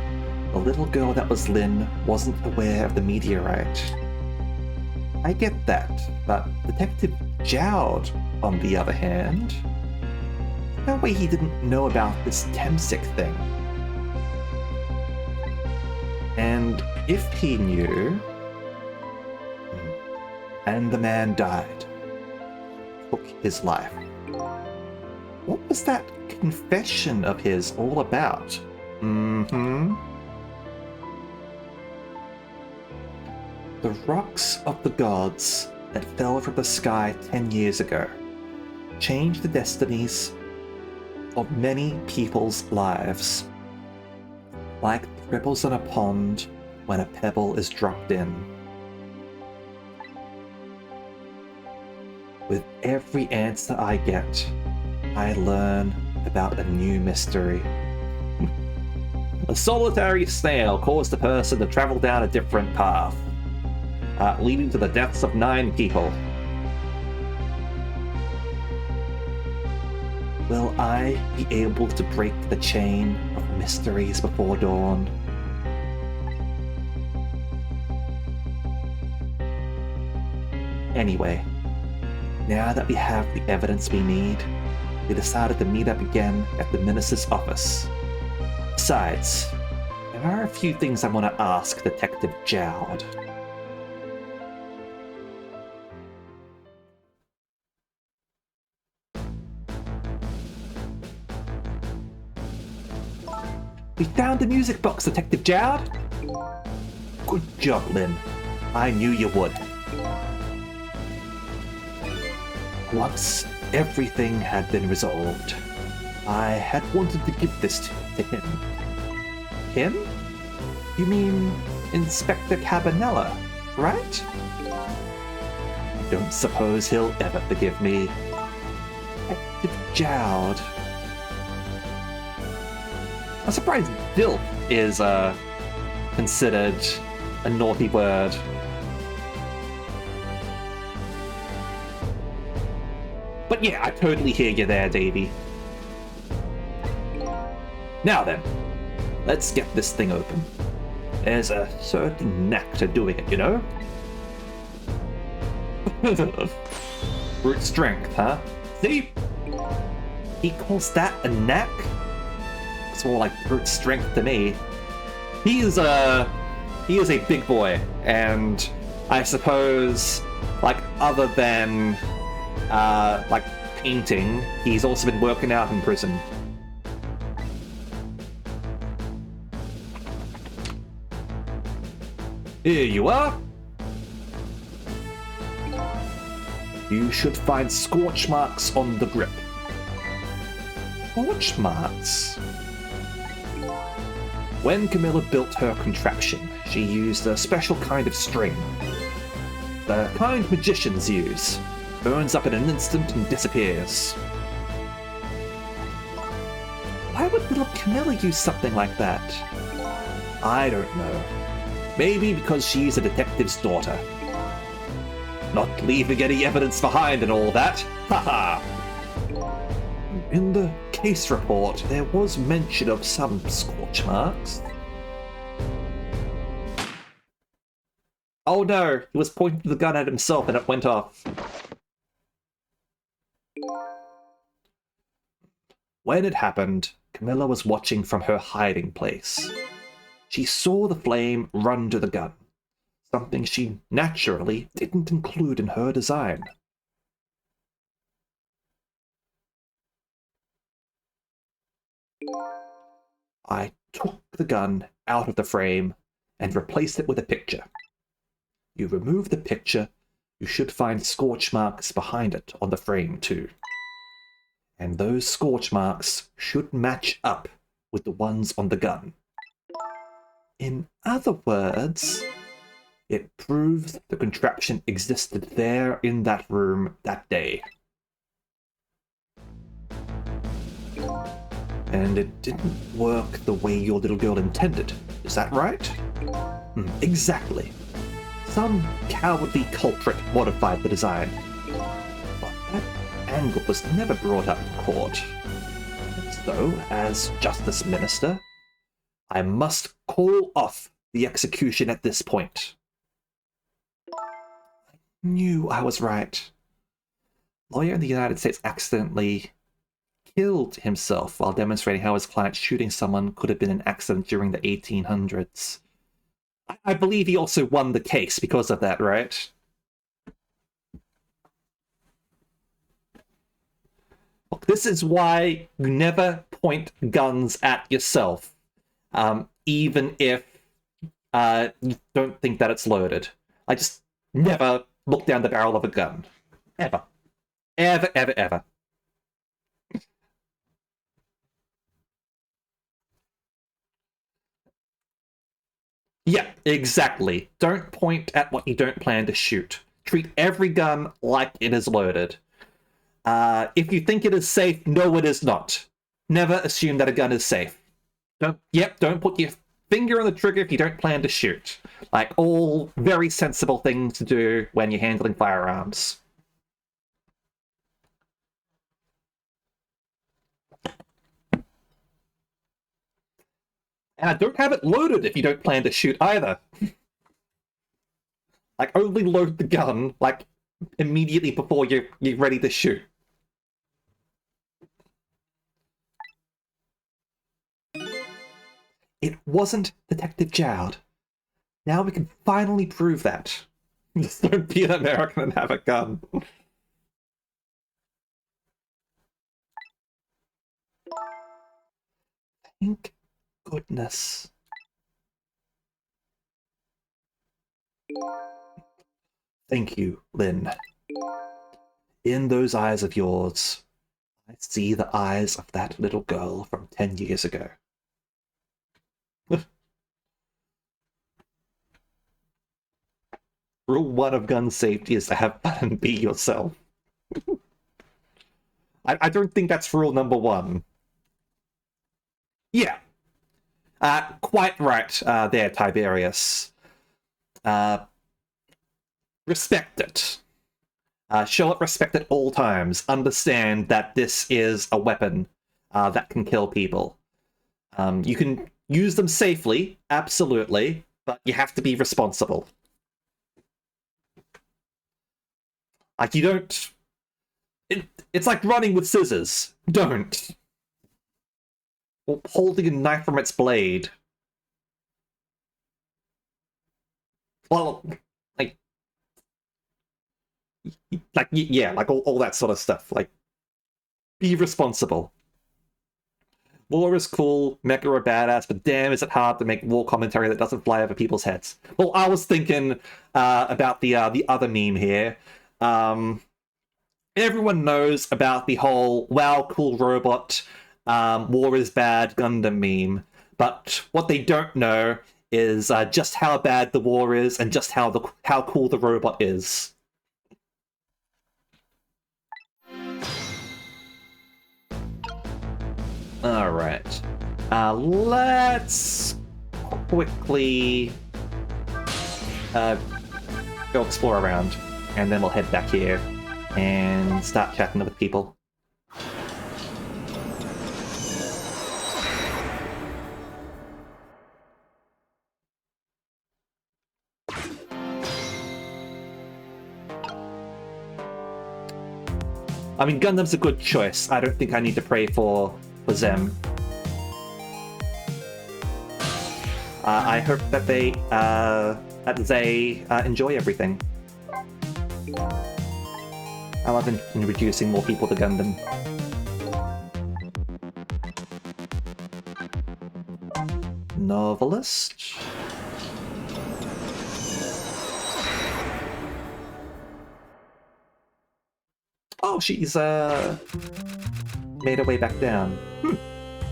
the little girl that was Lynn wasn't aware of the meteorite. I get that, but Detective Jowd, on the other hand, no way he didn't know about this Temsik thing. And if he knew, and the man died, took his life. What was that confession of his all about? The rocks of the gods that fell from the sky 10 years ago changed the destinies of many people's lives, like ripples in a pond when a pebble is dropped in. With every answer I get, I learn about a new mystery. A solitary snail caused a person to travel down a different path, leading to the deaths of 9 people. Will I be able to break the chain of mysteries before dawn? Anyway, now that we have the evidence we need, we decided to meet up again at the minister's office. Besides, there are a few things I want to ask Detective Jowd. We found the music box, Detective Jowd! Good job, Lynn. I knew you would. Once everything had been resolved, I had wanted to give this to him. Him? You mean Inspector Cabanella, right? I don't suppose he'll ever forgive me. Detective Jowd. I'm surprised "dilf" is considered a naughty word. But yeah, I totally hear you there, Davey. Now then, let's get this thing open. There's a certain knack to doing it, you know? Brute strength, huh? See? He calls that a knack? It's more like brute strength to me. He is a big boy, and I suppose, like, other than like painting, he's also been working out in prison. Here you are. You should find scorch marks on the grip. Scorch marks? When Camilla built her contraption, she used a special kind of string. The kind magicians use. Burns up in an instant and disappears. Why would little Camilla use something like that? I don't know. Maybe because she's a detective's daughter. Not leaving any evidence behind and all that. Haha! In the case report, there was mention of some scorch marks. Oh no! He was pointing the gun at himself and it went off. When it happened, Camilla was watching from her hiding place. She saw the flame run to the gun, something she naturally didn't include in her design. I took the gun out of the frame and replaced it with a picture. You remove the picture, you should find scorch marks behind it on the frame too. And those scorch marks should match up with the ones on the gun. In other words, it proves the contraption existed there in that room that day. And it didn't work the way your little girl intended. Is that right? Exactly. Some cowardly culprit modified the design. But that angle was never brought up in court. So, as Justice Minister, I must call off the execution at this point. I knew I was right. Lawyer in the United States accidentally killed himself while demonstrating how his client shooting someone could have been an accident during the 1800s. I believe he also won the case because of that, right? Look, this is why you never point guns at yourself, even if you don't think that it's loaded. I just never look down the barrel of a gun. Ever. Ever, ever, ever. Yeah, exactly. Don't point at what you don't plan to shoot. Treat every gun like it is loaded. If you think it is safe, no, it is not. Never assume that a gun is safe. Don't put your finger on the trigger if you don't plan to shoot. Like, all very sensible things to do when you're handling firearms. And don't have it loaded if you don't plan to shoot either. Like, only load the gun, like, immediately before you're ready to shoot. It wasn't Detective Jowd. Now we can finally prove that. Just don't be an American and have a gun. Thank goodness. Thank you, Lynn. In those eyes of yours, I see the eyes of that little girl from 10 years ago. Rule 1 of gun safety is to have fun and be yourself. I don't think that's rule number 1. Yeah. Quite right there, Tiberius. Respect it. Show it respect at all times. Understand that this is a weapon that can kill people. You can use them safely, absolutely, but you have to be responsible. Like, you don't... It's like running with scissors. Don't. Or holding a knife from its blade. Well, yeah, like all that sort of stuff. Like, be responsible. War is cool, mecha are badass, but damn, is it hard to make war commentary that doesn't fly over people's heads. Well, I was thinking about the other meme here. Everyone knows about the whole "wow, cool robot, war is bad" Gundam meme, but what they don't know is just how bad the war is and just how cool the robot is. All right, let's quickly go explore around, and then we'll head back here and start chatting with people. I mean, Gundam's a good choice. I don't think I need to pray for them. I hope that they enjoy everything. I love introducing more people to Gundam. Novelist? Oh, she's made her way back down.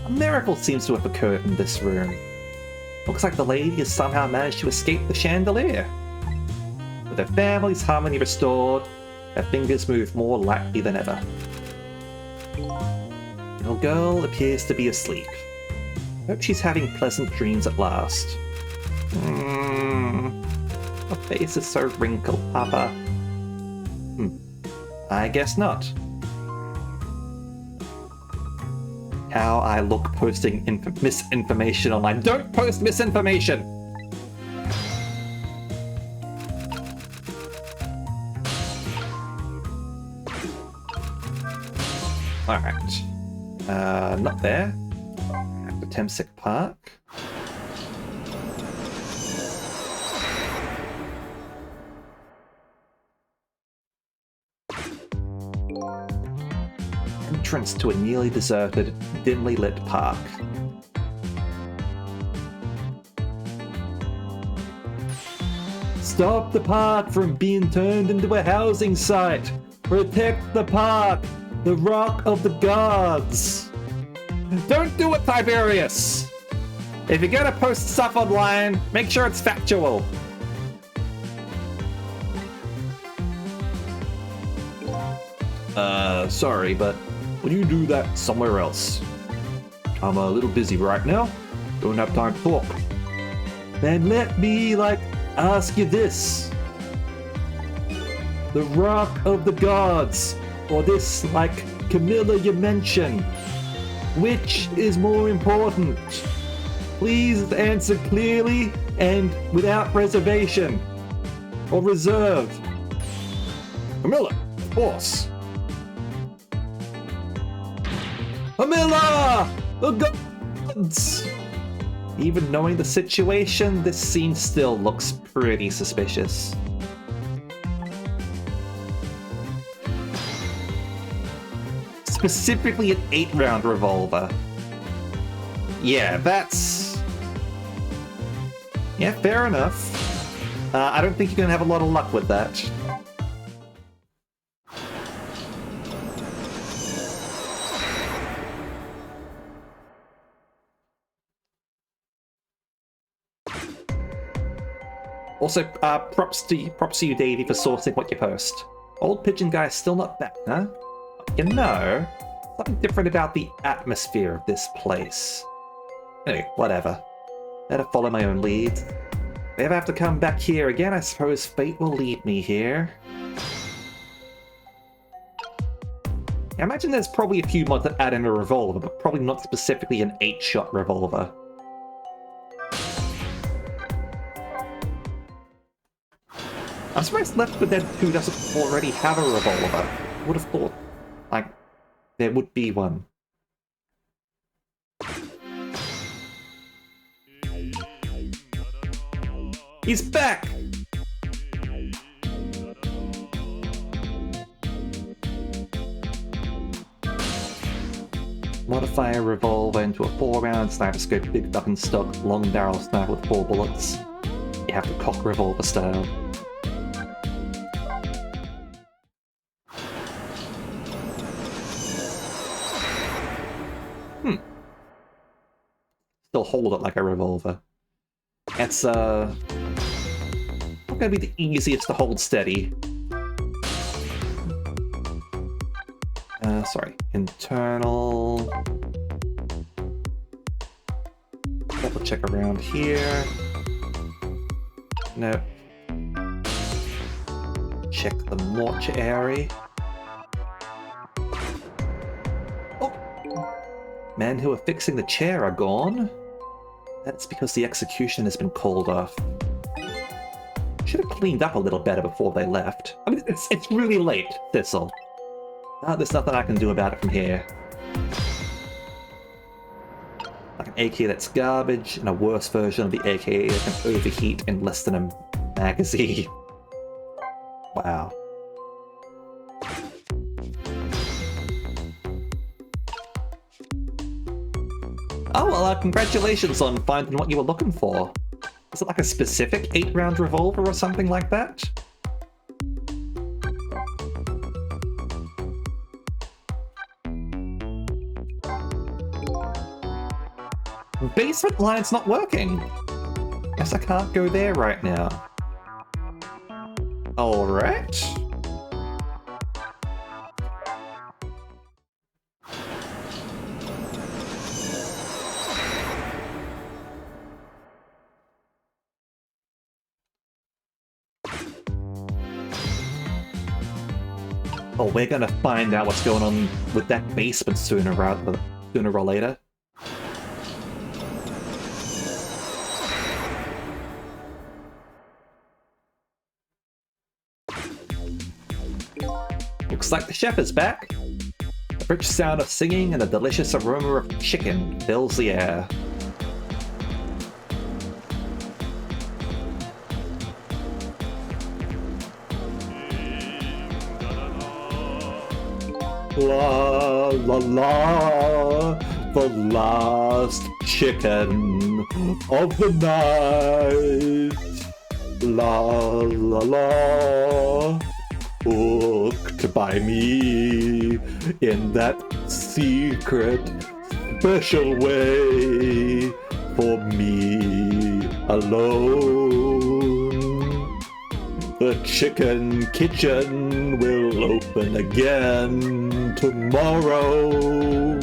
A miracle seems to have occurred in this room. Looks like the lady has somehow managed to escape the chandelier. With her family's harmony restored, her fingers move more lightly than ever. The little girl appears to be asleep. Hope she's having pleasant dreams at last. Her face is so wrinkled, Papa. I guess not. How I look posting misinformation online. Don't post misinformation! Alright. Not there. Back to Temsic Park. Entrance to a nearly deserted, dimly lit park. Stop the park from being turned into a housing site! Protect the park! The Rock of the Gods! Don't do it, Tiberius! If you're gonna post stuff online, make sure it's factual. Sorry, but will you do that somewhere else? I'm a little busy right now. Don't have time to talk. Then let me, ask you this. The Rock of the Gods, or this, Camilla you mentioned. Which is more important? Please answer clearly and without reservation. Or reserve. Camilla, of course. Camilla! The gods! Even knowing the situation, this scene still looks pretty suspicious. Specifically an 8-round revolver. Yeah, that's... yeah, fair enough. I don't think you're gonna have a lot of luck with that. Also, props to you, Davey, for sourcing what you post. Old Pigeon Guy's still not back, huh? You know, something different about the atmosphere of this place. Anyway, whatever. Better follow my own lead. If I ever have to come back here again, I suppose fate will lead me here. I imagine there's probably a few mods that add in a revolver, but probably not specifically an 8-shot revolver. I'm surprised Left 4 Dead 2 doesn't already have a revolver. I would have thought, like, there would be one. He's back! Modify a revolver into a 4-round sniper scope, big duck stock, long barrel sniper with 4 bullets. You have to cock revolver style. Still hold it like a revolver. It's not gonna be the easiest to hold steady. Sorry, internal. Double check around here. Nope. Check the mortuary. Oh! Men who are fixing the chair are gone. That's because the execution has been called off. Should have cleaned up a little better before they left. I mean, it's really late, Thistle. There's nothing I can do about it from here. Like an AK that's garbage, and a worse version of the AK that can overheat in less than a magazine. Wow. Oh, well, congratulations on finding what you were looking for. Is it like a specific 8-round revolver or something like that? Basement line's not working. Guess I can't go there right now. Alright. Oh, we're gonna find out what's going on with that basement sooner or later. Looks like the chef is back. The rich sound of singing and the delicious aroma of chicken fills the air. La la la, the last chicken of the night. La la la, cooked by me in that secret, special way for me alone. The chicken kitchen will open again tomorrow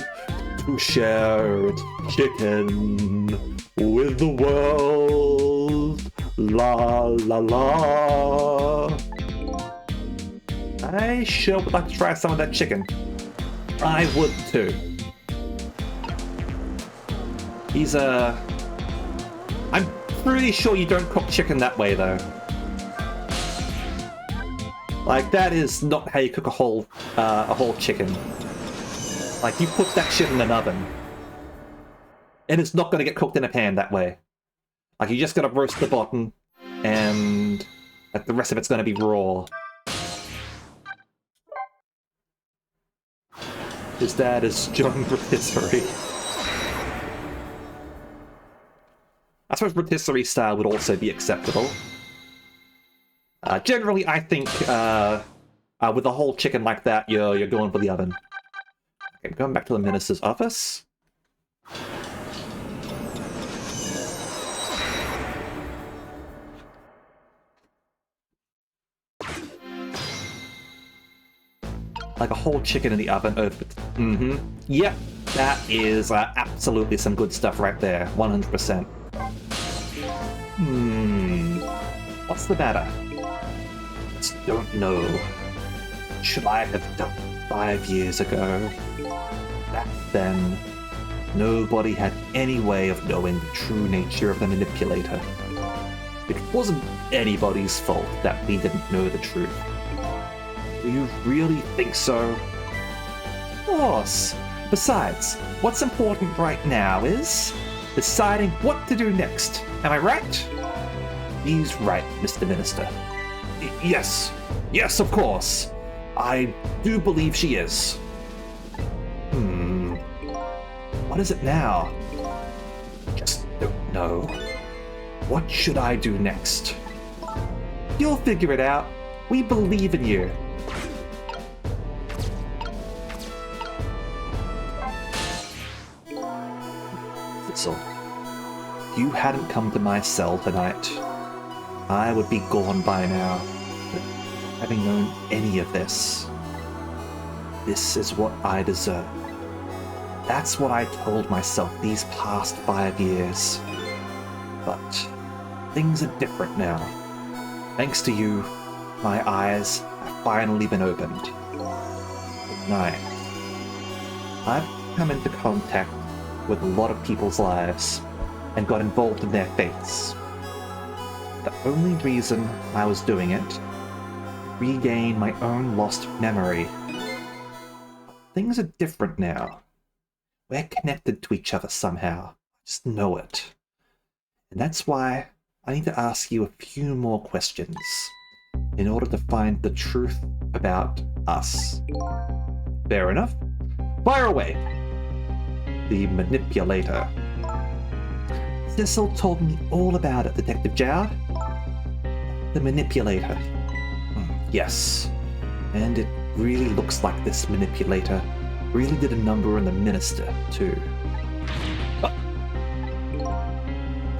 to share its chicken with the world. La la la. I sure would like to try some of that chicken. I would too. I'm pretty sure you don't cook chicken that way though. Like, that is not how you cook a whole chicken. Like, you put that shit in an oven. And it's not going to get cooked in a pan that way. Like, you just got to roast the bottom, and like, the rest of it's going to be raw. His dad is John Rotisserie. I suppose rotisserie style would also be acceptable. Generally, I think with a whole chicken like that, you're going for the oven. Okay, going back to the minister's office. Like a whole chicken in the oven over... Yep, that is absolutely some good stuff right there. 100%. What's the matter? Just don't know. Should I have done 5 years ago? Back then, nobody had any way of knowing the true nature of the manipulator. It wasn't anybody's fault that we didn't know the truth. Do you really think so? Of course. Besides, what's important right now is deciding what to do next. Am I right? He's right, Mr. Minister. Yes. Yes, of course. I do believe she is. What is it now? Just don't know. What should I do next? You'll figure it out. We believe in you. So, if you hadn't come to my cell tonight, I would be gone by now. But having known any of this, this is what I deserve. That's what I told myself these past 5 years. But things are different now. Thanks to you, my eyes have finally been opened. Good night. I've come into contact with a lot of people's lives and got involved in their fates. The only reason I was doing it, to regain my own lost memory. Things are different now. We're connected to each other somehow. I just know it. And that's why I need to ask you a few more questions in order to find the truth about us. Fair enough? Fire away! The manipulator. Cecil told me all about it, Detective Jowd. The manipulator. Yes. And it really looks like this manipulator really did a number on the minister, too. But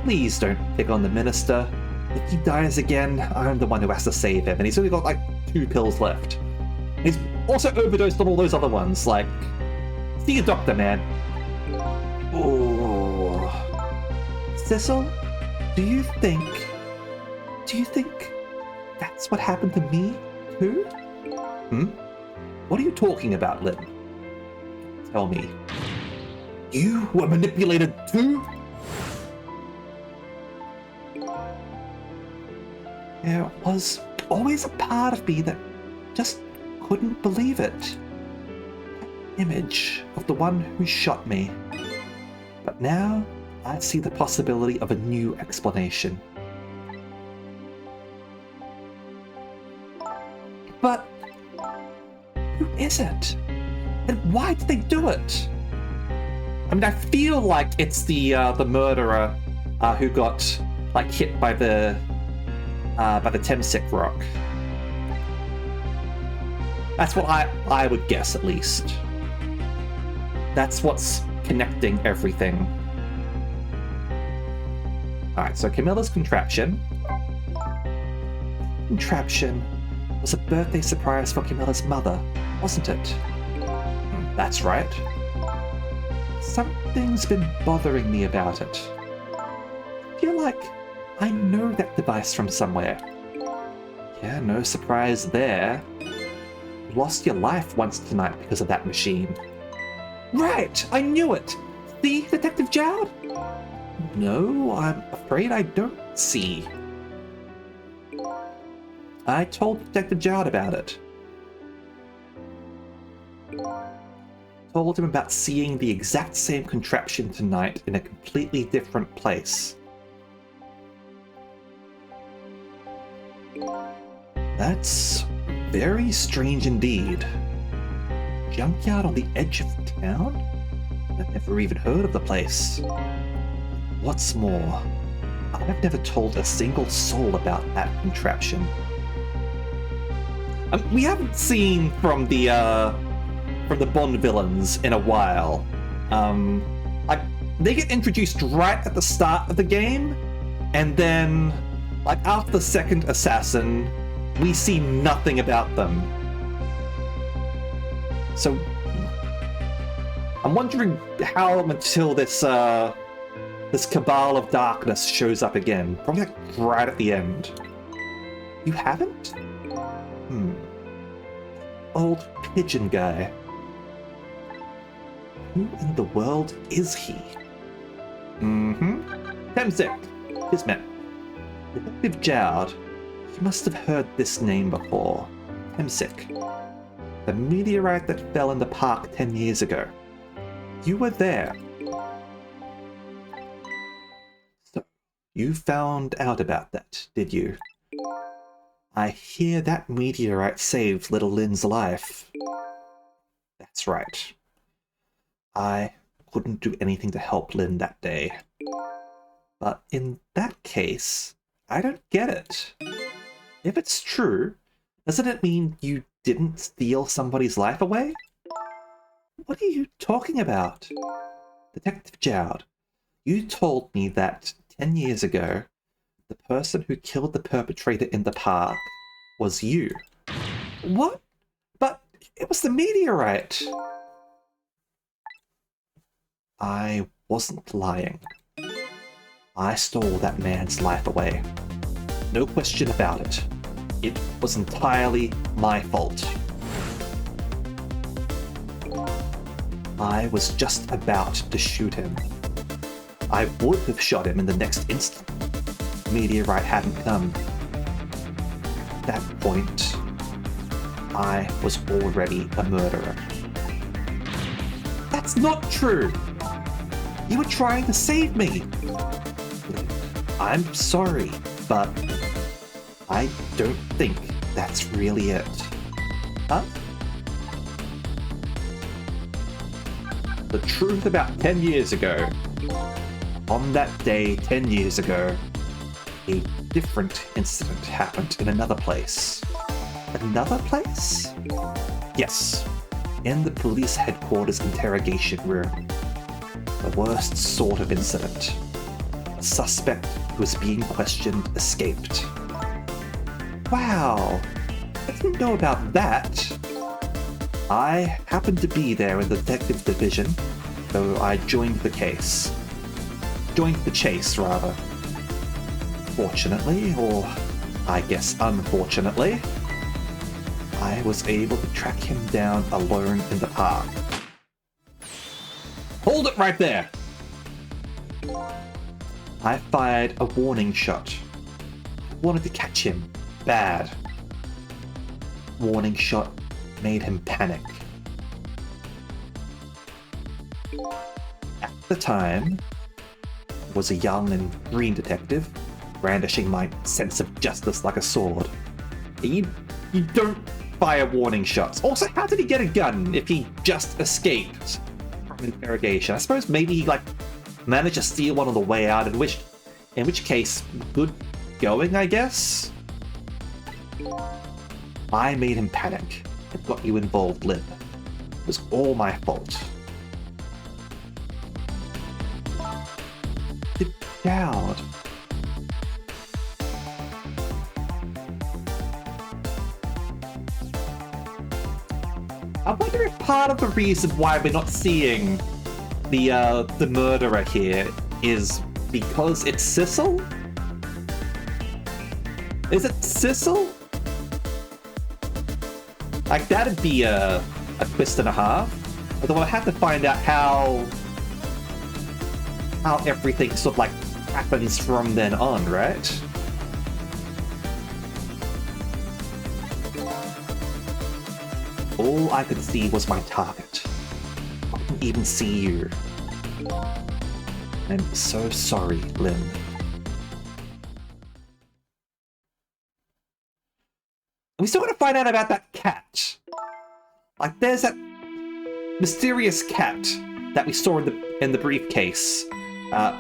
please don't pick on the minister. If he dies again, I'm the one who has to save him, and he's only got like 2 pills left. He's also overdosed on all those other ones, like... See a doctor, man. Oh. Cecil, do you think that's what happened to me, too? What are you talking about, Lynn? Tell me. You were manipulated too? There was always a part of me that just couldn't believe it. That image of the one who shot me. But now, I see the possibility of a new explanation. But who is it? And why did they do it? I mean, I feel like it's the murderer who got like hit by the Temsik rock. That's what I would guess, at least. That's what's connecting everything. Alright, so Camilla's contraption. Contraption was a birthday surprise for Camilla's mother, wasn't it? That's right. Something's been bothering me about it. I feel like I know that device from somewhere. Yeah, no surprise there. You lost your life once tonight because of that machine. Right! I knew it! See, Detective Jowd? No, I'm afraid I don't see. I told Detective Jowd about it. told him about seeing the exact same contraption tonight in a completely different place. That's very strange indeed. Junkyard on the edge of town? I've never even heard of the place. What's more, I've never told a single soul about that contraption. We haven't seen from the Bond villains in a while. Like, they get introduced right at the start of the game, and then, like, after the second assassin, we see nothing about them. So, I'm wondering how long until this Cabal of Darkness shows up again. Probably like right at the end. You haven't? Old pigeon guy. Who in the world is he? Temsik. Kismet. Detective Jowd. You must have heard this name before. Temsik. The meteorite that fell in the park 10 years ago. You were there. So, you found out about that, did you? I hear that meteorite saved little Lynn's life. That's right. I couldn't do anything to help Lynn that day. But in that case, I don't get it. If it's true, doesn't it mean you didn't steal somebody's life away? What are you talking about? Detective Jowd, you told me that 10 years ago, the person who killed the perpetrator in the park was you. What? But it was the meteorite. I wasn't lying. I stole that man's life away. No question about it. It was entirely my fault. I was just about to shoot him. I would have shot him in the next instant. The meteorite hadn't come. At that point, I was already a murderer. That's not true! You were trying to save me! I'm sorry, but I don't think that's really it. Huh? The truth about 10 years ago. On that day 10 years ago, a different incident happened in another place. Another place? Yes, in the police headquarters interrogation room. The worst sort of incident. A suspect who was being questioned escaped. Wow, I didn't know about that. I happened to be there in the detective division, so I joined the case. Joined the chase, rather. Fortunately, or I guess unfortunately, I was able to track him down alone in the park. Hold it right there! I fired a warning shot. I wanted to catch him. Bad. Warning shot made him panic. At the time, I was a young and green detective, brandishing my sense of justice like a sword. You don't fire warning shots. Also, how did he get a gun if he just escaped from interrogation? I suppose maybe he managed to steal one on the way out, in which case, good going, I guess? I made him panic. It got you involved, Lynn. It was all my fault. Dowd. I wonder if part of the reason why we're not seeing the murderer here is because it's Sissel? Is it Sissel? Like, that'd be a twist and a half. Although I have to find out how everything sort of happens from then on, right? All I could see was my target. didn't even see you. I'm so sorry, Lynn. We still gotta find out about that cat. Like, there's that mysterious cat that we saw in the briefcase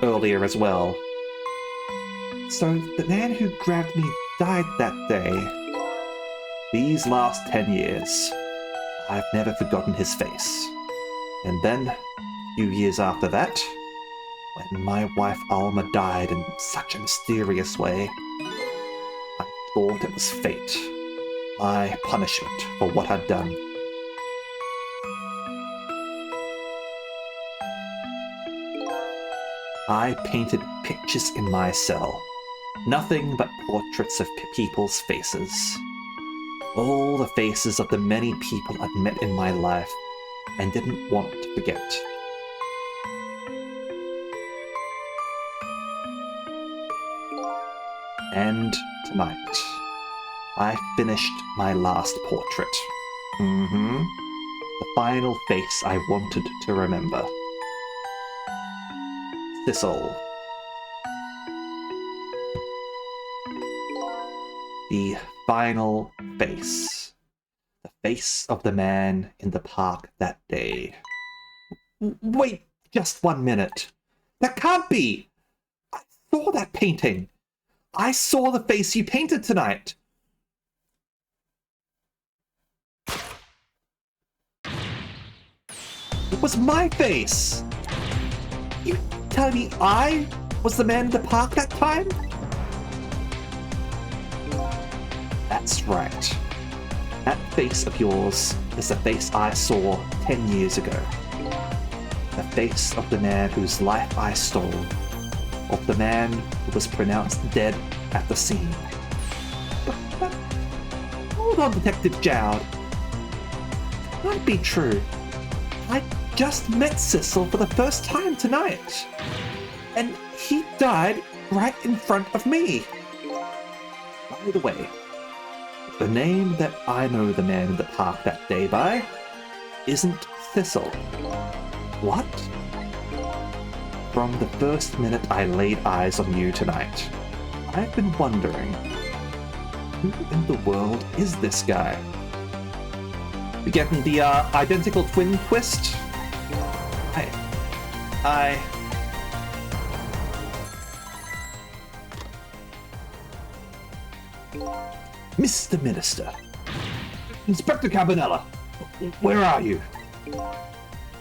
earlier as well. So the man who grabbed me died that day. These last 10 years, I've never forgotten his face. And then, a few years after that, when my wife Alma died in such a mysterious way, I thought it was fate, my punishment for what I'd done. I painted pictures in my cell. Nothing but portraits of people's faces. All the faces of the many people I'd met in my life and didn't want to forget. And tonight, I finished my last portrait. The final face I wanted to remember. Thistle. The final face. The face of the man in the park that day. Wait just 1 minute. That can't be! I saw that painting. I saw the face you painted tonight. It was my face. You telling me I was the man in the park that time? That's right. That face of yours is the face I saw 10 years ago. The face of the man whose life I stole. Of the man who was pronounced dead at the scene. But hold on, Detective Jowd. It might be true. I just met Cecil for the first time tonight. And he died right in front of me. By the way, the name that I know the man in the park that day by isn't Thistle. What? From the first minute I laid eyes on you tonight, I've been wondering, who in the world is this guy? We getting the identical twin twist? Mr. Minister. Inspector Cabanella, where are you?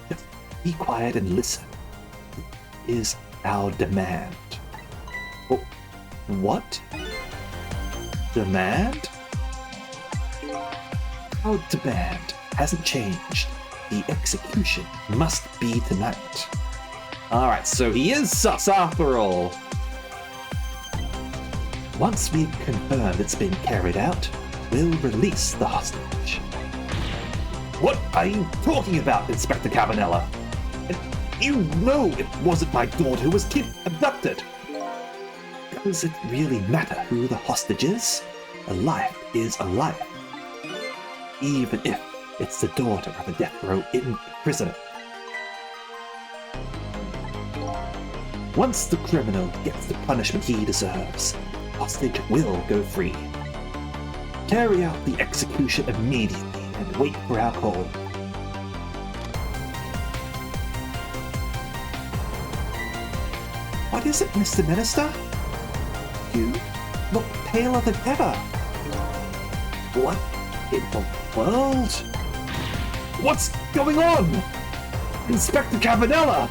Just be quiet and listen. Is our demand. Oh, what? Demand? Our demand hasn't changed. The execution must be tonight. Alright, so he is sus after all. Once we've confirmed it's been carried out, we'll release the hostage. What are you talking about, Inspector Cabanella? You know it wasn't my daughter who was abducted. Does it really matter who the hostage is? A life is a life. Even if it's the daughter of a death row prisoner. Once the criminal gets the punishment he deserves, the hostage will go free. Carry out the execution immediately and wait for our call. What is it, Mr. Minister? You look paler than ever. What in the world? What's going on? Inspector Cabanella!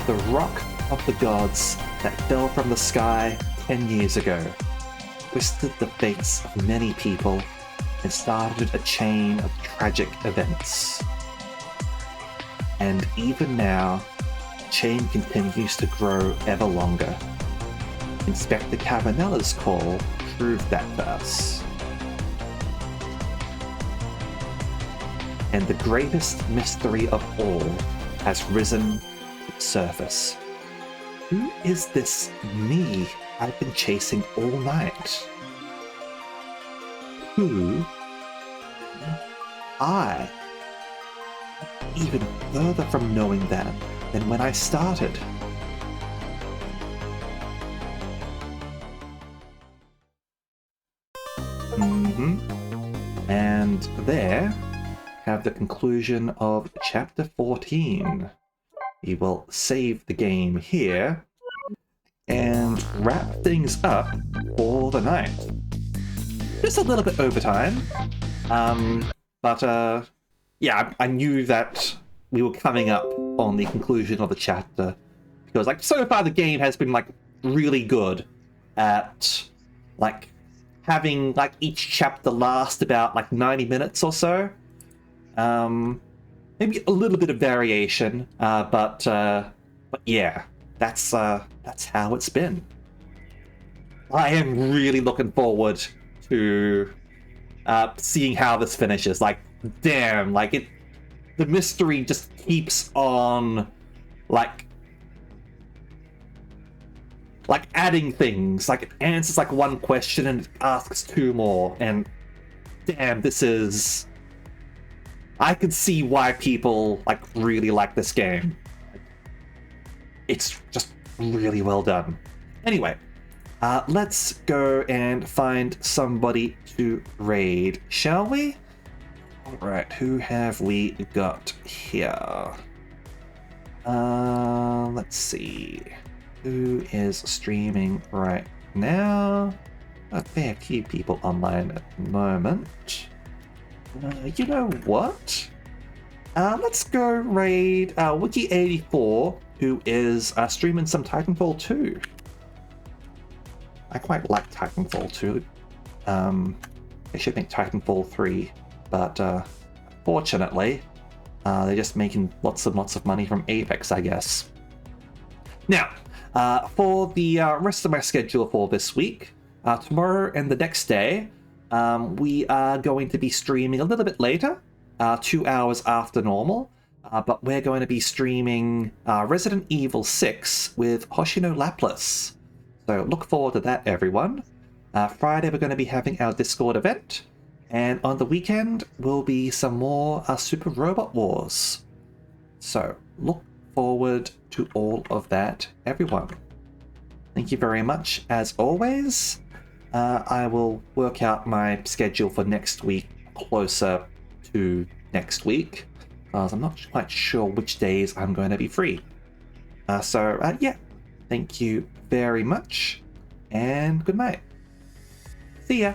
The rock of the gods that fell from the sky 10 years ago twisted the fates of many people and started a chain of tragic events. And even now, the chain continues to grow ever longer. Inspector Cabanella's call proved that to us. And the greatest mystery of all has risen to the surface. Who is this me I've been chasing all night? Who I even further from knowing that than when I started. And there have the conclusion of chapter 14. We will save the game here and wrap things up for the night. Just a little bit overtime. But yeah, I knew that we were coming up on the conclusion of the chapter because, like, so far the game has been, like, really good at, like, having, like, each chapter last about, like, 90 minutes or so. Maybe a little bit of variation, but yeah, that's how it's been. I am really looking forward to seeing how this finishes. Like, damn, like the mystery just keeps on, like adding things. Like, it answers like one question and it asks two more, and damn, this is. I can see why people like really like this game. It's just really well done. Anyway, let's go and find somebody to raid, shall we? Alright, who have we got here? Let's see. Who is streaming right now? A fair few people online at the moment. You know what? Let's go raid Wiki84, who is streaming some Titanfall 2. I quite like Titanfall 2. They should make Titanfall 3, but fortunately, they're just making lots and lots of money from Apex, I guess. Now, for the rest of my schedule for this week, tomorrow and the next day, we are going to be streaming a little bit later, 2 hours after normal, but we're going to be streaming Resident Evil 6 with Hoshino Laplace. So look forward to that, everyone. Friday we're going to be having our Discord event, and on the weekend will be some more Super Robot Wars. So look forward to all of that, everyone. Thank you very much, as always. I will work out my schedule for next week closer to next week, because I'm not quite sure which days I'm going to be free. Yeah, thank you very much, and good night. See ya!